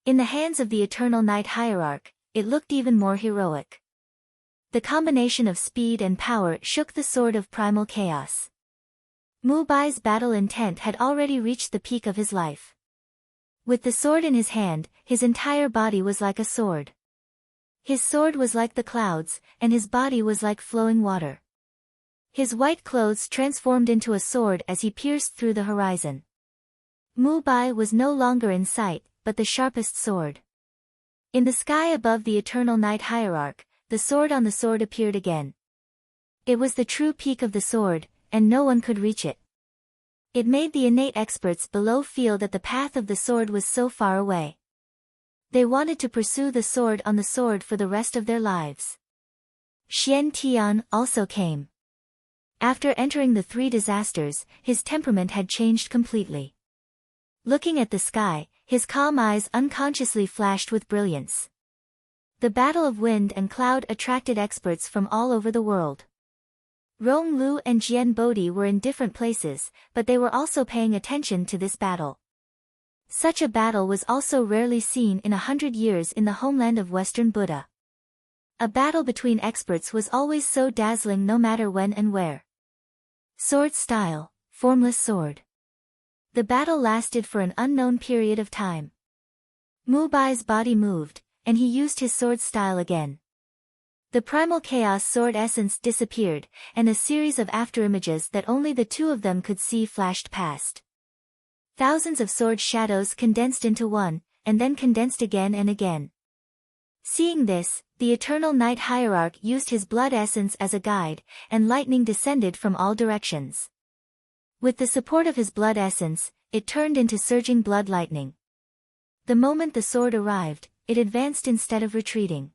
In the hands of the Eternal Night Hierarch, it looked even more heroic. The combination of speed and power shook the sword of primal chaos. Mu Bai's battle intent had already reached the peak of his life. With the sword in his hand, his entire body was like a sword. His sword was like the clouds, and his body was like flowing water. His white clothes transformed into a sword as he pierced through the horizon. Mu Bai was no longer in sight, but the sharpest sword. In the sky above the Eternal Night Hierarch, the sword on the sword appeared again. It was the true peak of the sword, and no one could reach it. It made the innate experts below feel that the path of the sword was so far away. They wanted to pursue the sword on the sword for the rest of their lives. Xian Tian also came. After entering the 3 disasters, his temperament had changed completely. Looking at the sky, his calm eyes unconsciously flashed with brilliance. The battle of wind and cloud attracted experts from all over the world. Rong Lu and Jian Bodhi were in different places, but they were also paying attention to this battle. Such a battle was also rarely seen in 100 years in the homeland of Western Buddha. A battle between experts was always so dazzling no matter when and where. Sword style, formless sword. The battle lasted for an unknown period of time. Mu Bai's body moved, and he used his sword style again. The primal chaos sword essence disappeared, and a series of afterimages that only the two of them could see flashed past. Thousands of sword shadows condensed into one, and then condensed again and again. Seeing this, the Eternal Night Hierarch used his blood essence as a guide, and lightning descended from all directions. With the support of his blood essence, it turned into surging blood lightning. The moment the sword arrived, it advanced instead of retreating.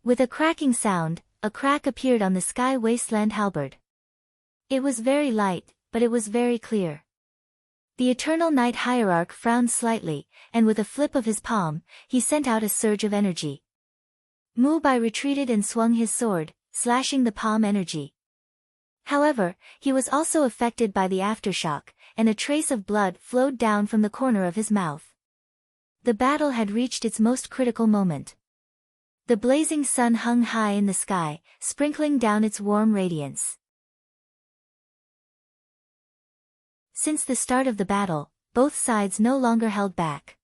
With a cracking sound, a crack appeared on the Sky Wasteland halberd. It was very light, but it was very clear. The Eternal Night Hierarch frowned slightly, and with a flip of his palm, he sent out a surge of energy. Mu Bai retreated and swung his sword, slashing the palm energy. However, he was also affected by the aftershock, and a trace of blood flowed down from the corner of his mouth. The battle had reached its most critical moment. The blazing sun hung high in the sky, sprinkling down its warm radiance. Since the start of the battle, both sides no longer held back.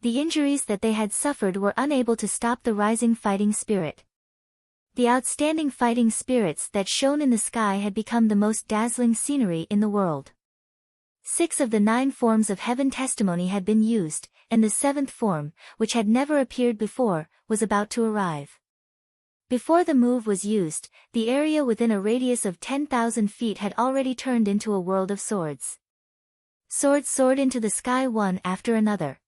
The injuries that they had suffered were unable to stop the rising fighting spirit. The outstanding fighting spirits that shone in the sky had become the most dazzling scenery in the world. 6 of the 9 forms of heaven testimony had been used, and the 7th form, which had never appeared before, was about to arrive. Before the move was used, the area within a radius of 10,000 feet had already turned into a world of swords. Swords soared into the sky one after another.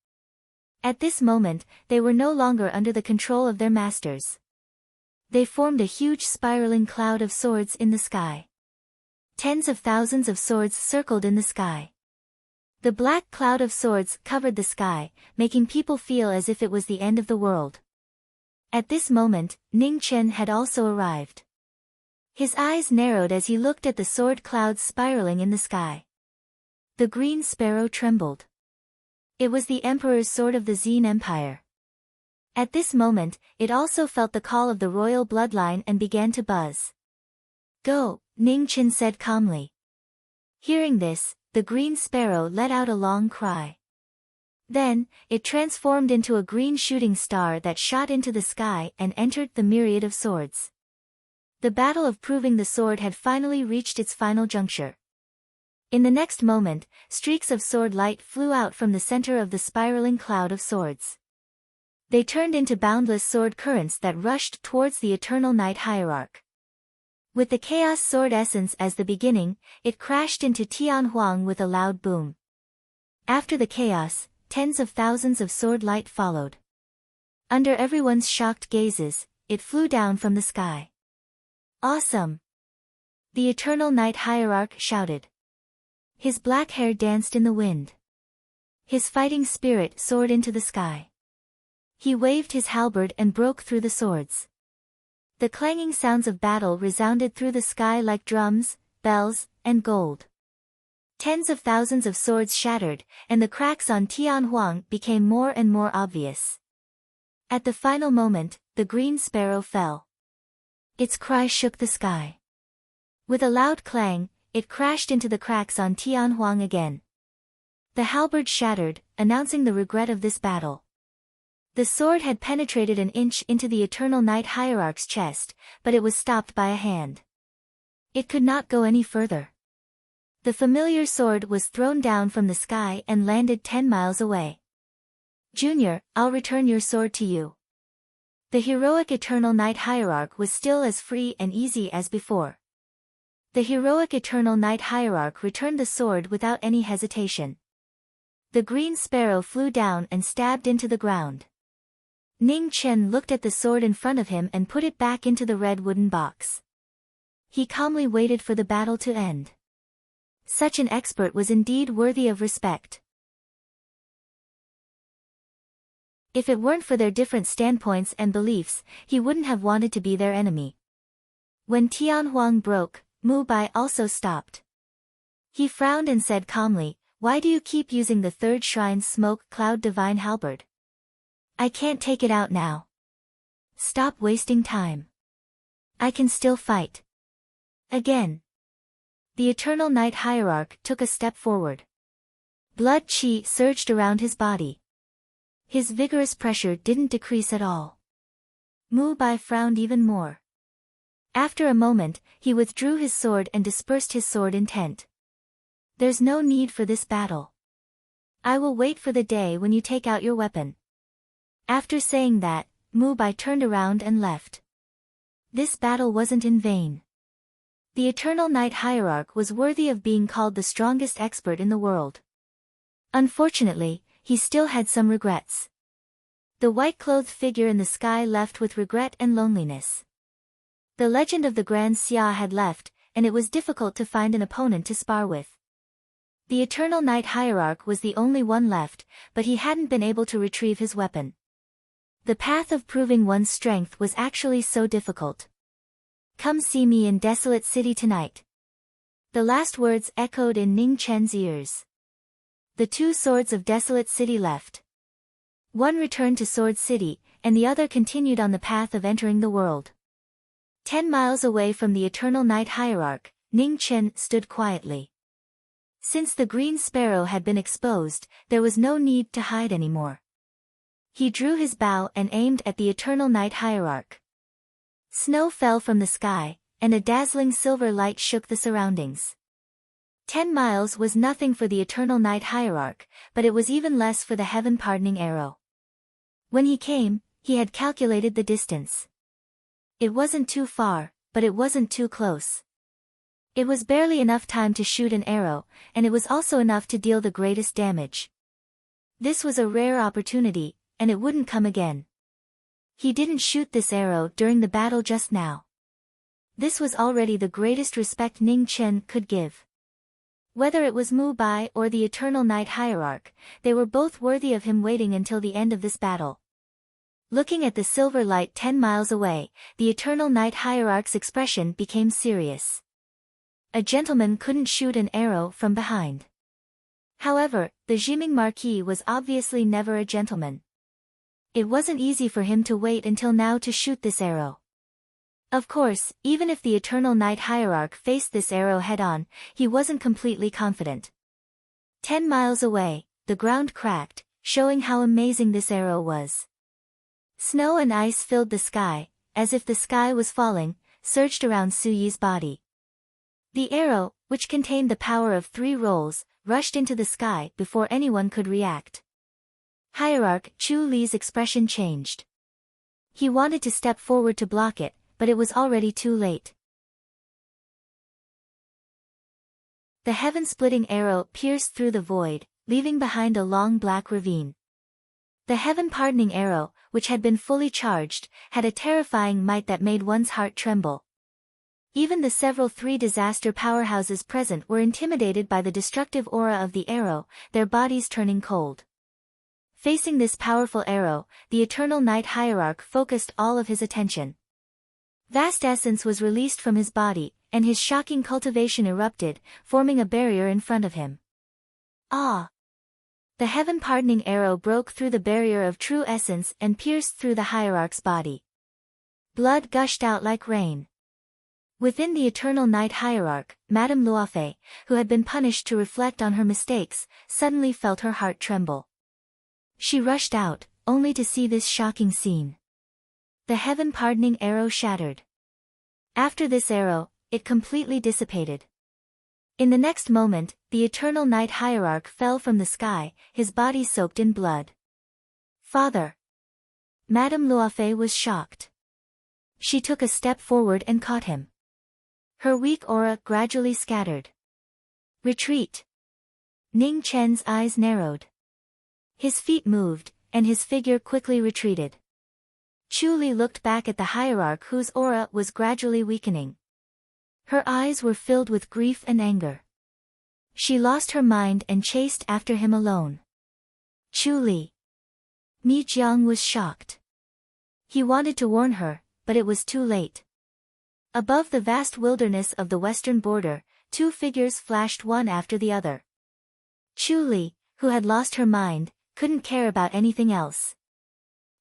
At this moment, they were no longer under the control of their masters. They formed a huge spiraling cloud of swords in the sky. Tens of thousands of swords circled in the sky. The black cloud of swords covered the sky, making people feel as if it was the end of the world. At this moment, Ning Chen had also arrived. His eyes narrowed as he looked at the sword clouds spiraling in the sky. The green sparrow trembled. It was the Emperor's sword of the Zine Empire. At this moment, it also felt the call of the royal bloodline and began to buzz. "Go," Ning Chen said calmly. Hearing this, the green sparrow let out a long cry. Then, it transformed into a green shooting star that shot into the sky and entered the myriad of swords. The battle of proving the sword had finally reached its final juncture. In the next moment, streaks of sword light flew out from the center of the spiraling cloud of swords. They turned into boundless sword currents that rushed towards the eternal night hierarch. With the chaos sword essence as the beginning, it crashed into Tianhuang with a loud boom. After the chaos, tens of thousands of sword light followed. Under everyone's shocked gazes, it flew down from the sky. "Awesome!" the eternal night hierarch shouted. His black hair danced in the wind. His fighting spirit soared into the sky. He waved his halberd and broke through the swords. The clanging sounds of battle resounded through the sky like drums, bells, and gold. Tens of thousands of swords shattered, and the cracks on Tianhuang became more and more obvious. At the final moment, the green sparrow fell. Its cry shook the sky. With a loud clang, it crashed into the cracks on Tianhuang again. The halberd shattered, announcing the regret of this battle. The sword had penetrated an inch into the eternal night hierarch's chest, but it was stopped by a hand. It could not go any further. The familiar sword was thrown down from the sky and landed 10 miles away. "Junior, I'll return your sword to you." The heroic eternal night hierarch was still as free and easy as before. The heroic eternal night hierarch returned the sword without any hesitation. The green sparrow flew down and stabbed into the ground. Ning Chen looked at the sword in front of him and put it back into the red wooden box. He calmly waited for the battle to end. Such an expert was indeed worthy of respect. If it weren't for their different standpoints and beliefs, he wouldn't have wanted to be their enemy. When Tianhuang broke, Mu Bai also stopped. He frowned and said calmly, "Why do you keep using the third shrine's smoke cloud divine halberd? I can't take it out now. Stop wasting time. I can still fight." Again. The eternal night hierarch took a step forward. Blood qi surged around his body. His vigorous pressure didn't decrease at all. Mu Bai frowned even more. After a moment, he withdrew his sword and dispersed his sword intent. "There's no need for this battle. I will wait for the day when you take out your weapon." After saying that, Mu Bai turned around and left. This battle wasn't in vain. The eternal night hierarch was worthy of being called the strongest expert in the world. Unfortunately, he still had some regrets. The white-clothed figure in the sky left with regret and loneliness. The legend of the Grand Xia had left, and it was difficult to find an opponent to spar with. The eternal night hierarch was the only one left, but he hadn't been able to retrieve his weapon. The path of proving one's strength was actually so difficult. "Come see me in Desolate City tonight." The last words echoed in Ning Chen's ears. The two swords of Desolate City left. One returned to Sword City, and the other continued on the path of entering the world. 10 miles away from the eternal night hierarch, Ning Chen stood quietly. Since the green sparrow had been exposed, there was no need to hide anymore. He drew his bow and aimed at the eternal night hierarch. Snow fell from the sky, and a dazzling silver light shook the surroundings. 10 miles was nothing for the eternal night hierarch, but it was even less for the heaven-pardoning arrow. When he came, he had calculated the distance. It wasn't too far, but it wasn't too close. It was barely enough time to shoot an arrow, and it was also enough to deal the greatest damage. This was a rare opportunity, and it wouldn't come again. He didn't shoot this arrow during the battle just now. This was already the greatest respect Ning Chen could give. Whether it was Mu Bai or the Eternal Night Hierarch, they were both worthy of him waiting until the end of this battle. Looking at the silver light 10 miles away, the Eternal Night Hierarch's expression became serious. A gentleman couldn't shoot an arrow from behind. However, the Jiming Marquis was obviously never a gentleman. It wasn't easy for him to wait until now to shoot this arrow. Of course, even if the Eternal Night Hierarch faced this arrow head-on, he wasn't completely confident. 10 miles away, the ground cracked, showing how amazing this arrow was. Snow and ice filled the sky, as if the sky was falling, surged around Su Yi's body. The arrow, which contained the power of 3 rolls, rushed into the sky before anyone could react. Hierarch Chu Li's expression changed. He wanted to step forward to block it, but it was already too late. The heaven-splitting arrow pierced through the void, leaving behind a long black ravine. The heaven-pardoning arrow, which had been fully charged, had a terrifying might that made one's heart tremble. Even the several 3 disaster powerhouses present were intimidated by the destructive aura of the arrow, their bodies turning cold. Facing this powerful arrow, the Eternal Night Hierarch focused all of his attention. Vast essence was released from his body, and his shocking cultivation erupted, forming a barrier in front of him. Ah! The heaven-pardoning arrow broke through the barrier of true essence and pierced through the Hierarch's body. Blood gushed out like rain. Within the Eternal Night Hierarch, Madame Luofei, who had been punished to reflect on her mistakes, suddenly felt her heart tremble. She rushed out, only to see this shocking scene. The heaven-pardoning arrow shattered. After this arrow, it completely dissipated. In the next moment, the Eternal Night Hierarch fell from the sky, his body soaked in blood. Father! Madame Luofei was shocked. She took a step forward and caught him. Her weak aura gradually scattered. Retreat! Ning Chen's eyes narrowed. His feet moved, and his figure quickly retreated. Chu Li looked back at the Hierarch whose aura was gradually weakening. Her eyes were filled with grief and anger. She lost her mind and chased after him alone. Chu Li. Mi Jiang was shocked. He wanted to warn her, but it was too late. Above the vast wilderness of the western border, 2 figures flashed one after the other. Chu Li, who had lost her mind, couldn't care about anything else.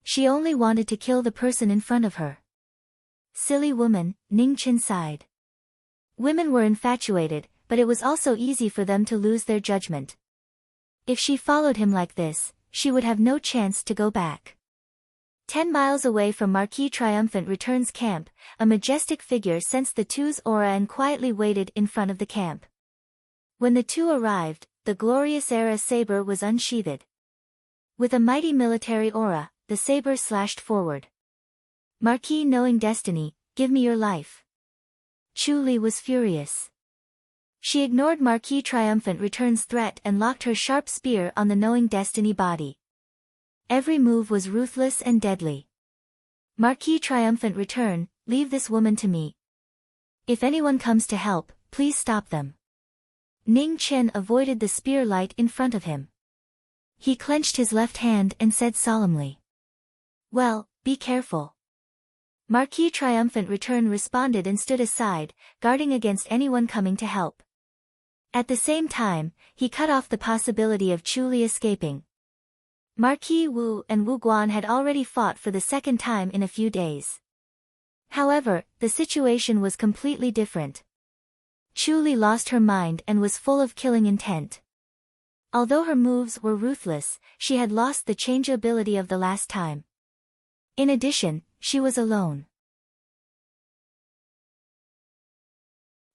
She only wanted to kill the person in front of her. Silly woman, Ning Chen sighed. Women were infatuated, but it was also easy for them to lose their judgment. If she followed him like this, she would have no chance to go back. 10 miles away from Marquis Triumphant Return's camp, a majestic figure sensed the two's aura and quietly waited in front of the camp. When the 2 arrived, the glorious era saber was unsheathed. With a mighty military aura, the saber slashed forward. Marquis knowing destiny, give me your life. Chu Li was furious. She ignored Marquis Triumphant Return's threat and locked her sharp spear on the knowing destiny body. Every move was ruthless and deadly. Marquis Triumphant Return, leave this woman to me. If anyone comes to help, please stop them. Ning Chen avoided the spear light in front of him. He clenched his left hand and said solemnly. Well, be careful. Marquis Triumphant Return responded and stood aside, guarding against anyone coming to help. At the same time, he cut off the possibility of Chu Li escaping. Marquis Wu and Wu Guan had already fought for the second time in a few days. However, the situation was completely different. Chu Li lost her mind and was full of killing intent. Although her moves were ruthless, she had lost the changeability of the last time. In addition, she was alone.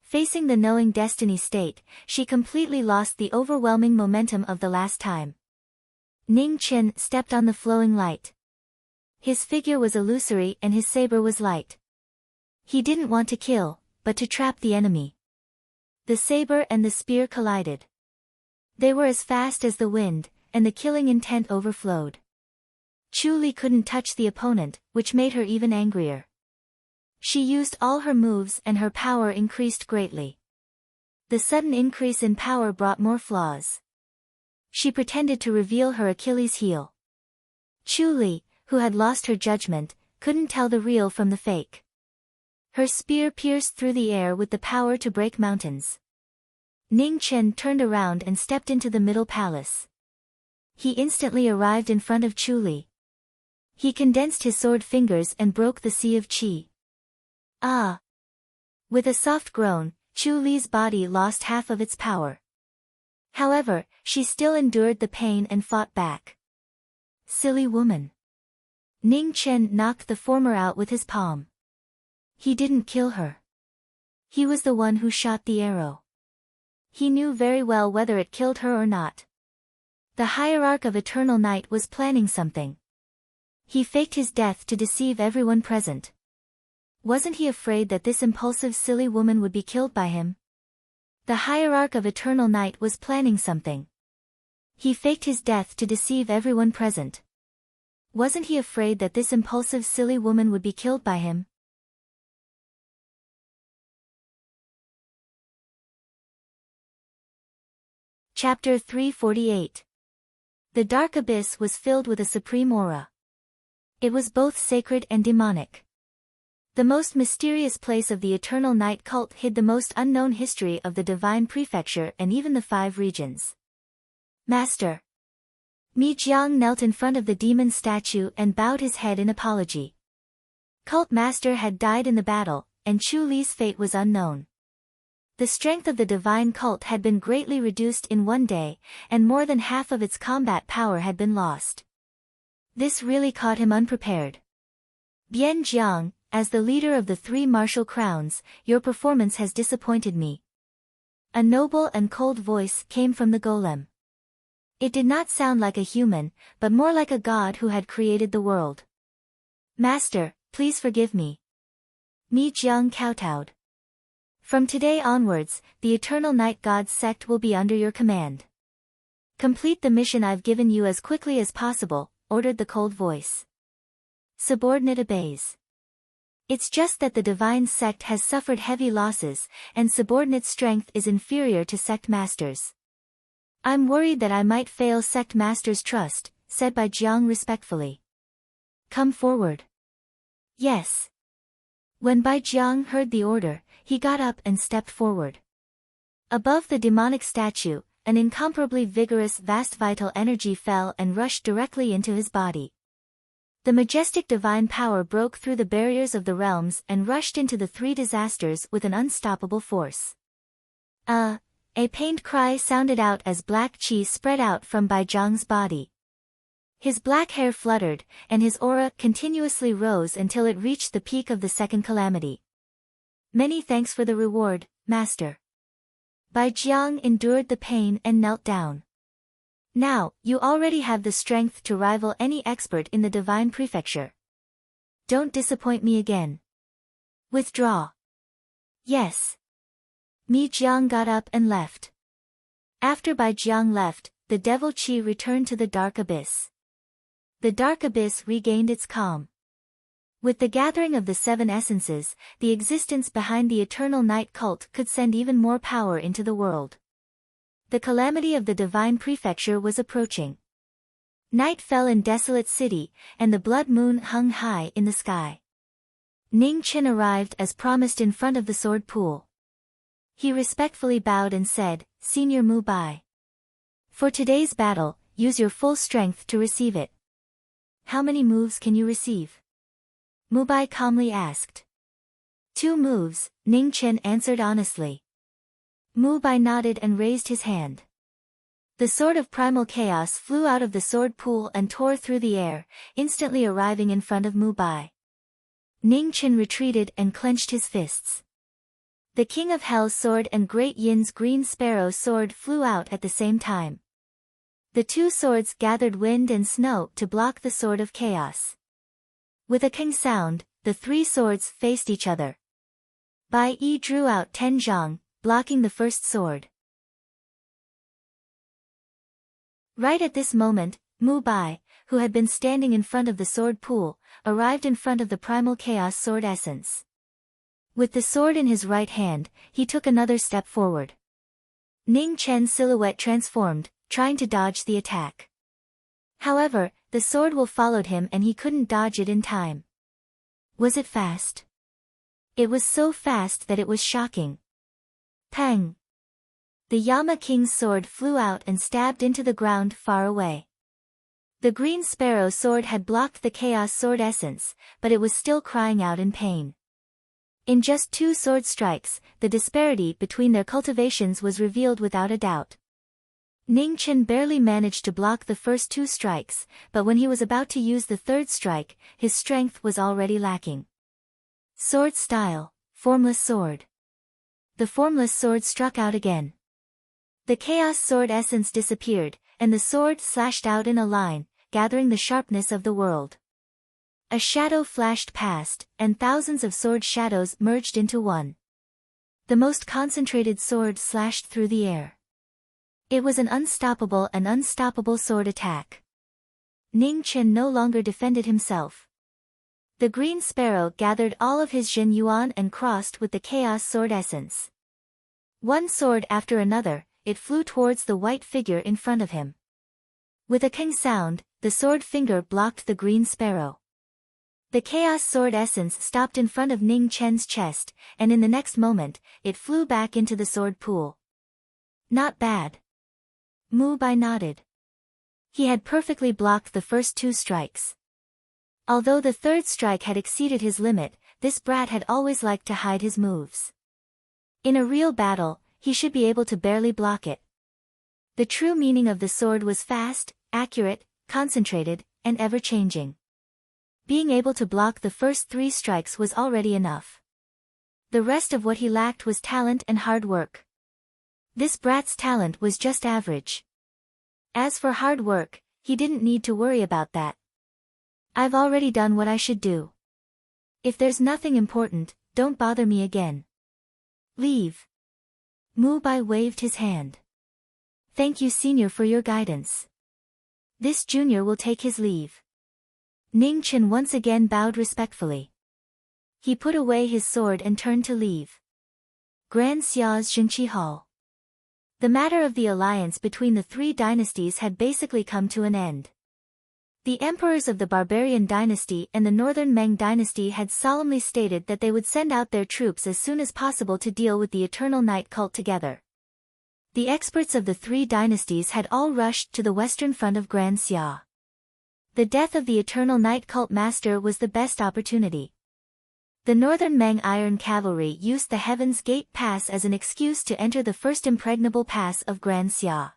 Facing the knowing destiny state, she completely lost the overwhelming momentum of the last time. Ning Chen stepped on the flowing light. His figure was illusory and his saber was light. He didn't want to kill, but to trap the enemy. The saber and the spear collided. They were as fast as the wind, and the killing intent overflowed. Chu Li couldn't touch the opponent, which made her even angrier. She used all her moves and her power increased greatly. The sudden increase in power brought more flaws. She pretended to reveal her Achilles heel. Chu Li, who had lost her judgment, couldn't tell the real from the fake. Her spear pierced through the air with the power to break mountains. Ning Chen turned around and stepped into the middle palace. He instantly arrived in front of Chu Li. He condensed his sword fingers and broke the sea of qi. Ah! With a soft groan, Chu Li's body lost half of its power. However, she still endured the pain and fought back. Silly woman. Ning Chen knocked the former out with his palm. He didn't kill her. He was the one who shot the arrow. He knew very well whether it killed her or not. The hierarch of Eternal Night was planning something. He faked his death to deceive everyone present. Wasn't he afraid that this impulsive silly woman would be killed by him? The hierarch of Eternal Night was planning something. He faked his death to deceive everyone present. Wasn't he afraid that this impulsive silly woman would be killed by him? Chapter 348. The dark abyss was filled with a supreme aura. It was both sacred and demonic. The most mysterious place of the Eternal Night cult hid the most unknown history of the Divine Prefecture and even the 5 regions. Master. Mi Jiang knelt in front of the demon statue and bowed his head in apology. Cult Master had died in the battle, and Chu Li's fate was unknown. The strength of the divine cult had been greatly reduced in one day, and more than half of its combat power had been lost. This really caught him unprepared. Bian Jiang, as the leader of the 3 martial crowns, your performance has disappointed me. A noble and cold voice came from the golem. It did not sound like a human, but more like a god who had created the world. Master, please forgive me. Mi Jiang kowtowed. From today onwards, the Eternal Night God's sect will be under your command. Complete the mission I've given you as quickly as possible, ordered the cold voice. Subordinate obeys. It's just that the divine sect has suffered heavy losses, and subordinate strength is inferior to sect masters. I'm worried that I might fail sect master's trust, said Bai Jiang respectfully. Come forward. Yes. When Bai Jiang heard the order, he got up and stepped forward. Above the demonic statue, an incomparably vigorous vast vital energy fell and rushed directly into his body. The majestic divine power broke through the barriers of the realms and rushed into the 3 disasters with an unstoppable force. A pained cry sounded out as black qi spread out from Bai Jiang's body. His black hair fluttered, and his aura continuously rose until it reached the peak of the second calamity. Many thanks for the reward, Master. Bai Jiang endured the pain and knelt down. Now, you already have the strength to rival any expert in the Divine Prefecture. Don't disappoint me again. Withdraw. Yes. Mi Jiang got up and left. After Bai Jiang left, the devil qi returned to the dark abyss. The dark abyss regained its calm. With the gathering of the 7 essences, the existence behind the Eternal Night cult could send even more power into the world. The calamity of the Divine Prefecture was approaching. Night fell in desolate city, and the blood moon hung high in the sky. Ning Chen arrived as promised in front of the sword pool. He respectfully bowed and said, Senior Mu Bai. For today's battle, use your full strength to receive it. How many moves can you receive? Mu Bai calmly asked. 2 moves, Ning Chen answered honestly. Mu Bai nodded and raised his hand. The sword of primal chaos flew out of the sword pool and tore through the air, instantly arriving in front of Mu Bai. Ning Chen retreated and clenched his fists. The King of Hell's sword and Great Yin's green sparrow sword flew out at the same time. The 2 swords gathered wind and snow to block the sword of chaos. With a king sound, the 3 swords faced each other. Bai Yi drew out Ten Zhang, blocking the first sword. Right at this moment, Mu Bai, who had been standing in front of the sword pool, arrived in front of the primal chaos sword essence. With the sword in his right hand, he took another step forward. Ning Chen's silhouette transformed, trying to dodge the attack. However, the sword will followed him and he couldn't dodge it in time. Was it fast? It was so fast that it was shocking. Pang! The Yama King's sword flew out and stabbed into the ground far away. The green sparrow sword had blocked the chaos sword essence, but it was still crying out in pain. In just 2 sword strikes, the disparity between their cultivations was revealed without a doubt. Ning Chen barely managed to block the first 2 strikes, but when he was about to use the 3rd strike, his strength was already lacking. Sword style, formless sword. The formless sword struck out again. The chaos sword essence disappeared, and the sword slashed out in a line, gathering the sharpness of the world. A shadow flashed past, and thousands of sword shadows merged into one. The most concentrated sword slashed through the air. It was an unstoppable sword attack. Ning Chen no longer defended himself. The green sparrow gathered all of his Jin Yuan and crossed with the chaos sword essence. One sword after another, it flew towards the white figure in front of him. With a king sound, the sword finger blocked the green sparrow. The chaos sword essence stopped in front of Ning Chen's chest, and in the next moment, it flew back into the sword pool. Not bad. Mu Bai nodded. He had perfectly blocked the first 2 strikes. Although the 3rd strike had exceeded his limit, this brat had always liked to hide his moves. In a real battle, he should be able to barely block it. The true meaning of the sword was fast, accurate, concentrated, and ever-changing. Being able to block the first 3 strikes was already enough. The rest of what he lacked was talent and hard work. This brat's talent was just average. As for hard work, he didn't need to worry about that. I've already done what I should do. If there's nothing important, don't bother me again. Leave. Mu Bai waved his hand. Thank you, senior, for your guidance. This junior will take his leave. Ning Chen once again bowed respectfully. He put away his sword and turned to leave. Grand Xia's Jinqi Hall. The matter of the alliance between the 3 dynasties had basically come to an end. The emperors of the Barbarian dynasty and the Northern Meng dynasty had solemnly stated that they would send out their troops as soon as possible to deal with the Eternal Night cult together. The experts of the 3 dynasties had all rushed to the western front of Grand Xia. The death of the Eternal Night cult master was the best opportunity. The Northern Meng Iron Cavalry used the Heaven's Gate Pass as an excuse to enter the first impregnable pass of Grand Xia.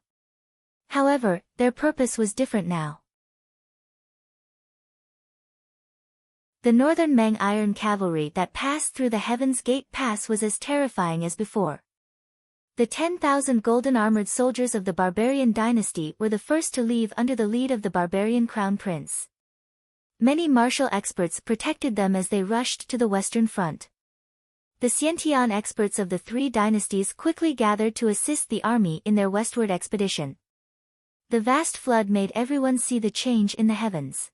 However, their purpose was different now. The Northern Meng Iron Cavalry that passed through the Heaven's Gate Pass was as terrifying as before. The 10,000 golden armored soldiers of the Barbarian dynasty were the first to leave under the lead of the Barbarian Crown Prince. Many martial experts protected them as they rushed to the western front. The Xiantian experts of the 3 dynasties quickly gathered to assist the army in their westward expedition. The vast flood made everyone see the change in the heavens.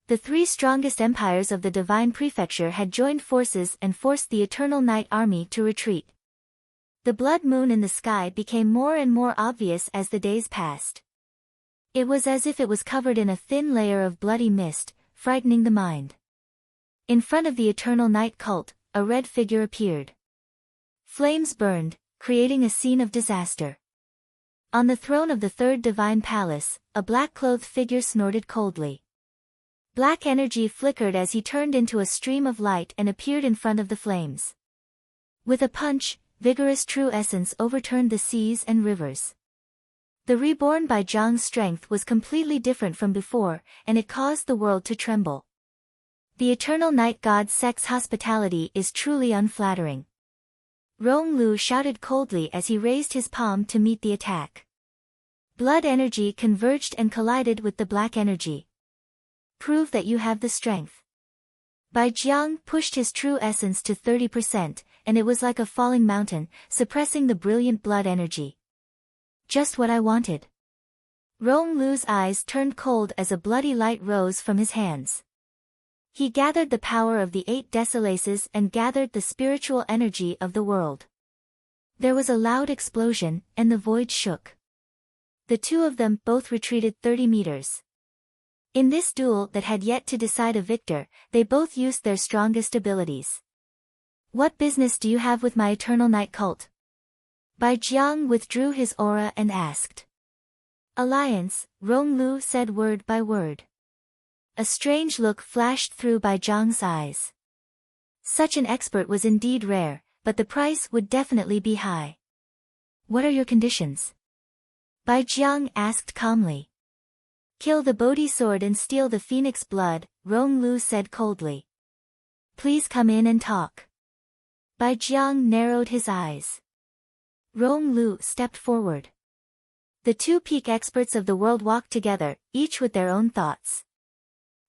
The 3 strongest empires of the Divine Prefecture had joined forces and forced the Eternal Night Army to retreat. The blood moon in the sky became more and more obvious as the days passed. It was as if it was covered in a thin layer of bloody mist, frightening the mind. In front of the Eternal Night cult, a red figure appeared. Flames burned, creating a scene of disaster. On the throne of the 3rd Divine Palace, a black-clothed figure snorted coldly. Black energy flickered as he turned into a stream of light and appeared in front of the flames. With a punch, vigorous true essence overturned the seas and rivers. The reborn by Zhang's strength was completely different from before, and it caused the world to tremble. The Eternal Night God's sex hospitality is truly unflattering. Rong Lu shouted coldly as he raised his palm to meet the attack. Blood energy converged and collided with the black energy. Prove that you have the strength. Bai Jiang pushed his true essence to 30%, and it was like a falling mountain, suppressing the brilliant blood energy. Just what I wanted. Rong Lu's eyes turned cold as a bloody light rose from his hands. He gathered the power of the 8 Desolaces and gathered the spiritual energy of the world. There was a loud explosion, and the void shook. The two of them both retreated 30 meters. In this duel that had yet to decide a victor, they both used their strongest abilities. "What business do you have with my eternal night cult?" Bai Jiang withdrew his aura and asked. "Alliance," Ronglu said word by word. A strange look flashed through Bai Jiang's eyes. Such an expert was indeed rare, but the price would definitely be high. "What are your conditions?" Bai Jiang asked calmly. "Kill the Bodhi sword and steal the phoenix blood," Ronglu said coldly. "Please come in and talk." Bai Jiang narrowed his eyes. Ronglu stepped forward. The two peak experts of the world walked together, each with their own thoughts.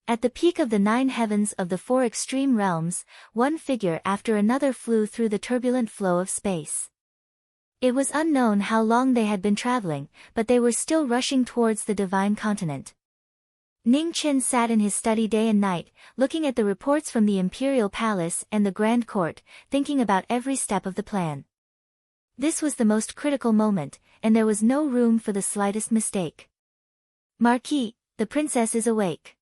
At the peak of the 9 heavens of the 4 extreme realms, one figure after another flew through the turbulent flow of space. It was unknown how long they had been traveling, but they were still rushing towards the divine continent. Ning Chen sat in his study day and night, looking at the reports from the imperial palace and the grand court, thinking about every step of the plan. This was the most critical moment, and there was no room for the slightest mistake. "Marquis, the princess is awake."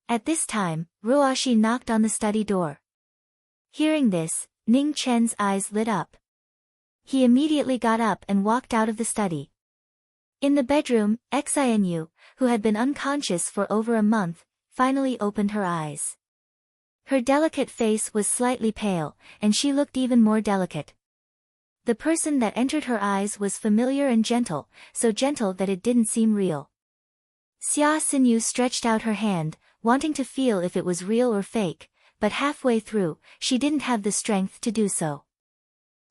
At this time, Ruoshi knocked on the study door. Hearing this, Ning Chen's eyes lit up. He immediately got up and walked out of the study. In the bedroom, Xinu, who had been unconscious for over a month, finally opened her eyes. Her delicate face was slightly pale, and she looked even more delicate. The person that entered her eyes was familiar and gentle, so gentle that it didn't seem real. Xia Xinyu stretched out her hand, wanting to feel if it was real or fake, but halfway through, she didn't have the strength to do so.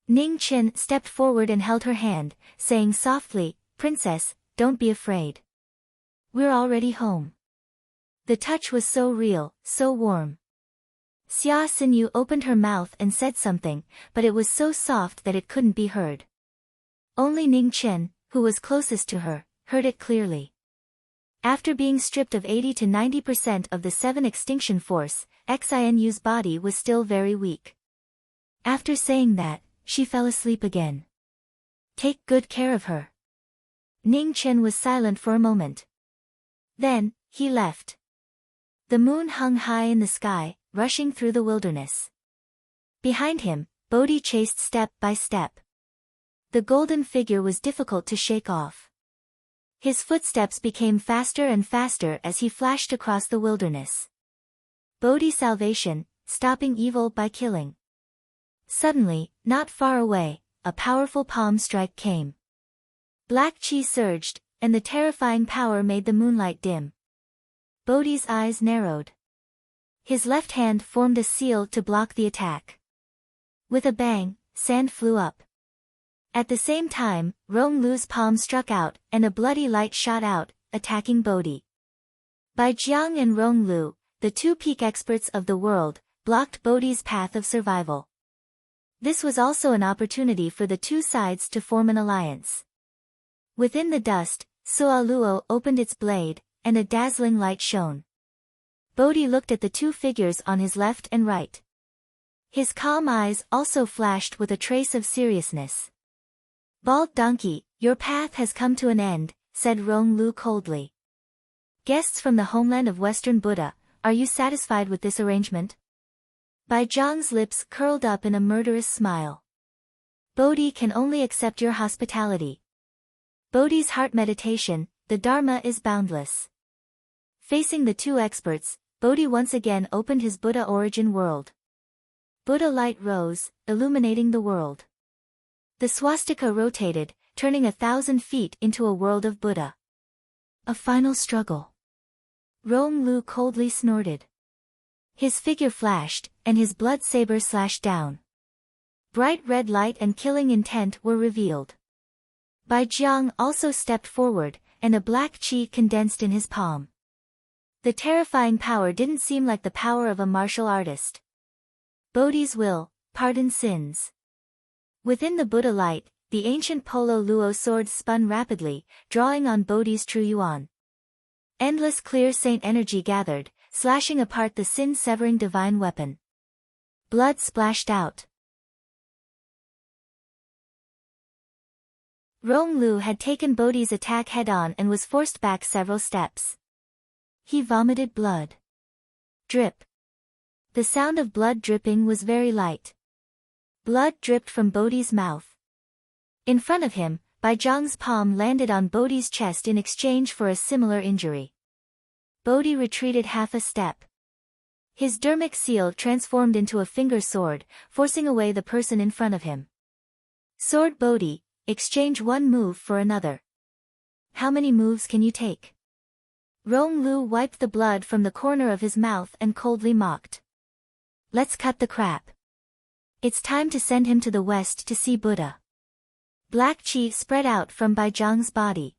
Ning Chen stepped forward and held her hand, saying softly, "Princess, don't be afraid. We're already home." The touch was so real, so warm. Xia Xinyu opened her mouth and said something, but it was so soft that it couldn't be heard. Only Ning Chen, who was closest to her, heard it clearly. After being stripped of 80 to 90% of the 7 extinction force, Xinu's body was still very weak. After saying that, she fell asleep again. "Take good care of her." Ning Chen was silent for a moment. Then, he left. The moon hung high in the sky, rushing through the wilderness. Behind him, Bodhi chased step by step. The golden figure was difficult to shake off. His footsteps became faster and faster as he flashed across the wilderness. Bodhi's salvation, stopping evil by killing. Suddenly, not far away, a powerful palm strike came. Black chi surged, and the terrifying power made the moonlight dim. Bodhi's eyes narrowed. His left hand formed a seal to block the attack. With a bang, sand flew up. At the same time, Ronglu's palm struck out, and a bloody light shot out, attacking Bodhi. Bai Jiang and Ronglu, the two peak experts of the world, blocked Bodhi's path of survival. This was also an opportunity for the two sides to form an alliance. Within the dust, Sualuo opened its blade, and a dazzling light shone. Bodhi looked at the two figures on his left and right. His calm eyes also flashed with a trace of seriousness. "Bald donkey, your path has come to an end," said Ronglu coldly. "Guests from the homeland of Western Buddha, are you satisfied with this arrangement?" Bai Zhang's lips curled up in a murderous smile. "Bodhi can only accept your hospitality." Bodhi's heart meditation, the Dharma is boundless. Facing the two experts, Bodhi once again opened his Buddha origin world. Buddha light rose, illuminating the world. The swastika rotated, turning 1,000 feet into a world of Buddha. A final struggle. Ronglu coldly snorted. His figure flashed, and his blood saber slashed down. Bright red light and killing intent were revealed. Bai Jiang also stepped forward, and a black chi condensed in his palm. The terrifying power didn't seem like the power of a martial artist. Bodhi's will, pardon sins. Within the Buddha light, the ancient Polo Luo sword spun rapidly, drawing on Bodhi's true yuan. Endless clear saint energy gathered, slashing apart the sin-severing divine weapon. Blood splashed out. Rong Lu had taken Bodhi's attack head-on and was forced back several steps. He vomited blood. Drip. The sound of blood dripping was very light. Blood dripped from Bodhi's mouth. In front of him, Bai Zhang's palm landed on Bodhi's chest in exchange for a similar injury. Bodhi retreated half a step. His dermic seal transformed into a finger sword, forcing away the person in front of him. Sword Bodhi, exchange one move for another. How many moves can you take? Rong Lu wiped the blood from the corner of his mouth and coldly mocked. Let's cut the crap. It's time to send him to the west to see Buddha. Black chi spread out from Bai Zhang's body.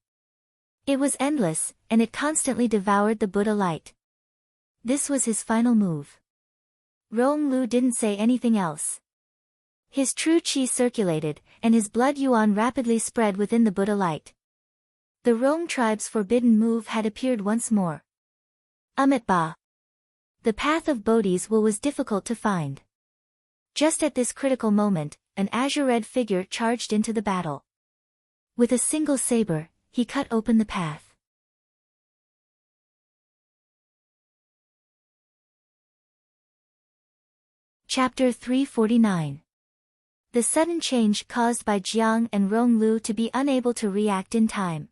It was endless, and it constantly devoured the Buddha light. This was his final move. Rong Lu didn't say anything else. His true chi circulated, and his blood yuan rapidly spread within the Buddha light. The Rong tribe's forbidden move had appeared once more. Ba. The path of Bodhi's will was difficult to find. Just at this critical moment, an azure-red figure charged into the battle. With a single saber, he cut open the path. Chapter 349. The sudden change caused by Jiang and Rong Lu to be unable to react in time.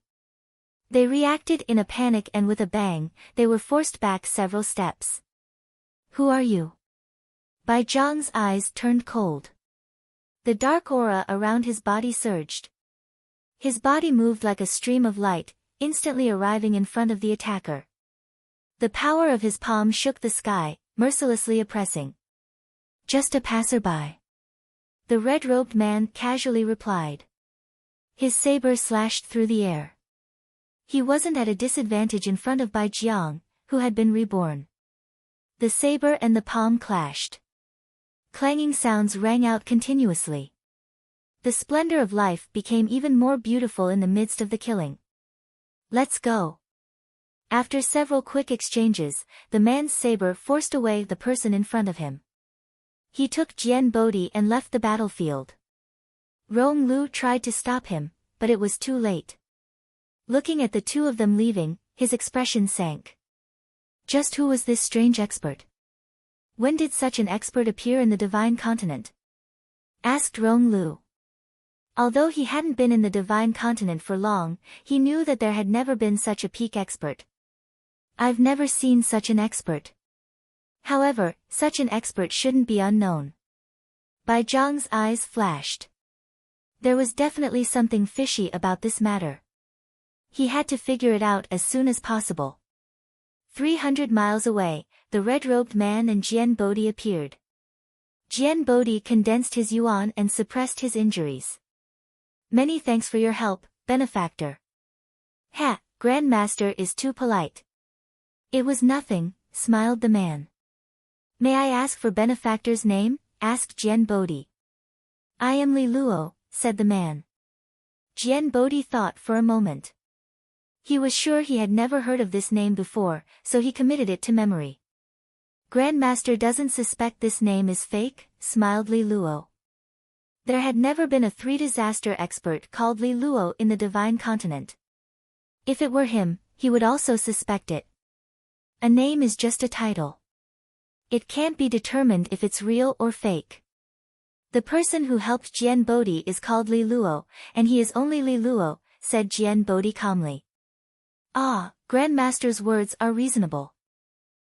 They reacted in a panic and with a bang, they were forced back several steps. Who are you? Bai Zhang's eyes turned cold. The dark aura around his body surged. His body moved like a stream of light, instantly arriving in front of the attacker. The power of his palm shook the sky, mercilessly oppressing. Just a passerby. The red-robed man casually replied. His saber slashed through the air. He wasn't at a disadvantage in front of Bai Jiang, who had been reborn. The saber and the palm clashed. Clanging sounds rang out continuously. The splendor of life became even more beautiful in the midst of the killing. Let's go. After several quick exchanges, the man's saber forced away the person in front of him. He took Jian Bodhi and left the battlefield. Rong Lu tried to stop him, but it was too late. Looking at the two of them leaving, his expression sank. Just who was this strange expert? When did such an expert appear in the Divine Continent? Asked Rong Lu. Although he hadn't been in the Divine Continent for long, he knew that there had never been such a peak expert. I've never seen such an expert. However, such an expert shouldn't be unknown. Bai Zhang's eyes flashed. There was definitely something fishy about this matter. He had to figure it out as soon as possible. 300 miles away, the red-robed man and Jian Bodhi appeared. Jian Bodhi condensed his yuan and suppressed his injuries. Many thanks for your help, benefactor. Ha, Grandmaster is too polite. It was nothing, smiled the man. May I ask for benefactor's name? Asked Jian Bodhi. I am Li Luo, said the man. Jian Bodhi thought for a moment. He was sure he had never heard of this name before, so he committed it to memory. Grandmaster doesn't suspect this name is fake, smiled Li Luo. There had never been a three-disaster expert called Li Luo in the Divine Continent. If it were him, he would also suspect it. A name is just a title. It can't be determined if it's real or fake. The person who helped Jian Bodhi is called Li Luo, and he is only Li Luo, said Jian Bodhi calmly. Ah, Grandmaster's words are reasonable.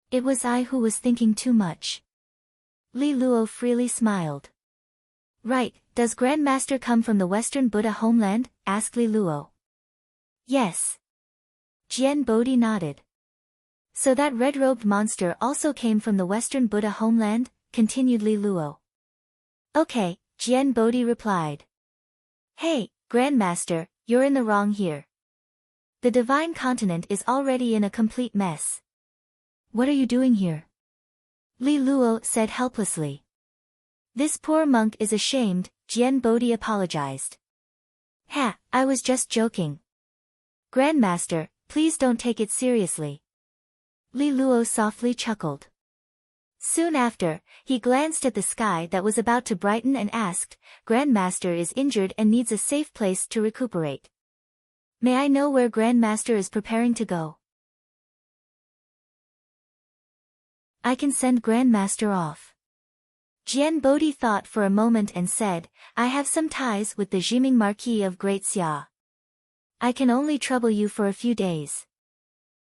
It was I who was thinking too much. Li Luo freely smiled. Right, does Grandmaster come from the Western Buddha homeland? Asked Li Luo. Yes. Jian Bodhi nodded. So that red-robed monster also came from the Western Buddha homeland? Continued Li Luo. Okay, Jian Bodhi replied. Hey, Grandmaster, you're in the wrong here. The Divine Continent is already in a complete mess. What are you doing here? Li Luo said helplessly. This poor monk is ashamed, Jian Bodhi apologized. Ha, I was just joking. Grandmaster, please don't take it seriously. Li Luo softly chuckled. Soon after, he glanced at the sky that was about to brighten and asked, "Grandmaster is injured and needs a safe place to recuperate. May I know where Grandmaster is preparing to go? I can send Grandmaster off." Jian Bodhi thought for a moment and said, "I have some ties with the Jiming Marquis of Great Xia. I can only trouble you for a few days."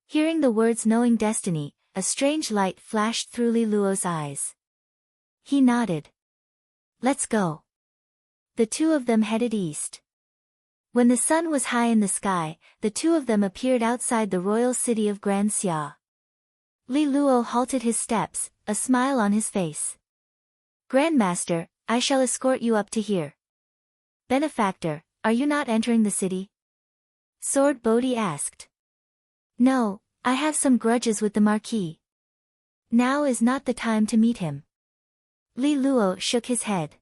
Hearing the words knowing destiny, a strange light flashed through Li Luo's eyes. He nodded. "Let's go." The two of them headed east. When the sun was high in the sky, the two of them appeared outside the royal city of Grand Xia. Li Luo halted his steps, a smile on his face. "Grandmaster, I shall escort you up to here." "Benefactor, are you not entering the city?" Sword Bodhi asked. "No, I have some grudges with the Marquis. Now is not the time to meet him." Li Luo shook his head.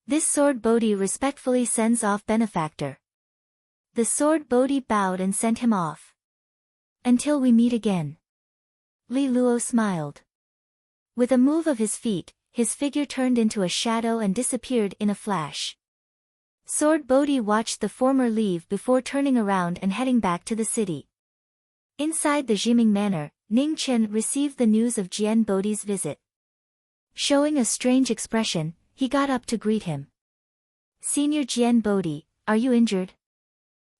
"This Sword Bodhi respectfully sends off Benefactor." The Sword Bodhi bowed and sent him off. "Until we meet again." Li Luo smiled. With a move of his feet, his figure turned into a shadow and disappeared in a flash. Sword Bodhi watched the former leave before turning around and heading back to the city. Inside the Jiming Manor, Ning Chen received the news of Jian Bodhi's visit. Showing a strange expression, he got up to greet him. "Senior Jian Bodhi, are you injured?"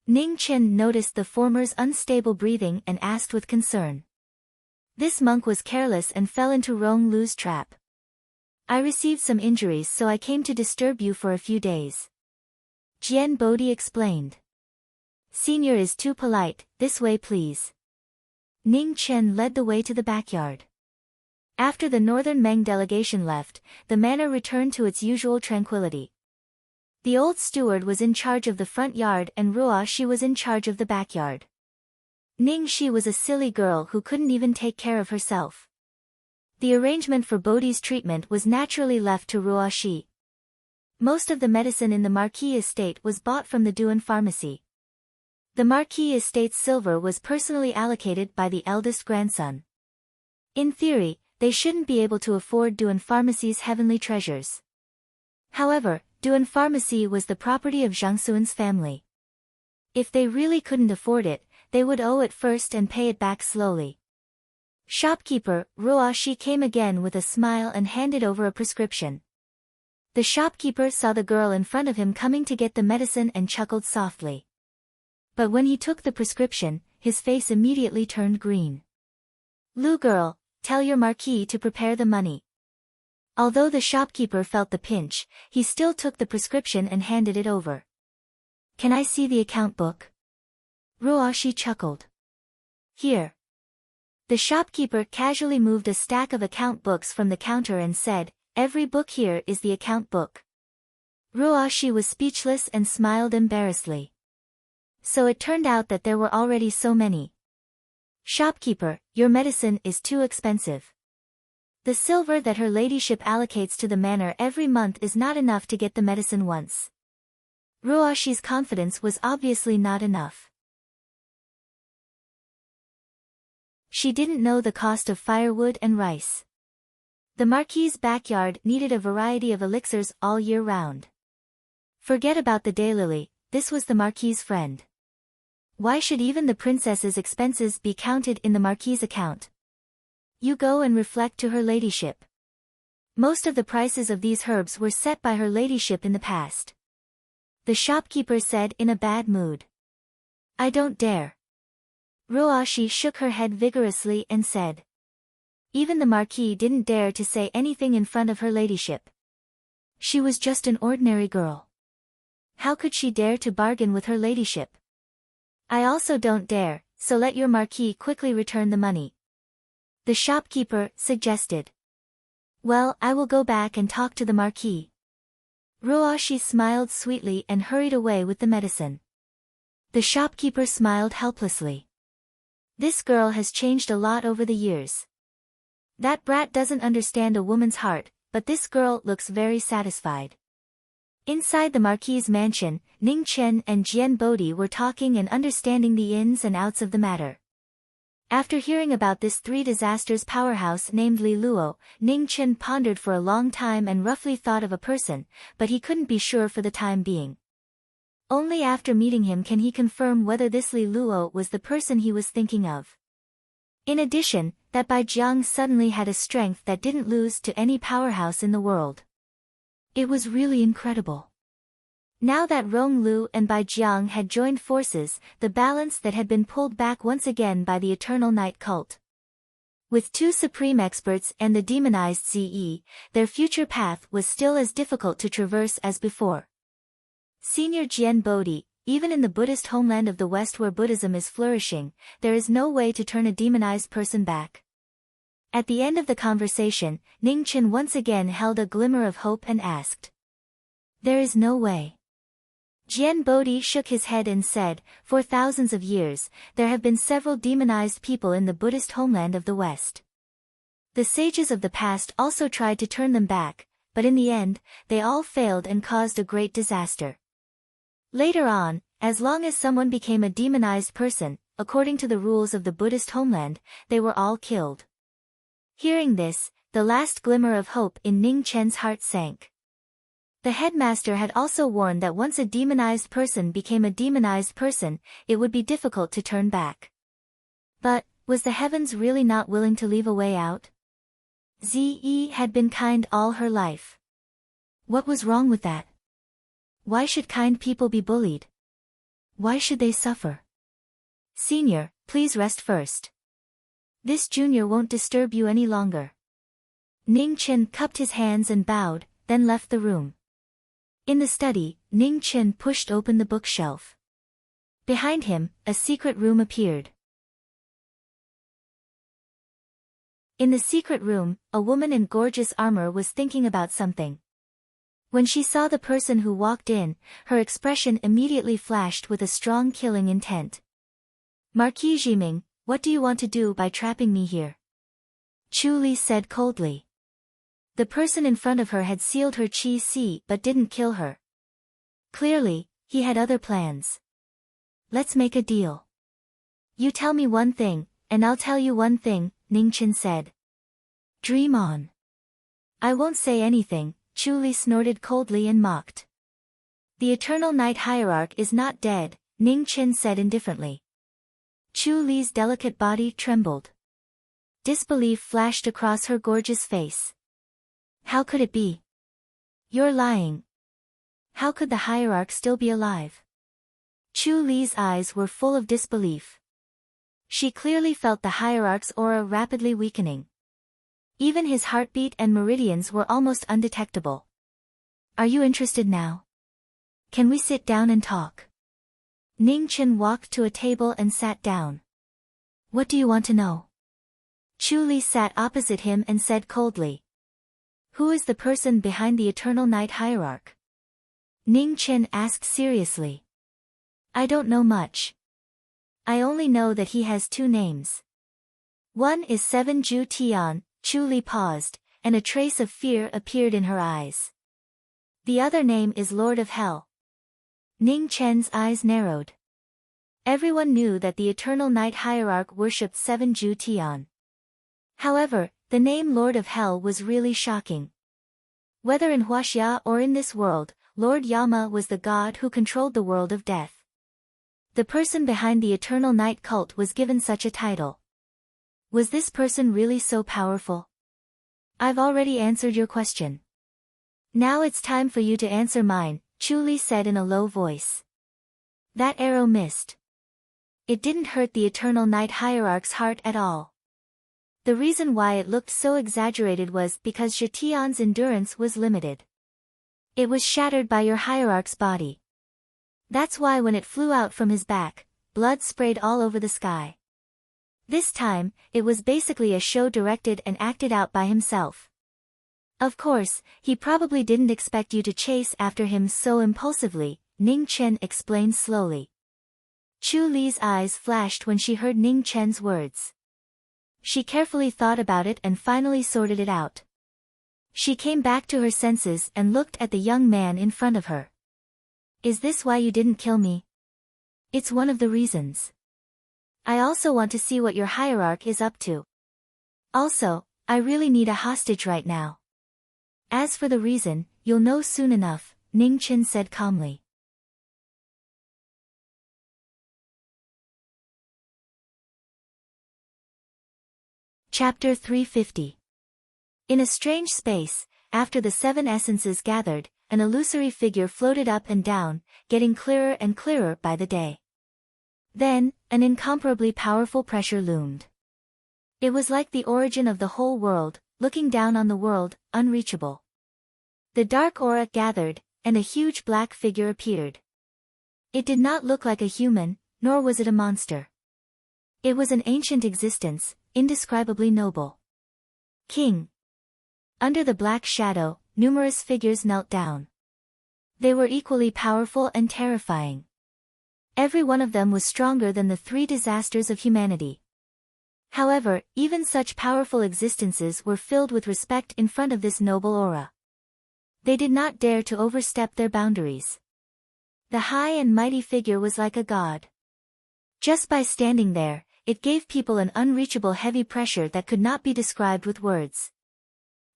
Ning Chen noticed the former's unstable breathing and asked with concern. This monk was careless and fell into Rong Lu's trap. "I received some injuries, so I came to disturb you for a few days." Jian Bodhi explained. "Senior is too polite, this way please." Ning Chen led the way to the backyard. After the Northern Meng delegation left, the manor returned to its usual tranquility. The old steward was in charge of the front yard and Ruo Shi was in charge of the backyard. Ning Shi was a silly girl who couldn't even take care of herself. The arrangement for Bodhi's treatment was naturally left to Ruo Shi. Most of the medicine in the Marquis estate was bought from the Duan pharmacy. The Marquis estate's silver was personally allocated by the eldest grandson. In theory, they shouldn't be able to afford Duan pharmacy's heavenly treasures. However, Duan pharmacy was the property of Zhang Suan's family. If they really couldn't afford it, they would owe it first and pay it back slowly. Shopkeeper, Ruo Shi came again with a smile and handed over a prescription. The shopkeeper saw the girl in front of him coming to get the medicine and chuckled softly. But when he took the prescription, his face immediately turned green. "Lu girl, tell your Marquis to prepare the money." Although the shopkeeper felt the pinch, he still took the prescription and handed it over. "Can I see the account book?" Ruo Shi chuckled. "Here." The shopkeeper casually moved a stack of account books from the counter and said, "Every book here is the account book." Ruo Shi was speechless and smiled embarrassedly. So it turned out that there were already so many. "Shopkeeper, your medicine is too expensive. The silver that her ladyship allocates to the manor every month is not enough to get the medicine once." Ruo Shi's confidence was obviously not enough. She didn't know the cost of firewood and rice. The Marquis's backyard needed a variety of elixirs all year round. Forget about the daylily, this was the Marquis's friend. Why should even the princess's expenses be counted in the Marquis's account? "You go and reflect to her ladyship." Most of the prices of these herbs were set by her ladyship in the past. The shopkeeper said in a bad mood. "I don't dare." Ruo Shi shook her head vigorously and said. Even the Marquis didn't dare to say anything in front of her ladyship. She was just an ordinary girl. How could she dare to bargain with her ladyship? "I also don't dare, so let your Marquis quickly return the money," the shopkeeper suggested. "Well, I will go back and talk to the Marquis." Ruo Shi smiled sweetly and hurried away with the medicine. The shopkeeper smiled helplessly. This girl has changed a lot over the years. That brat doesn't understand a woman's heart, but this girl looks very satisfied. Inside the Marquis's mansion, Ning Chen and Jian Bodhi were talking and understanding the ins and outs of the matter. After hearing about this three disasters powerhouse named Li Luo, Ning Chen pondered for a long time and roughly thought of a person, but he couldn't be sure for the time being. Only after meeting him can he confirm whether this Li Luo was the person he was thinking of. In addition, that Bai Jiang suddenly had a strength that didn't lose to any powerhouse in the world. It was really incredible. Now that Rong Lu and Bai Jiang had joined forces, the balance that had been pulled back once again by the Eternal Night cult. With two supreme experts and the demonized Ze, their future path was still as difficult to traverse as before. Senior Jian Bodhi, even in the Buddhist homeland of the West where Buddhism is flourishing, there is no way to turn a demonized person back. At the end of the conversation, Ning Chen once again held a glimmer of hope and asked. There is no way. Jian Bodhi shook his head and said, for thousands of years, there have been several demonized people in the Buddhist homeland of the West. The sages of the past also tried to turn them back, but in the end, they all failed and caused a great disaster. Later on, as long as someone became a demonized person, according to the rules of the Buddhist homeland, they were all killed. Hearing this, the last glimmer of hope in Ning Chen's heart sank. The headmaster had also warned that once a demonized person became a demonized person, it would be difficult to turn back. But, was the heavens really not willing to leave a way out? Ze had been kind all her life. What was wrong with that? Why should kind people be bullied? Why should they suffer? Senior, please rest first. This junior won't disturb you any longer. Ning Chen cupped his hands and bowed, then left the room. In the study, Ning Chen pushed open the bookshelf. Behind him, a secret room appeared. In the secret room, a woman in gorgeous armor was thinking about something. When she saw the person who walked in, her expression immediately flashed with a strong killing intent. Marquis Jiming, what do you want to do by trapping me here? Chu Li said coldly. The person in front of her had sealed her Qi Si but didn't kill her. Clearly, he had other plans. Let's make a deal. You tell me one thing, and I'll tell you one thing, Ning Chen said. Dream on. I won't say anything, Chu Li snorted coldly and mocked. The Eternal Night Hierarch is not dead, Ning Chen said indifferently. Chu Li's delicate body trembled. Disbelief flashed across her gorgeous face. How could it be? You're lying. How could the hierarch still be alive? Chu Li's eyes were full of disbelief. She clearly felt the hierarch's aura rapidly weakening. Even his heartbeat and meridians were almost undetectable. Are you interested now? Can we sit down and talk? Ning Chen walked to a table and sat down. What do you want to know? Chu Li sat opposite him and said coldly. Who is the person behind the Eternal Night Hierarch? Ning Chen asked seriously. I don't know much. I only know that he has two names. One is Seven Ju Tian, Chu Li paused, and a trace of fear appeared in her eyes. The other name is Lord of Hell. Ning Chen's eyes narrowed. Everyone knew that the Eternal Night Hierarch worshipped Seven Ju Tian. However, the name Lord of Hell was really shocking. Whether in Huaxia or in this world, Lord Yama was the god who controlled the world of death. The person behind the Eternal Night cult was given such a title. Was this person really so powerful? I've already answered your question. Now it's time for you to answer mine, Chu Li said in a low voice. That arrow missed. It didn't hurt the Eternal Night Hierarch's heart at all. The reason why it looked so exaggerated was because Zhetian's endurance was limited. It was shattered by your hierarch's body. That's why when it flew out from his back, blood sprayed all over the sky. This time, it was basically a show directed and acted out by himself. Of course, he probably didn't expect you to chase after him so impulsively, Ning Chen explained slowly. Chu Li's eyes flashed when she heard Ning Chen's words. She carefully thought about it and finally sorted it out. She came back to her senses and looked at the young man in front of her. Is this why you didn't kill me? It's one of the reasons. I also want to see what your hierarch is up to. Also, I really need a hostage right now. As for the reason, you'll know soon enough, Ning Chen said calmly. Chapter 350. In a strange space, after the 7 essences gathered, an illusory figure floated up and down, getting clearer and clearer by the day. Then, an incomparably powerful pressure loomed. It was like the origin of the whole world, looking down on the world, unreachable. The dark aura gathered, and a huge black figure appeared. It did not look like a human, nor was it a monster. It was an ancient existence, indescribably noble. King. Under the black shadow, numerous figures knelt down. They were equally powerful and terrifying. Every one of them was stronger than the 3 disasters of humanity. However, even such powerful existences were filled with respect in front of this noble aura. They did not dare to overstep their boundaries. The high and mighty figure was like a god. Just by standing there, it gave people an unreachable heavy pressure that could not be described with words.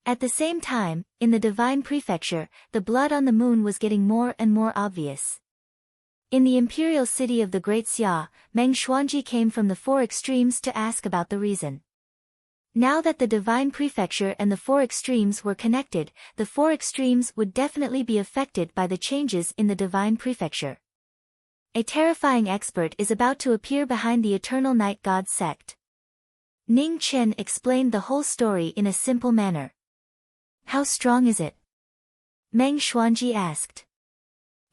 At the same time, in the divine prefecture, the blood on the moon was getting more and more obvious. In the imperial city of the Great Xia, Meng Xuanji came from the 4 extremes to ask about the reason. Now that the divine prefecture and the 4 extremes were connected, the 4 extremes would definitely be affected by the changes in the divine prefecture. A terrifying expert is about to appear behind the Eternal Night God sect. Ning Chen explained the whole story in a simple manner. How strong is it? Meng Xuanji asked.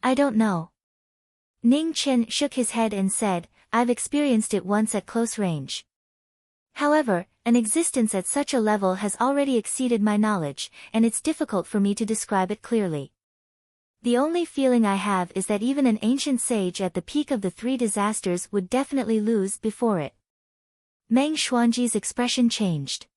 I don't know. Ning Chen shook his head and said, I've experienced it once at close range. However, an existence at such a level has already exceeded my knowledge, and it's difficult for me to describe it clearly. The only feeling I have is that even an ancient sage at the peak of the 3 disasters would definitely lose before it. Meng Xuanji's expression changed.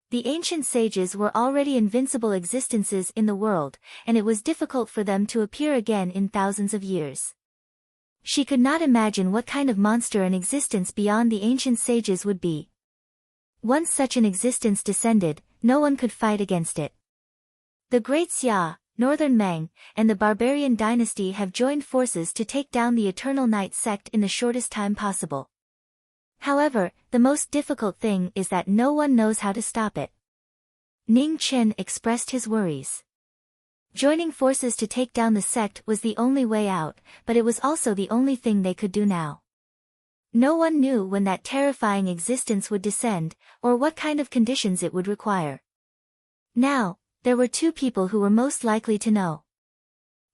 The ancient sages were already invincible existences in the world, and it was difficult for them to appear again in thousands of years. She could not imagine what kind of monster an existence beyond the ancient sages would be. Once such an existence descended, no one could fight against it. The Great Xia, Northern Meng, and the Barbarian dynasty have joined forces to take down the Eternal Night sect in the shortest time possible. However, the most difficult thing is that no one knows how to stop it. Ning Chen expressed his worries. Joining forces to take down the sect was the only way out, but it was also the only thing they could do now. No one knew when that terrifying existence would descend, or what kind of conditions it would require. Now, there were 2 people who were most likely to know.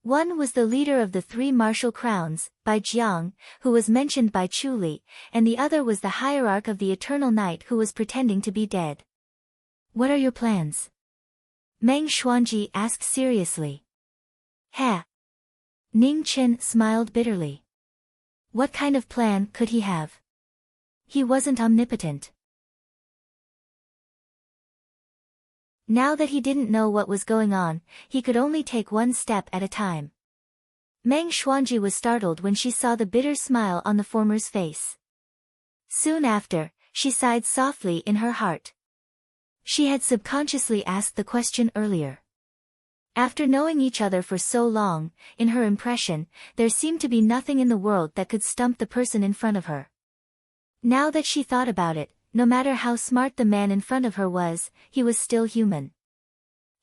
One was the leader of the 3 martial crowns, Bai Jiang, who was mentioned by Chu Li, and the other was the hierarch of the Eternal Night who was pretending to be dead. What are your plans? Meng Xuanji asked seriously. Ha! Ning Chen smiled bitterly. What kind of plan could he have? He wasn't omnipotent. Now that he didn't know what was going on, he could only take one step at a time. Meng Xuanji was startled when she saw the bitter smile on the former's face. Soon after, she sighed softly in her heart. She had subconsciously asked the question earlier. After knowing each other for so long, in her impression, there seemed to be nothing in the world that could stump the person in front of her. Now that she thought about it, no matter how smart the man in front of her was, he was still human.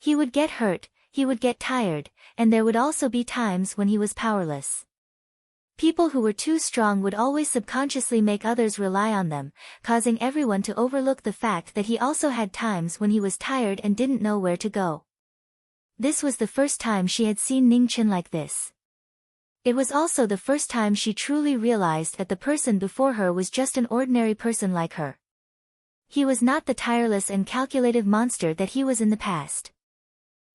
He would get hurt, he would get tired, and there would also be times when he was powerless. People who were too strong would always subconsciously make others rely on them, causing everyone to overlook the fact that he also had times when he was tired and didn't know where to go. This was the first time she had seen Ning Chen like this. It was also the first time she truly realized that the person before her was just an ordinary person like her. He was not the tireless and calculative monster that he was in the past.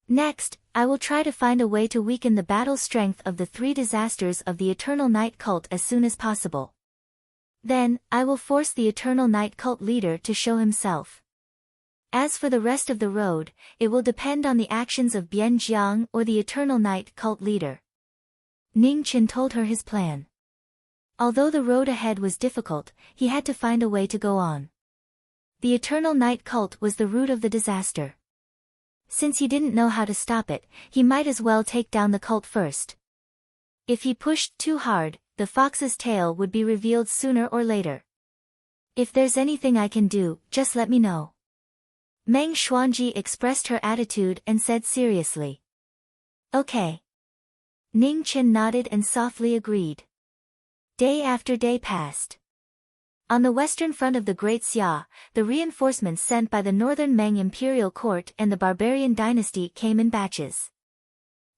Next, I will try to find a way to weaken the battle strength of the 3 disasters of the Eternal Night cult as soon as possible. Then, I will force the Eternal Night cult leader to show himself. As for the rest of the road, it will depend on the actions of Bian Jiang or the Eternal Night cult leader. Ning Chen told her his plan. Although the road ahead was difficult, he had to find a way to go on. The Eternal Night cult was the root of the disaster. Since he didn't know how to stop it, he might as well take down the cult first. If he pushed too hard, the fox's tail would be revealed sooner or later. If there's anything I can do, just let me know. Meng Xuanji expressed her attitude and said seriously. Okay. Ning Chen nodded and softly agreed. Day after day passed. On the western front of the Great Xia, the reinforcements sent by the northern Meng imperial court and the barbarian dynasty came in batches.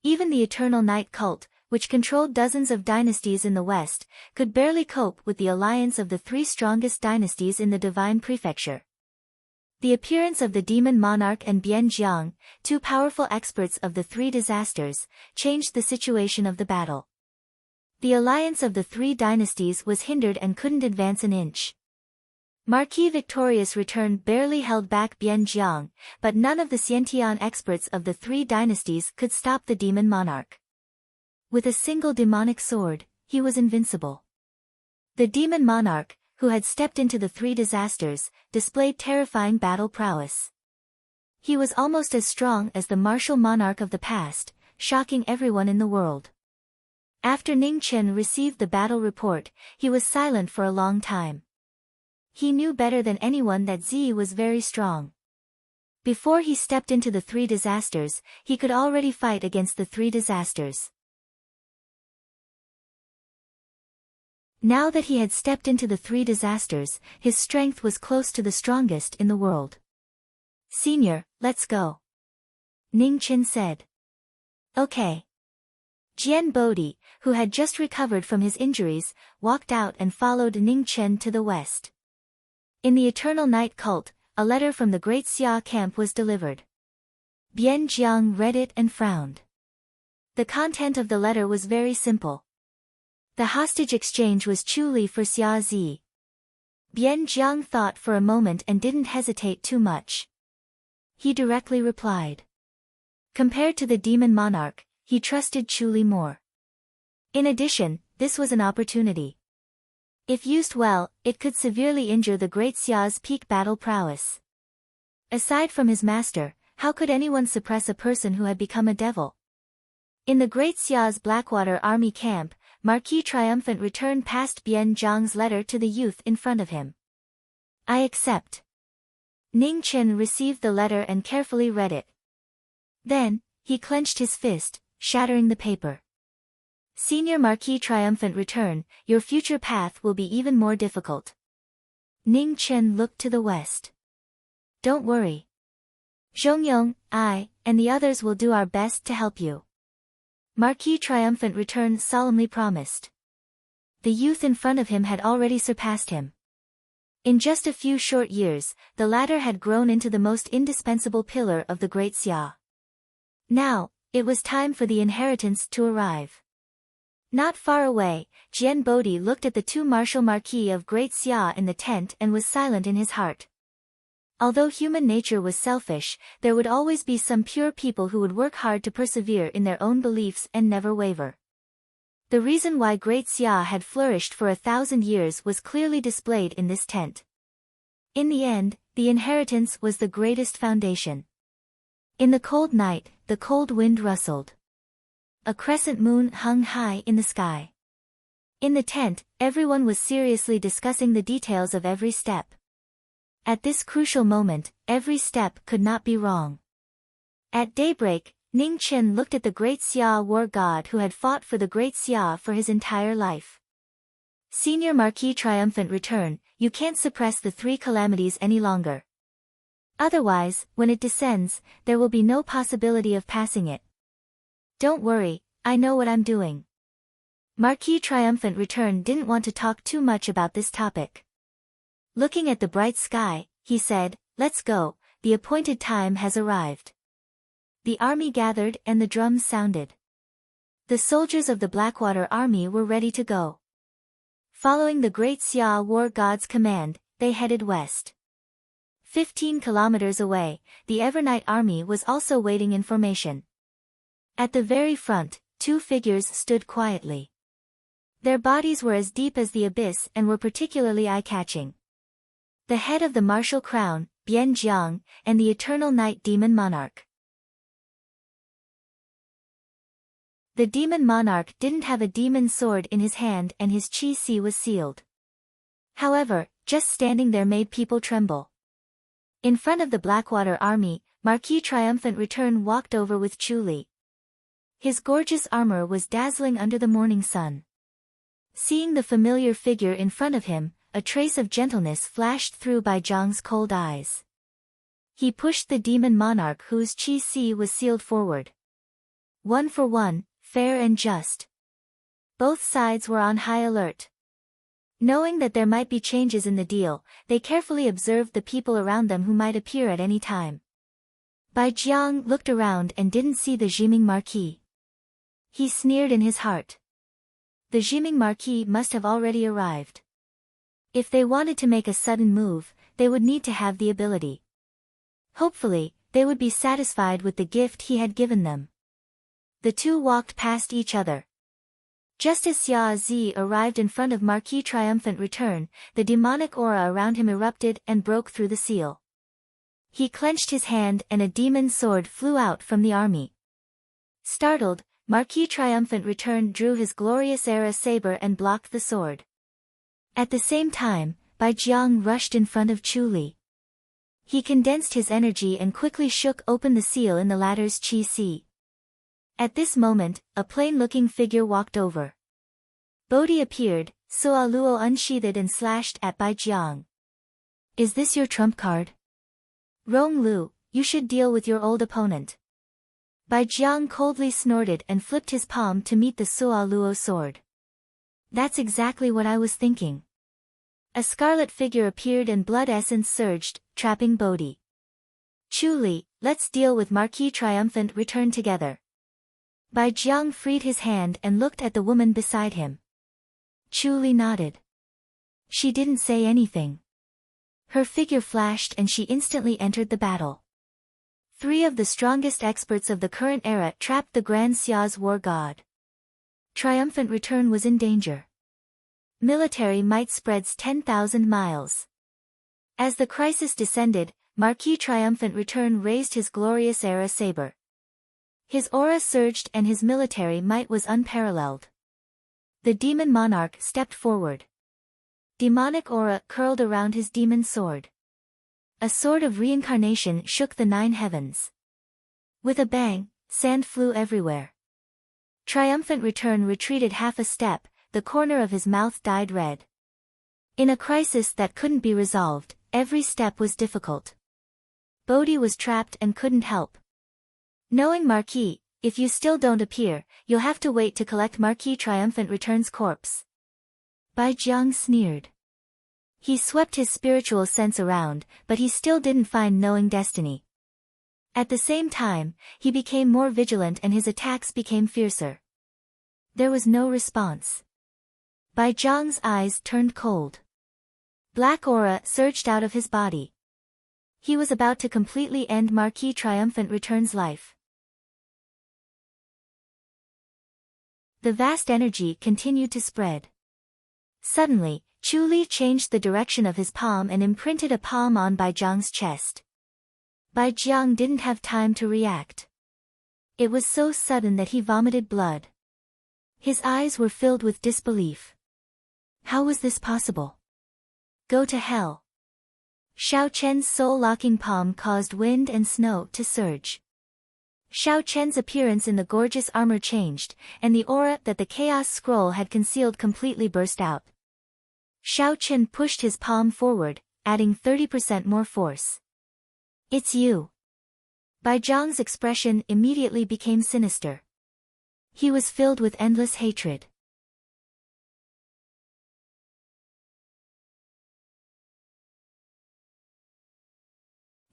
Even the Eternal Night cult, which controlled dozens of dynasties in the west, could barely cope with the alliance of the three strongest dynasties in the Divine Prefecture. The appearance of the Demon Monarch and Bian Jiang, two powerful experts of the three disasters, changed the situation of the battle. The alliance of the three dynasties was hindered and couldn't advance an inch. Marquis' victorious return barely held back Bian Jiang, but none of the Xiantian experts of the three dynasties could stop the Demon Monarch. With a single demonic sword, he was invincible. The Demon Monarch, who had stepped into the three disasters, displayed terrifying battle prowess. He was almost as strong as the martial monarch of the past, shocking everyone in the world. After Ning Chen received the battle report, he was silent for a long time. He knew better than anyone that Zi was very strong. Before he stepped into the three disasters, he could already fight against the three disasters. Now that he had stepped into the three disasters, his strength was close to the strongest in the world. Senior, let's go. Ning Chen said. Okay. Jian Bodhi, who had just recovered from his injuries, walked out and followed Ning Chen to the west. In the Eternal Night cult, a letter from the Great Xia camp was delivered. Bian Jiang read it and frowned. The content of the letter was very simple. The hostage exchange was Chu Li for Xia Zi. Bian Jiang thought for a moment and didn't hesitate too much. He directly replied. Compared to the Demon Monarch, he trusted Chu Li more. In addition, this was an opportunity. If used well, it could severely injure the Great Xia's peak battle prowess. Aside from his master, how could anyone suppress a person who had become a devil? In the Great Xia's Blackwater army camp, Marquis triumphant returned past Bian Jiang's letter to the youth in front of him. I accept. Ning Chen received the letter and carefully read it. Then, he clenched his fist, shattering the paper. Senior Marquis triumphant return, your future path will be even more difficult. Ning Chen looked to the west. Don't worry. Zhongyong, I, and the others will do our best to help you. Marquis triumphant return solemnly promised. The youth in front of him had already surpassed him. In just a few short years, the latter had grown into the most indispensable pillar of the Great Xia. Now, it was time for the inheritance to arrive. Not far away, Jian Bodhi looked at the two martial Marquis of Great Xia in the tent and was silent in his heart. Although human nature was selfish, there would always be some pure people who would work hard to persevere in their own beliefs and never waver. The reason why Great Xia had flourished for 1,000 years was clearly displayed in this tent. In the end, the inheritance was the greatest foundation. In the cold night, the cold wind rustled. A crescent moon hung high in the sky. In the tent, everyone was seriously discussing the details of every step. At this crucial moment, every step could not be wrong. At daybreak, Ning Chen looked at the Great Xia war god who had fought for the Great Xia for his entire life. Senior Marquis triumphant return, you can't suppress the three calamities any longer. Otherwise, when it descends, there will be no possibility of passing it. Don't worry, I know what I'm doing. Marquis triumphant return didn't want to talk too much about this topic. Looking at the bright sky, he said, let's go, the appointed time has arrived. The army gathered and the drums sounded. The soldiers of the Blackwater army were ready to go. Following the Great Xia war god's command, they headed west. 15 kilometers away, the Evernight army was also waiting in formation. At the very front, two figures stood quietly. Their bodies were as deep as the abyss and were particularly eye-catching. The head of the martial crown, Bian Jiang, and the eternal night demon monarch. The demon monarch didn't have a demon sword in his hand and his chi-si was sealed. However, just standing there made people tremble. In front of the Blackwater army, Marquis Triumphant Return walked over with Chu Li. His gorgeous armor was dazzling under the morning sun. Seeing the familiar figure in front of him, a trace of gentleness flashed through Bai Zhang's cold eyes. He pushed the demon monarch whose chi-si was sealed forward. 1 for 1, fair and just. Both sides were on high alert. Knowing that there might be changes in the deal, they carefully observed the people around them who might appear at any time. Bai Jiang looked around and didn't see the Jiming Marquis. He sneered in his heart. The Jiming Marquis must have already arrived. If they wanted to make a sudden move, they would need to have the ability. Hopefully, they would be satisfied with the gift he had given them. The two walked past each other. Just as Xia Zi arrived in front of Marquis Triumphant Return, the demonic aura around him erupted and broke through the seal. He clenched his hand and a demon sword flew out from the army. Startled, Marquis Triumphant Return drew his glorious era saber and blocked the sword. At the same time, Bai Jiang rushed in front of Chu Li. He condensed his energy and quickly shook open the seal in the latter's chi-si. At this moment, a plain-looking figure walked over. Bodhi appeared, Suo Luo unsheathed and slashed at Bai Jiang. Is this your trump card? Rong Lu, you should deal with your old opponent. Bai Jiang coldly snorted and flipped his palm to meet the Suo Luo sword. That's exactly what I was thinking. A scarlet figure appeared and blood essence surged, trapping Bodhi. Chu Li, let's deal with Marquis Triumphant Return together. Bai Jiang freed his hand and looked at the woman beside him. Chu Li nodded. She didn't say anything. Her figure flashed and she instantly entered the battle. 3 of the strongest experts of the current era trapped the Grand Xia's war god. Triumphant Return was in danger. Military might spreads 10,000 miles. As the crisis descended, Marquis Triumphant Return raised his glorious era saber. His aura surged and his military might was unparalleled. The demon monarch stepped forward. Demonic aura curled around his demon sword. A sword of reincarnation shook the 9 heavens. With a bang, sand flew everywhere. Triumphant Return retreated half a step, the corner of his mouth dyed red. In a crisis that couldn't be resolved, every step was difficult. Bodhi was trapped and couldn't help. Knowing Marquis, if you still don't appear, you'll have to wait to collect Marquis Triumphant Return's corpse. Bai Jiang sneered. He swept his spiritual sense around, but he still didn't find knowing destiny. At the same time, he became more vigilant and his attacks became fiercer. There was no response. Bai Jiang's eyes turned cold. Black aura surged out of his body. He was about to completely end Marquis Triumphant Return's life. The vast energy continued to spread. Suddenly, Chu Li changed the direction of his palm and imprinted a palm on Bai Jiang's chest. Bai Jiang didn't have time to react. It was so sudden that he vomited blood. His eyes were filled with disbelief. How was this possible? Go to hell. Xiao Chen's soul-locking palm caused wind and snow to surge. Xiao Chen's appearance in the gorgeous armor changed, and the aura that the Chaos Scroll had concealed completely burst out. Xiao Chen pushed his palm forward, adding 30% more force. It's you. Bai Jiang's expression immediately became sinister. He was filled with endless hatred.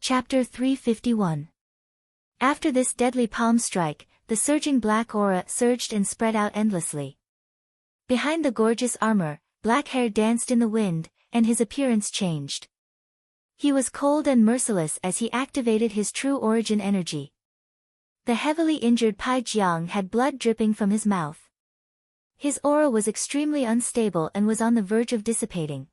Chapter 351. After this deadly palm strike, the surging black aura surged and spread out endlessly. Behind the gorgeous armor, black hair danced in the wind, and his appearance changed. He was cold and merciless as he activated his true origin energy. The heavily injured Pai Jiang had blood dripping from his mouth. His aura was extremely unstable and was on the verge of dissipating.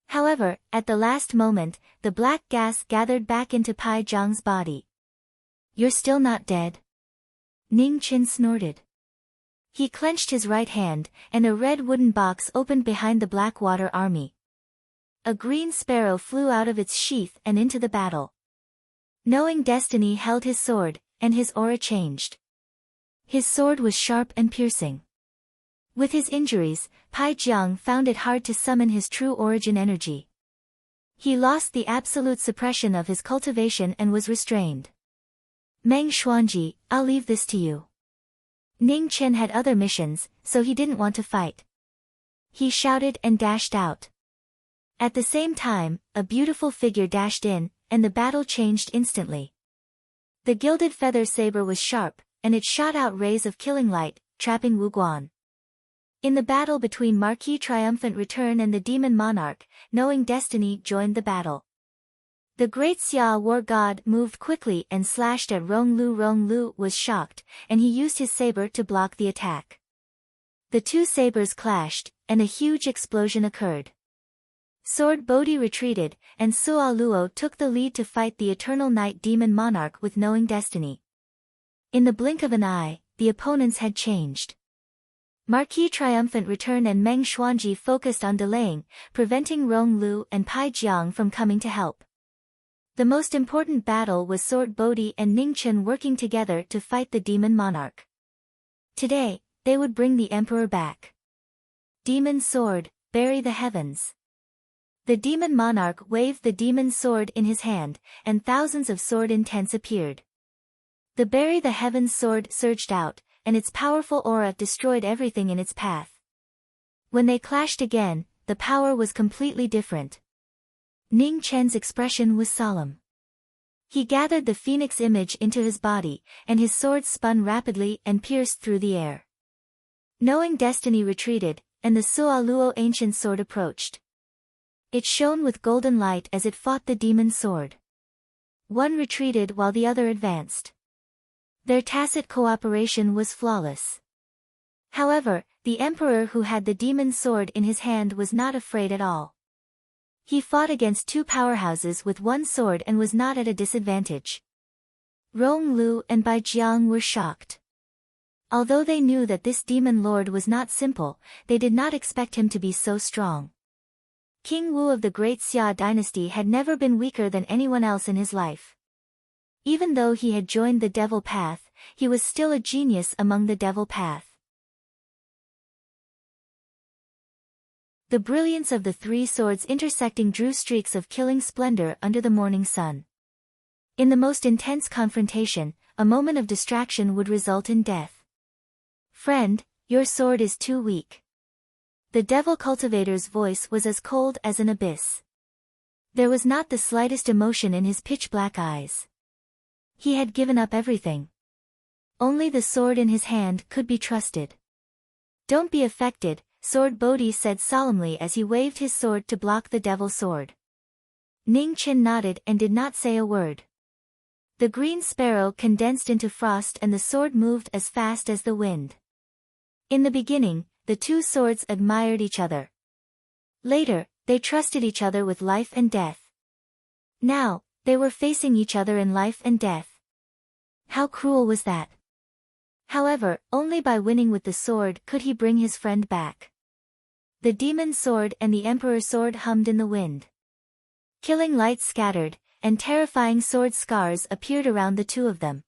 However, at the last moment, the black gas gathered back into Pai Jiang's body. "You're still not dead?" Ning Qin snorted. He clenched his right hand, and a red wooden box opened behind the Blackwater army. A green sparrow flew out of its sheath and into the battle. Knowing Destiny held his sword, and his aura changed. His sword was sharp and piercing. With his injuries, Pai Jiang found it hard to summon his true origin energy. He lost the absolute suppression of his cultivation and was restrained. "Meng Xuanji, I'll leave this to you." Ning Qin had other missions, so he didn't want to fight. He shouted and dashed out. At the same time, a beautiful figure dashed in, and the battle changed instantly. The gilded feather saber was sharp, and it shot out rays of killing light, trapping Wu Guan. In the battle between Marquis Triumphant Return and the Demon Monarch, Knowing Destiny joined the battle. The great Xia war god moved quickly and slashed at Rong Lu. Rong Lu was shocked, and he used his saber to block the attack. The two sabers clashed, and a huge explosion occurred. Sword Bodhi retreated, and Sua Luo took the lead to fight the Eternal Night Demon Monarch with Knowing Destiny. In the blink of an eye, the opponents had changed. Marquis Triumphant Return and Meng Xuanji focused on delaying, preventing Rong Lu and Pai Jiang from coming to help. The most important battle was Sword Bodhi and Ning Qin working together to fight the Demon Monarch. Today, they would bring the Emperor back. Demon Sword, bury the heavens. The Demon Monarch waved the demon sword in his hand, and thousands of sword intents appeared. The bury the heavens sword surged out, and its powerful aura destroyed everything in its path. When they clashed again, the power was completely different. Ning Chen's expression was solemn. He gathered the phoenix image into his body, and his sword spun rapidly and pierced through the air. Knowing Destiny retreated, and the Sua Luo ancient sword approached. It shone with golden light as it fought the demon sword. One retreated while the other advanced. Their tacit cooperation was flawless. However, the emperor who had the demon sword in his hand was not afraid at all. He fought against two powerhouses with one sword and was not at a disadvantage. Rong Lu and Bai Jiang were shocked. Although they knew that this demon lord was not simple, they did not expect him to be so strong. King Wu of the Great Xia dynasty had never been weaker than anyone else in his life. Even though he had joined the Devil Path, he was still a genius among the Devil Path. The brilliance of the three swords intersecting drew streaks of killing splendor under the morning sun. In the most intense confrontation, a moment of distraction would result in death. "Friend, your sword is too weak." The devil cultivator's voice was as cold as an abyss. There was not the slightest emotion in his pitch-black eyes. He had given up everything. Only the sword in his hand could be trusted. "Don't be affected," Sword Bodhi said solemnly as he waved his sword to block the devil sword. Ning Qin nodded and did not say a word. The green sparrow condensed into frost and the sword moved as fast as the wind. In the beginning, the two swords admired each other. Later, they trusted each other with life and death. Now, they were facing each other in life and death. How cruel was that? However, only by winning with the sword could he bring his friend back. The demon sword and the emperor's sword hummed in the wind. Killing lights scattered, and terrifying sword scars appeared around the two of them.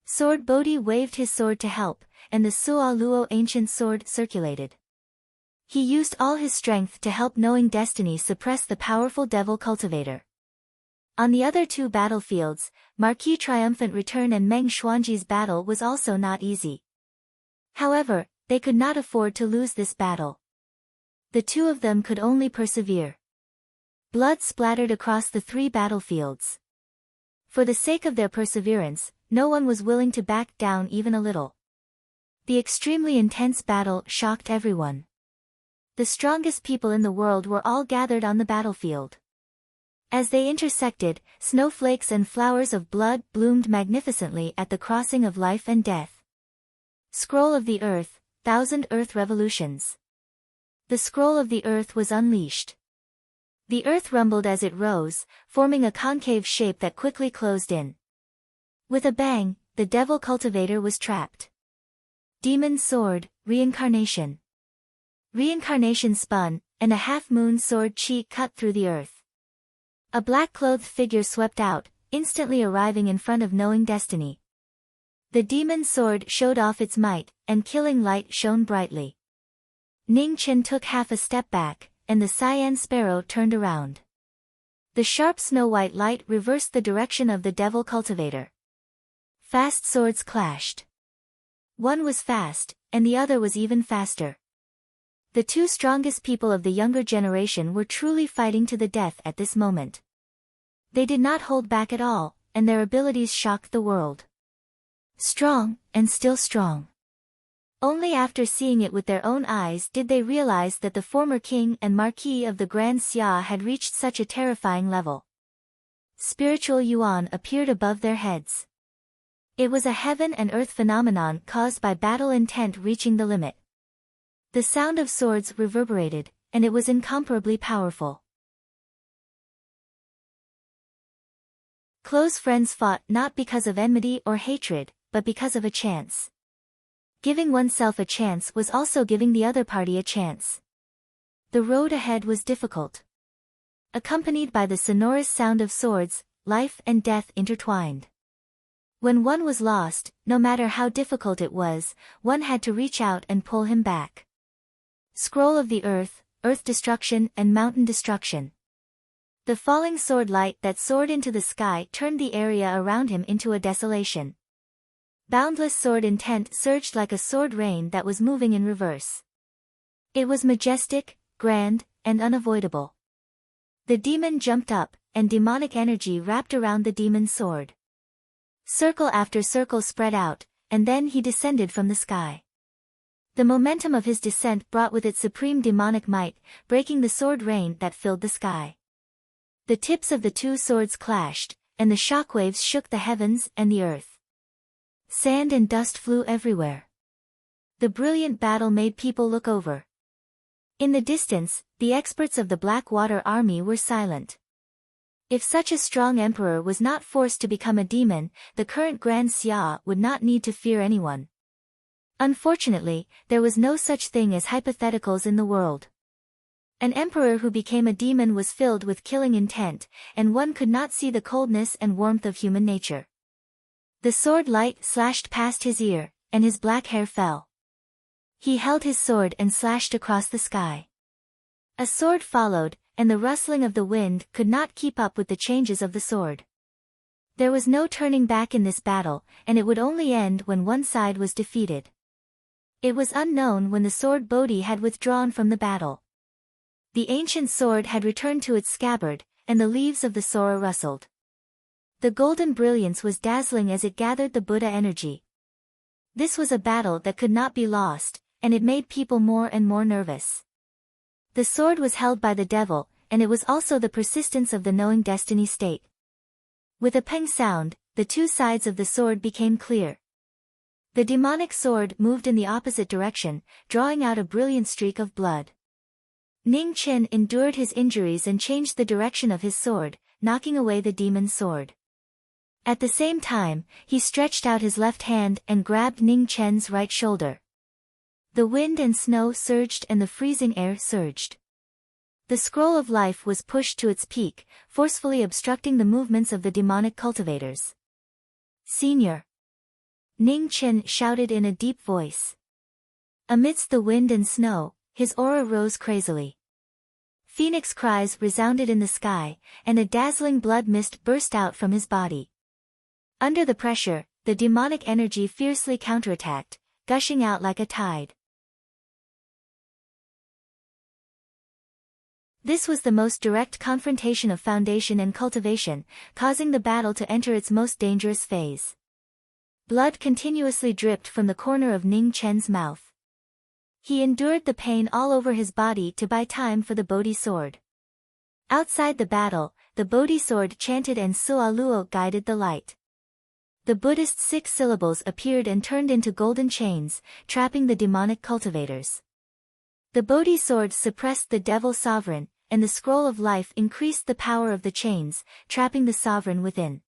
Sword Bodhi waved his sword to help, and the Sua Luo ancient sword circulated. He used all his strength to help Knowing Destiny suppress the powerful devil cultivator. On the other two battlefields, Marquis Triumphant Return and Meng Xuanji's battle was also not easy. However, they could not afford to lose this battle. The two of them could only persevere. Blood splattered across the three battlefields. For the sake of their perseverance, no one was willing to back down even a little. The extremely intense battle shocked everyone. The strongest people in the world were all gathered on the battlefield. As they intersected, snowflakes and flowers of blood bloomed magnificently at the crossing of life and death. Scroll of the earth, 1,000 Earth revolutions. The scroll of the earth was unleashed. The earth rumbled as it rose, forming a concave shape that quickly closed in. With a bang, the devil cultivator was trapped. Demon sword, reincarnation. Reincarnation spun, and a half-moon sword chi cut through the earth. A black-clothed figure swept out, instantly arriving in front of knowing destiny. The demon sword showed off its might, and killing light shone brightly. Ning Chen took half a step back, and the cyan sparrow turned around. The sharp snow-white light reversed the direction of the devil cultivator. Fast swords clashed. One was fast, and the other was even faster. The two strongest people of the younger generation were truly fighting to the death at this moment. They did not hold back at all, and their abilities shocked the world. Strong, and still strong. Only after seeing it with their own eyes did they realize that the former king and Marquis of the Grand Xia had reached such a terrifying level. Spiritual yuan appeared above their heads. It was a heaven and earth phenomenon caused by battle intent reaching the limit. The sound of swords reverberated, and it was incomparably powerful. Close friends fought not because of enmity or hatred, but because of a chance. Giving oneself a chance was also giving the other party a chance. The road ahead was difficult. Accompanied by the sonorous sound of swords, life and death intertwined. When one was lost, no matter how difficult it was, one had to reach out and pull him back. Scroll of the earth, earth destruction and mountain destruction. The falling sword light that soared into the sky turned the area around him into a desolation. Boundless sword intent surged like a sword rain that was moving in reverse. It was majestic, grand, and unavoidable. The demon jumped up, and demonic energy wrapped around the demon's sword. Circle after circle spread out, and then he descended from the sky. The momentum of his descent brought with it supreme demonic might, breaking the sword rain that filled the sky. The tips of the two swords clashed, and the shockwaves shook the heavens and the earth. Sand and dust flew everywhere. The brilliant battle made people look over. In the distance, the experts of the Blackwater Army were silent. If such a strong emperor was not forced to become a demon, the current Grand Xia would not need to fear anyone. Unfortunately, there was no such thing as hypotheticals in the world. An emperor who became a demon was filled with killing intent, and one could not see the coldness and warmth of human nature. The sword light slashed past his ear, and his black hair fell. He held his sword and slashed across the sky. A sword followed, and the rustling of the wind could not keep up with the changes of the sword. There was no turning back in this battle, and it would only end when one side was defeated. It was unknown when the sword Bodhi had withdrawn from the battle. The ancient sword had returned to its scabbard, and the leaves of the Sora rustled. The golden brilliance was dazzling as it gathered the Buddha energy. This was a battle that could not be lost, and it made people more and more nervous. The sword was held by the devil, and it was also the persistence of the knowing destiny state. With a peng sound, the two sides of the sword became clear. The demonic sword moved in the opposite direction, drawing out a brilliant streak of blood. Ning Chen endured his injuries and changed the direction of his sword, knocking away the demon's sword. At the same time, he stretched out his left hand and grabbed Ning Chen's right shoulder. The wind and snow surged and the freezing air surged. The scroll of life was pushed to its peak, forcefully obstructing the movements of the demonic cultivators. "Senior!" Ning Chen shouted in a deep voice. Amidst the wind and snow, his aura rose crazily. Phoenix cries resounded in the sky, and a dazzling blood mist burst out from his body. Under the pressure, the demonic energy fiercely counterattacked, gushing out like a tide. This was the most direct confrontation of foundation and cultivation, causing the battle to enter its most dangerous phase. Blood continuously dripped from the corner of Ning Chen's mouth. He endured the pain all over his body to buy time for the Bodhi sword. Outside the battle, the Bodhi sword chanted and Sualuo guided the light. The Buddhist 6 syllables appeared and turned into golden chains, trapping the demonic cultivators. The Bodhi sword suppressed the devil sovereign, and the scroll of life increased the power of the chains, trapping the sovereign within.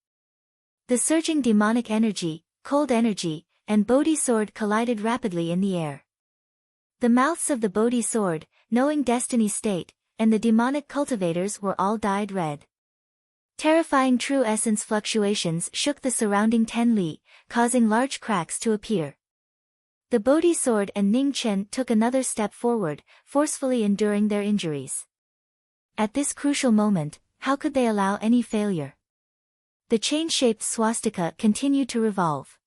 The surging demonic energy, cold energy, and Bodhi sword collided rapidly in the air. The mouths of the Bodhi sword, knowing destiny's state, and the demonic cultivators were all dyed red. Terrifying true essence fluctuations shook the surrounding 10 li, causing large cracks to appear. The Bodhi sword and Ning Chen took another step forward, forcefully enduring their injuries. At this crucial moment, how could they allow any failure? The chain-shaped swastika continued to revolve.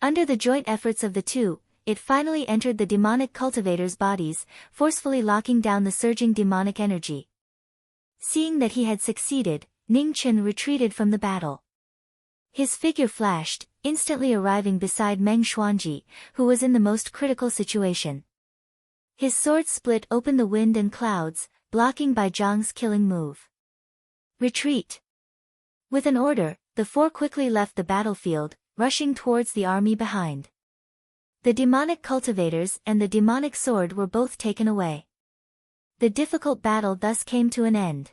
Under the joint efforts of the two, it finally entered the demonic cultivators' bodies, forcefully locking down the surging demonic energy. Seeing that he had succeeded, Ning Chen retreated from the battle. His figure flashed, instantly arriving beside Meng Xuanji, who was in the most critical situation. His sword split open the wind and clouds, blocking Bai Zhang's killing move. Retreat! With an order, the four quickly left the battlefield, rushing towards the army behind. The demonic cultivators and the demonic sword were both taken away. The difficult battle thus came to an end.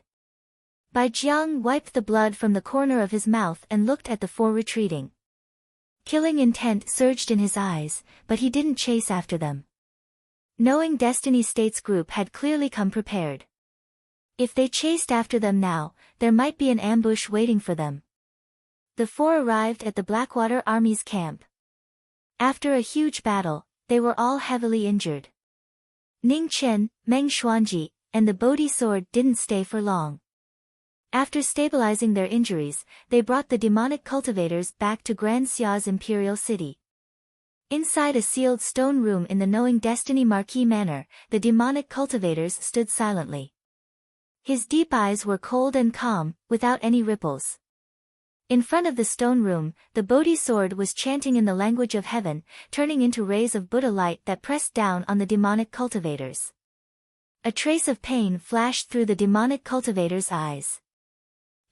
Bai Jiang wiped the blood from the corner of his mouth and looked at the four retreating. Killing intent surged in his eyes, but he didn't chase after them. Knowing Destiny State's group had clearly come prepared. If they chased after them now, there might be an ambush waiting for them. The four arrived at the Blackwater Army's camp. After a huge battle, they were all heavily injured. Ning Chen, Meng Xuanji, and the Bodhi sword didn't stay for long. After stabilizing their injuries, they brought the demonic cultivators back to Grand Xia's imperial city. Inside a sealed stone room in the Knowing Destiny Marquis manor, the demonic cultivators stood silently. His deep eyes were cold and calm, without any ripples. In front of the stone room, the Bodhi sword was chanting in the language of heaven, turning into rays of Buddha light that pressed down on the demonic cultivators. A trace of pain flashed through the demonic cultivator's eyes.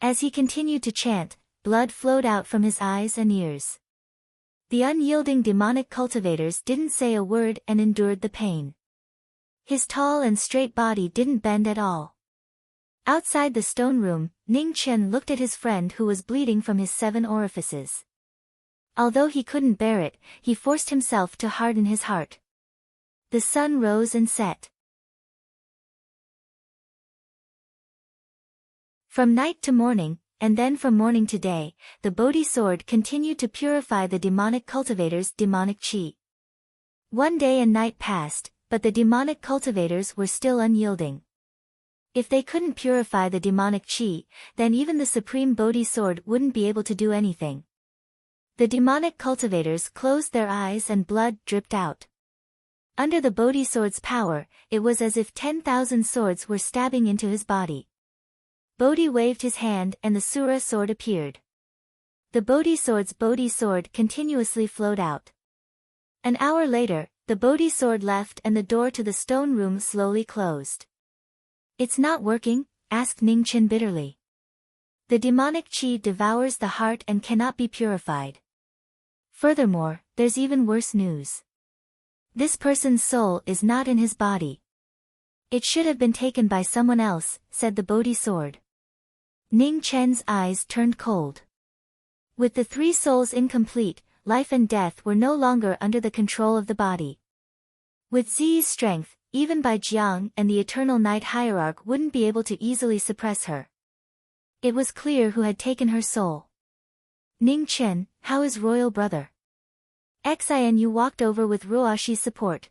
As he continued to chant, blood flowed out from his eyes and ears. The unyielding demonic cultivators didn't say a word and endured the pain. His tall and straight body didn't bend at all. Outside the stone room, Ning Chen looked at his friend who was bleeding from his 7 orifices. Although he couldn't bear it, he forced himself to harden his heart. The sun rose and set. From night to morning, and then from morning to day, the Bodhi sword continued to purify the demonic cultivators' demonic chi. One day and night passed, but the demonic cultivators were still unyielding. If they couldn't purify the demonic chi, then even the supreme Bodhi sword wouldn't be able to do anything. The demonic cultivators closed their eyes and blood dripped out. Under the Bodhi sword's power, it was as if 10,000 swords were stabbing into his body. Bodhi waved his hand and the Sura sword appeared. The Bodhi sword's Bodhi sword continuously flowed out. An hour later, the Bodhi sword left and the door to the stone room slowly closed. "It's not working?" asked Ning Chen bitterly. "The demonic chi devours the heart and cannot be purified. Furthermore, there's even worse news. This person's soul is not in his body. It should have been taken by someone else," said the Bodhi sword. Ning Chen's eyes turned cold. With the 3 souls incomplete, life and death were no longer under the control of the body. With Ziyi's strength, even Bai Jiang and the Eternal Night Hierarch wouldn't be able to easily suppress her. It was clear who had taken her soul. "Ning Chen, how is royal brother?" Xianyu walked over with Ruoshi's support.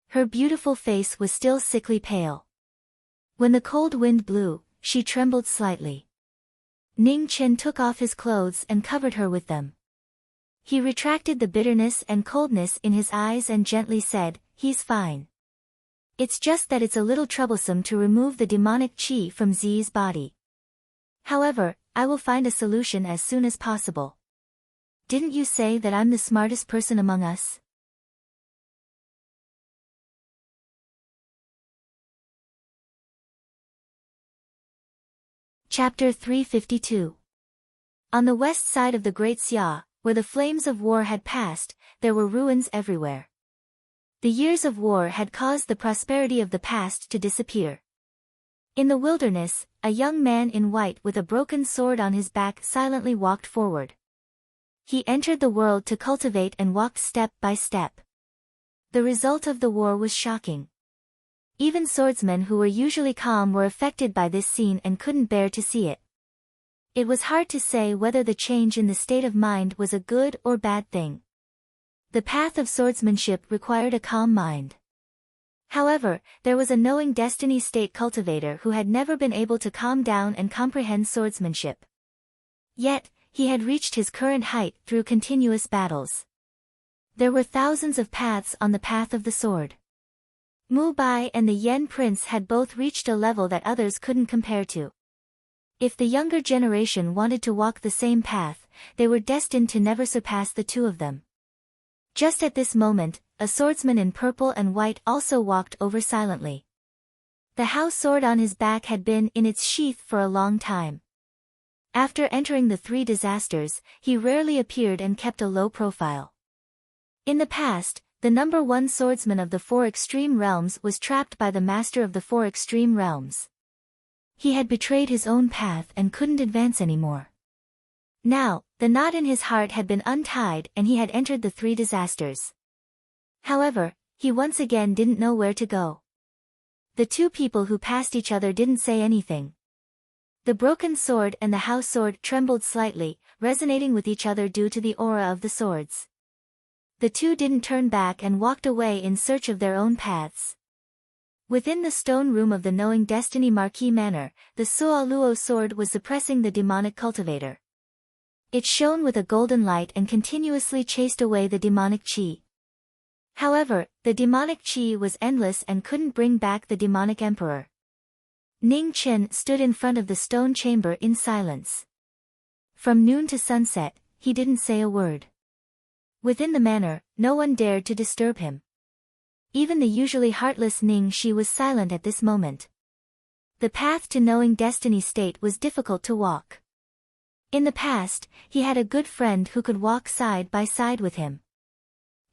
Her beautiful face was still sickly pale. When the cold wind blew, she trembled slightly. Ning Chen took off his clothes and covered her with them. He retracted the bitterness and coldness in his eyes and gently said, "He's fine. It's just that it's a little troublesome to remove the demonic chi from Zi's body. However, I will find a solution as soon as possible. Didn't you say that I'm the smartest person among us?" Chapter 352. On the west side of the Great Xia, where the flames of war had passed, there were ruins everywhere. The years of war had caused the prosperity of the past to disappear. In the wilderness, a young man in white with a broken sword on his back silently walked forward. He entered the world to cultivate and walked step by step. The result of the war was shocking. Even swordsmen who were usually calm were affected by this scene and couldn't bear to see it. It was hard to say whether the change in the state of mind was a good or bad thing. The path of swordsmanship required a calm mind. However, there was a knowing destiny state cultivator who had never been able to calm down and comprehend swordsmanship. Yet, he had reached his current height through continuous battles. There were thousands of paths on the path of the sword. Mu Bai and the Yen Prince had both reached a level that others couldn't compare to. If the younger generation wanted to walk the same path, they were destined to never surpass the two of them. Just at this moment, a swordsman in purple and white also walked over silently. The house sword on his back had been in its sheath for a long time. After entering the three disasters, he rarely appeared and kept a low profile. In the past, the number one swordsman of the four extreme realms was trapped by the master of the four extreme realms. He had betrayed his own path and couldn't advance anymore. Now, the knot in his heart had been untied and he had entered the three disasters. However, he once again didn't know where to go. The two people who passed each other didn't say anything. The broken sword and the house sword trembled slightly, resonating with each other due to the aura of the swords. The two didn't turn back and walked away in search of their own paths. Within the stone room of the Knowing Destiny Marquis Manor, the Suo Luo sword was suppressing the demonic cultivator. It shone with a golden light and continuously chased away the demonic qi. However, the demonic qi was endless and couldn't bring back the demonic emperor. Ning Chen stood in front of the stone chamber in silence. From noon to sunset, he didn't say a word. Within the manor, no one dared to disturb him. Even the usually heartless Ning Shi was silent at this moment. The path to Knowing Destiny state was difficult to walk. In the past, he had a good friend who could walk side by side with him.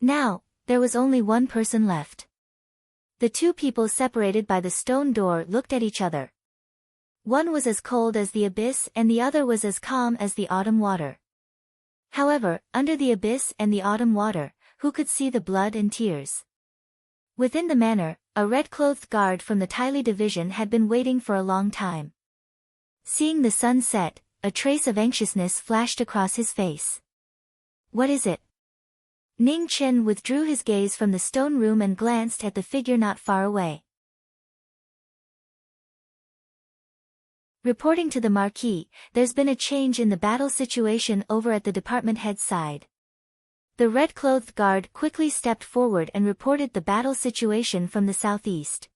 Now, there was only one person left. The two people separated by the stone door looked at each other. One was as cold as the abyss and the other was as calm as the autumn water. However, under the abyss and the autumn water, who could see the blood and tears? Within the manor, a red-clothed guard from the Tyli division had been waiting for a long time. Seeing the sun set, a trace of anxiousness flashed across his face. What is it? Ning Chen withdrew his gaze from the stone room and glanced at the figure not far away. Reporting to the Marquis, there's been a change in the battle situation over at the department head's side. The red-clothed guard quickly stepped forward and reported the battle situation from the southeast.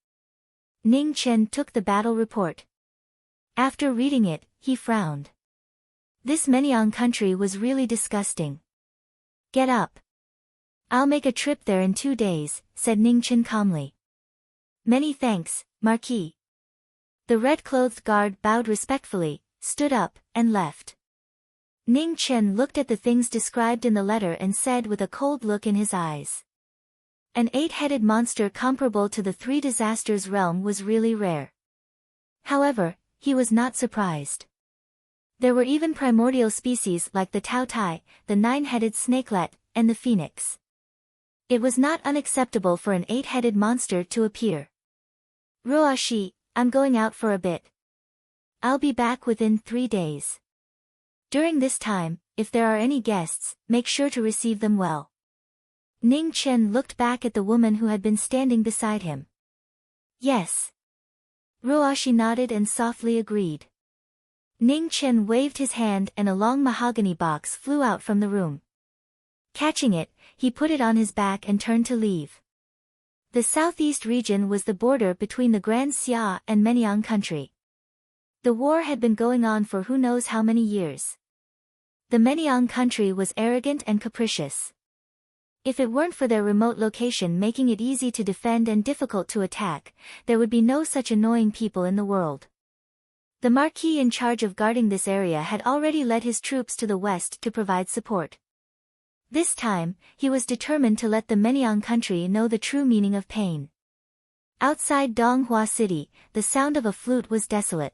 Ning Chen took the battle report. After reading it, he frowned. This Meniang country was really disgusting. Get up. I'll make a trip there in 2 days, said Ning Chen calmly. Many thanks, Marquis. The red-clothed guard bowed respectfully, stood up, and left. Ning Chen looked at the things described in the letter and said with a cold look in his eyes. An 8-headed monster comparable to the three disasters realm was really rare. However, he was not surprised. There were even primordial species like the Tao Tai, the 9-headed snakelet, and the phoenix. It was not unacceptable for an 8-headed monster to appear. Ruoshi, I'm going out for a bit. I'll be back within 3 days. During this time, if there are any guests, make sure to receive them well. Ning Chen looked back at the woman who had been standing beside him. Yes. Ruoshi nodded and softly agreed. Ning Chen waved his hand and a long mahogany box flew out from the room. Catching it, he put it on his back and turned to leave. The southeast region was the border between the Grand Xia and Meniang country. The war had been going on for who knows how many years. The Meniang country was arrogant and capricious. If it weren't for their remote location making it easy to defend and difficult to attack, there would be no such annoying people in the world. The Marquis in charge of guarding this area had already led his troops to the west to provide support. This time, he was determined to let the Menyiang country know the true meaning of pain. Outside Donghua City, the sound of a flute was desolate.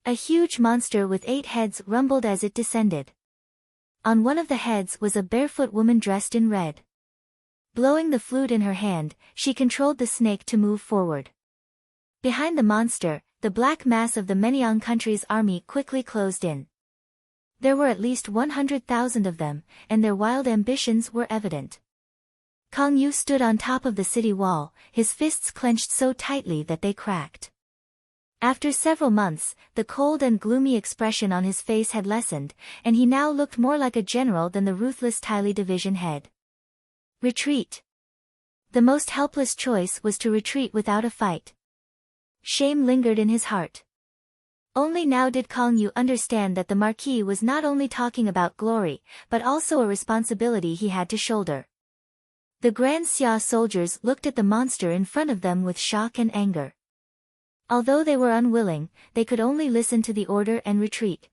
A huge monster with 8 heads rumbled as it descended. On one of the heads was a barefoot woman dressed in red. Blowing the flute in her hand, she controlled the snake to move forward. Behind the monster, the black mass of the Menyiang country's army quickly closed in. There were at least 100,000 of them, and their wild ambitions were evident. Kang Yu stood on top of the city wall, his fists clenched so tightly that they cracked. After several months, the cold and gloomy expression on his face had lessened, and he now looked more like a general than the ruthless Tylee division head. Retreat. The most helpless choice was to retreat without a fight. Shame lingered in his heart. Only now did Kang Yu understand that the Marquis was not only talking about glory, but also a responsibility he had to shoulder. The Grand Xia soldiers looked at the monster in front of them with shock and anger. Although they were unwilling, they could only listen to the order and retreat.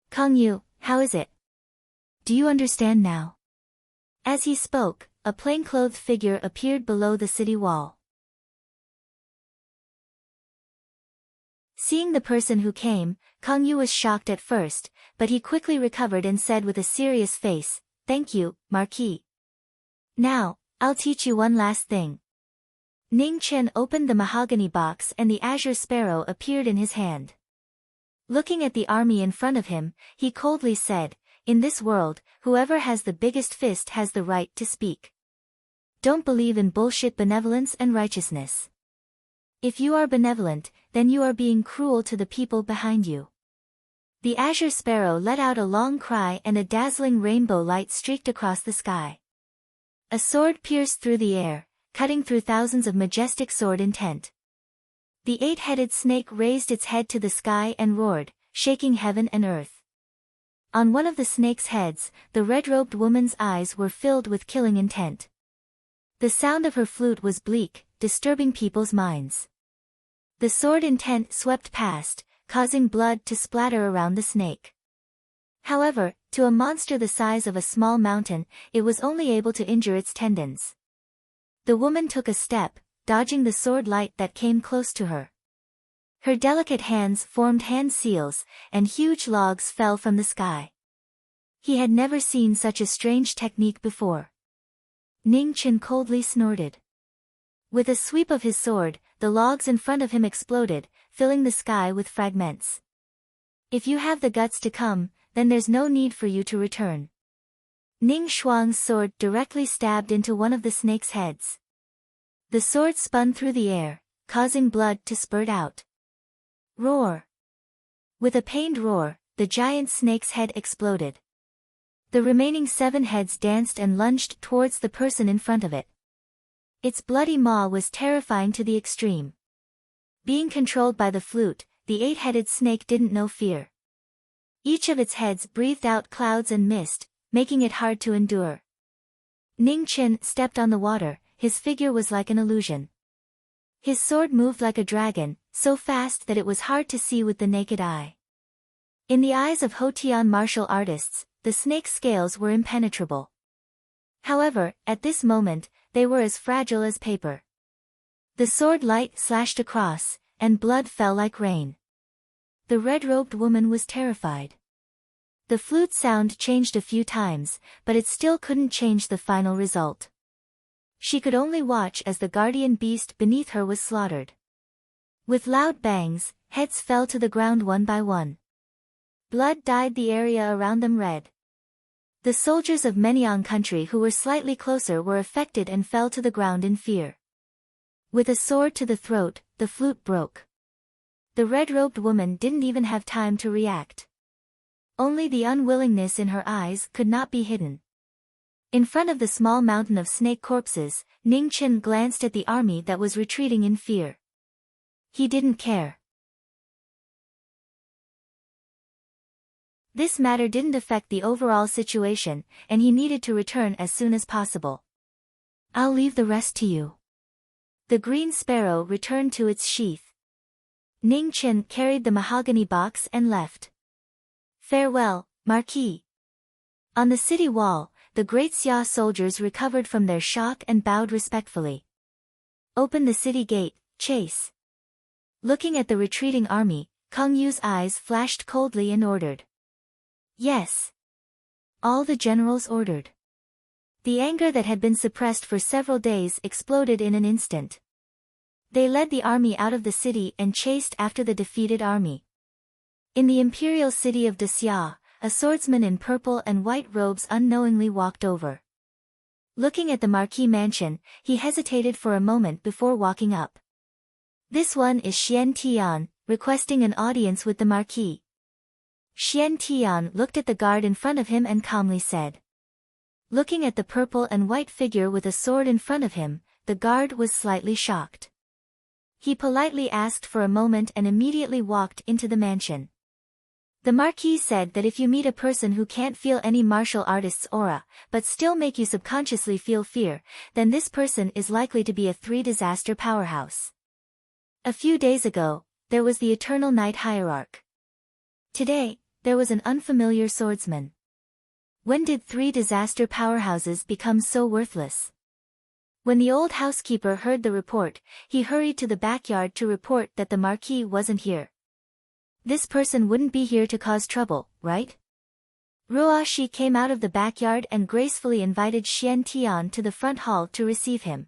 Kang Yu, how is it? Do you understand now? As he spoke, a plainclothed figure appeared below the city wall. Seeing the person who came, Kang Yu was shocked at first, but he quickly recovered and said with a serious face, "Thank you, Marquis. Now, I'll teach you one last thing." Ning Chen opened the mahogany box and the azure sparrow appeared in his hand. Looking at the army in front of him, he coldly said, "In this world, whoever has the biggest fist has the right to speak. Don't believe in bullshit benevolence and righteousness. If you are benevolent, then you are being cruel to the people behind you." The azure sparrow let out a long cry and a dazzling rainbow light streaked across the sky. A sword pierced through the air, cutting through thousands of majestic sword intent. The 8-headed snake raised its head to the sky and roared, shaking heaven and earth. On one of the snake's heads, the red-robed woman's eyes were filled with killing intent. The sound of her flute was bleak, disturbing people's minds. The sword intent swept past, causing blood to splatter around the snake. However, to a monster the size of a small mountain, it was only able to injure its tendons. The woman took a step, dodging the sword light that came close to her. Her delicate hands formed hand seals, and huge logs fell from the sky. He had never seen such a strange technique before. Ning Chen coldly snorted. With a sweep of his sword, the logs in front of him exploded, filling the sky with fragments. "If you have the guts to come, then there's no need for you to return." Ning Shuang's sword directly stabbed into one of the snake's heads. The sword spun through the air, causing blood to spurt out. Roar! With a pained roar, the giant snake's head exploded. The remaining 7 heads danced and lunged towards the person in front of it. Its bloody maw was terrifying to the extreme. Being controlled by the flute, the 8-headed snake didn't know fear. Each of its heads breathed out clouds and mist, making it hard to endure. Ning Chen stepped on the water, his figure was like an illusion. His sword moved like a dragon, so fast that it was hard to see with the naked eye. In the eyes of Hotian martial artists, the snake's scales were impenetrable. However, at this moment, they were as fragile as paper. The sword light slashed across, and blood fell like rain. The red-robed woman was terrified. The flute sound changed a few times, but it still couldn't change the final result. She could only watch as the guardian beast beneath her was slaughtered. With loud bangs, heads fell to the ground one by one. Blood dyed the area around them red. The soldiers of Menyiang country who were slightly closer were affected and fell to the ground in fear. With a sword to the throat, the flute broke. The red-robed woman didn't even have time to react. Only the unwillingness in her eyes could not be hidden. In front of the small mountain of snake corpses, Ning Chen glanced at the army that was retreating in fear. He didn't care. This matter didn't affect the overall situation, and he needed to return as soon as possible. "I'll leave the rest to you." The green sparrow returned to its sheath. Ning Chen carried the mahogany box and left. Farewell, Marquis. On the city wall, the great Xia soldiers recovered from their shock and bowed respectfully. Open the city gate, chase. Looking at the retreating army, Kang Yu's eyes flashed coldly and ordered. Yes. All the generals ordered. The anger that had been suppressed for several days exploded in an instant. They led the army out of the city and chased after the defeated army. In the imperial city of Xia, a swordsman in purple and white robes unknowingly walked over. Looking at the Marquis mansion, he hesitated for a moment before walking up. This one is Xian Tian, requesting an audience with the Marquis. Xian Tian looked at the guard in front of him and calmly said. Looking at the purple and white figure with a sword in front of him, the guard was slightly shocked. He politely asked for a moment and immediately walked into the mansion. The Marquis said that if you meet a person who can't feel any martial artist's aura, but still make you subconsciously feel fear, then this person is likely to be a three-disaster powerhouse. A few days ago, there was the Eternal Knight Hierarch. Today, there was an unfamiliar swordsman. When did three-disaster powerhouses become so worthless? When the old housekeeper heard the report, he hurried to the backyard to report that the Marquis wasn't here. This person wouldn't be here to cause trouble, right? Ruoshi came out of the backyard and gracefully invited Xian Tian to the front hall to receive him.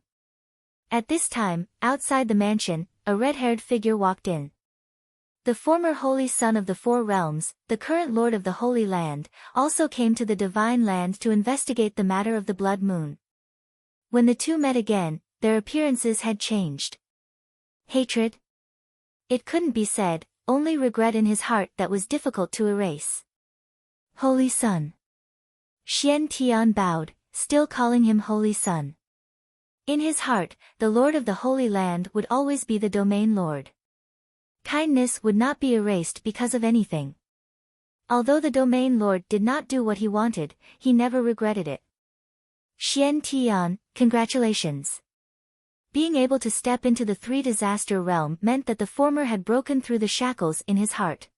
At this time, outside the mansion, a red-haired figure walked in. The former Holy Son of the Four Realms, the current Lord of the Holy Land, also came to the Divine Land to investigate the matter of the Blood Moon. When the two met again, their appearances had changed. Hatred? It couldn't be said, only regret in his heart that was difficult to erase. Holy Son. Xian Tian bowed, still calling him Holy Son. In his heart, the Lord of the Holy Land would always be the Domain Lord. Kindness would not be erased because of anything. Although the Domain Lord did not do what he wanted, he never regretted it. Xian Tian, congratulations. Being able to step into the three-disaster realm meant that the former had broken through the shackles in his heart.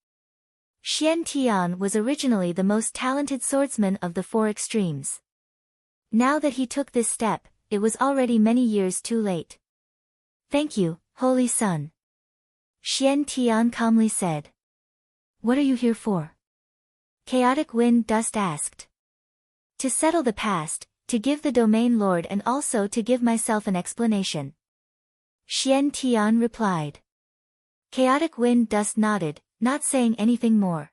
Xian Tian was originally the most talented swordsman of the four extremes. Now that he took this step, it was already many years too late. Thank you, Holy Son. Xian Tian calmly said. What are you here for? Chaotic Wind Dust asked. To settle the past, to give the Domain Lord and also to give myself an explanation. Xian Tian replied. Chaotic Wind Dust nodded, not saying anything more.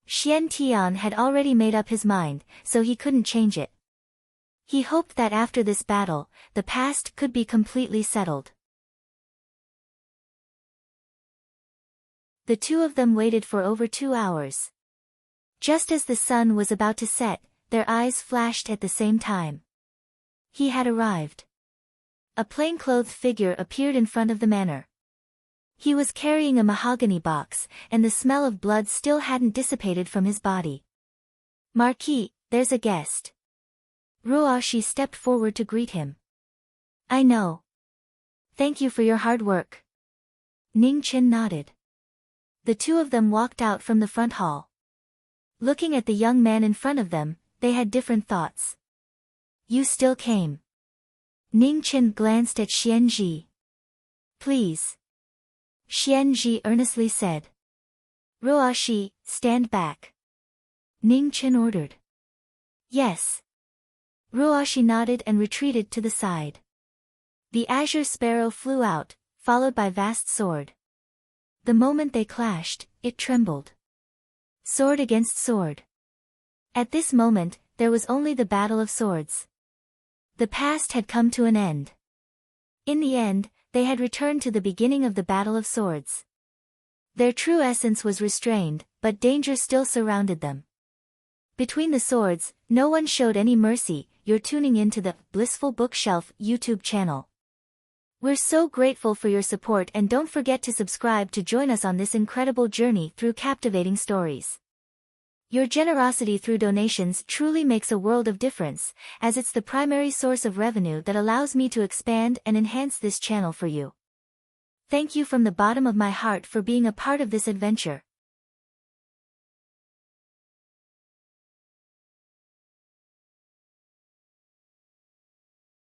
Xian Tian had already made up his mind, so he couldn't change it. He hoped that after this battle, the past could be completely settled. The two of them waited for over 2 hours. Just as the sun was about to set, their eyes flashed at the same time. He had arrived. A plainclothed figure appeared in front of the manor. He was carrying a mahogany box, and the smell of blood still hadn't dissipated from his body. Marquis, there's a guest. Ruoshi stepped forward to greet him. I know. Thank you for your hard work. Ning Chen nodded. The two of them walked out from the front hall. Looking at the young man in front of them, they had different thoughts. You still came. Ning Chen glanced at Xianji. Please. Xianji earnestly said. Ruoshi, stand back. Ning Chen ordered. Yes. Ruoshi nodded and retreated to the side. The azure sparrow flew out, followed by vast sword. The moment they clashed, it trembled. Sword against sword. At this moment, there was only the battle of swords. The past had come to an end. In the end, they had returned to the beginning of the battle of swords. Their true essence was restrained, but danger still surrounded them. Between the swords, no one showed any mercy. You're tuning into the Blissful Bookshelf YouTube channel. We're so grateful for your support, and don't forget to subscribe to join us on this incredible journey through captivating stories. Your generosity through donations truly makes a world of difference, as it's the primary source of revenue that allows me to expand and enhance this channel for you. Thank you from the bottom of my heart for being a part of this adventure.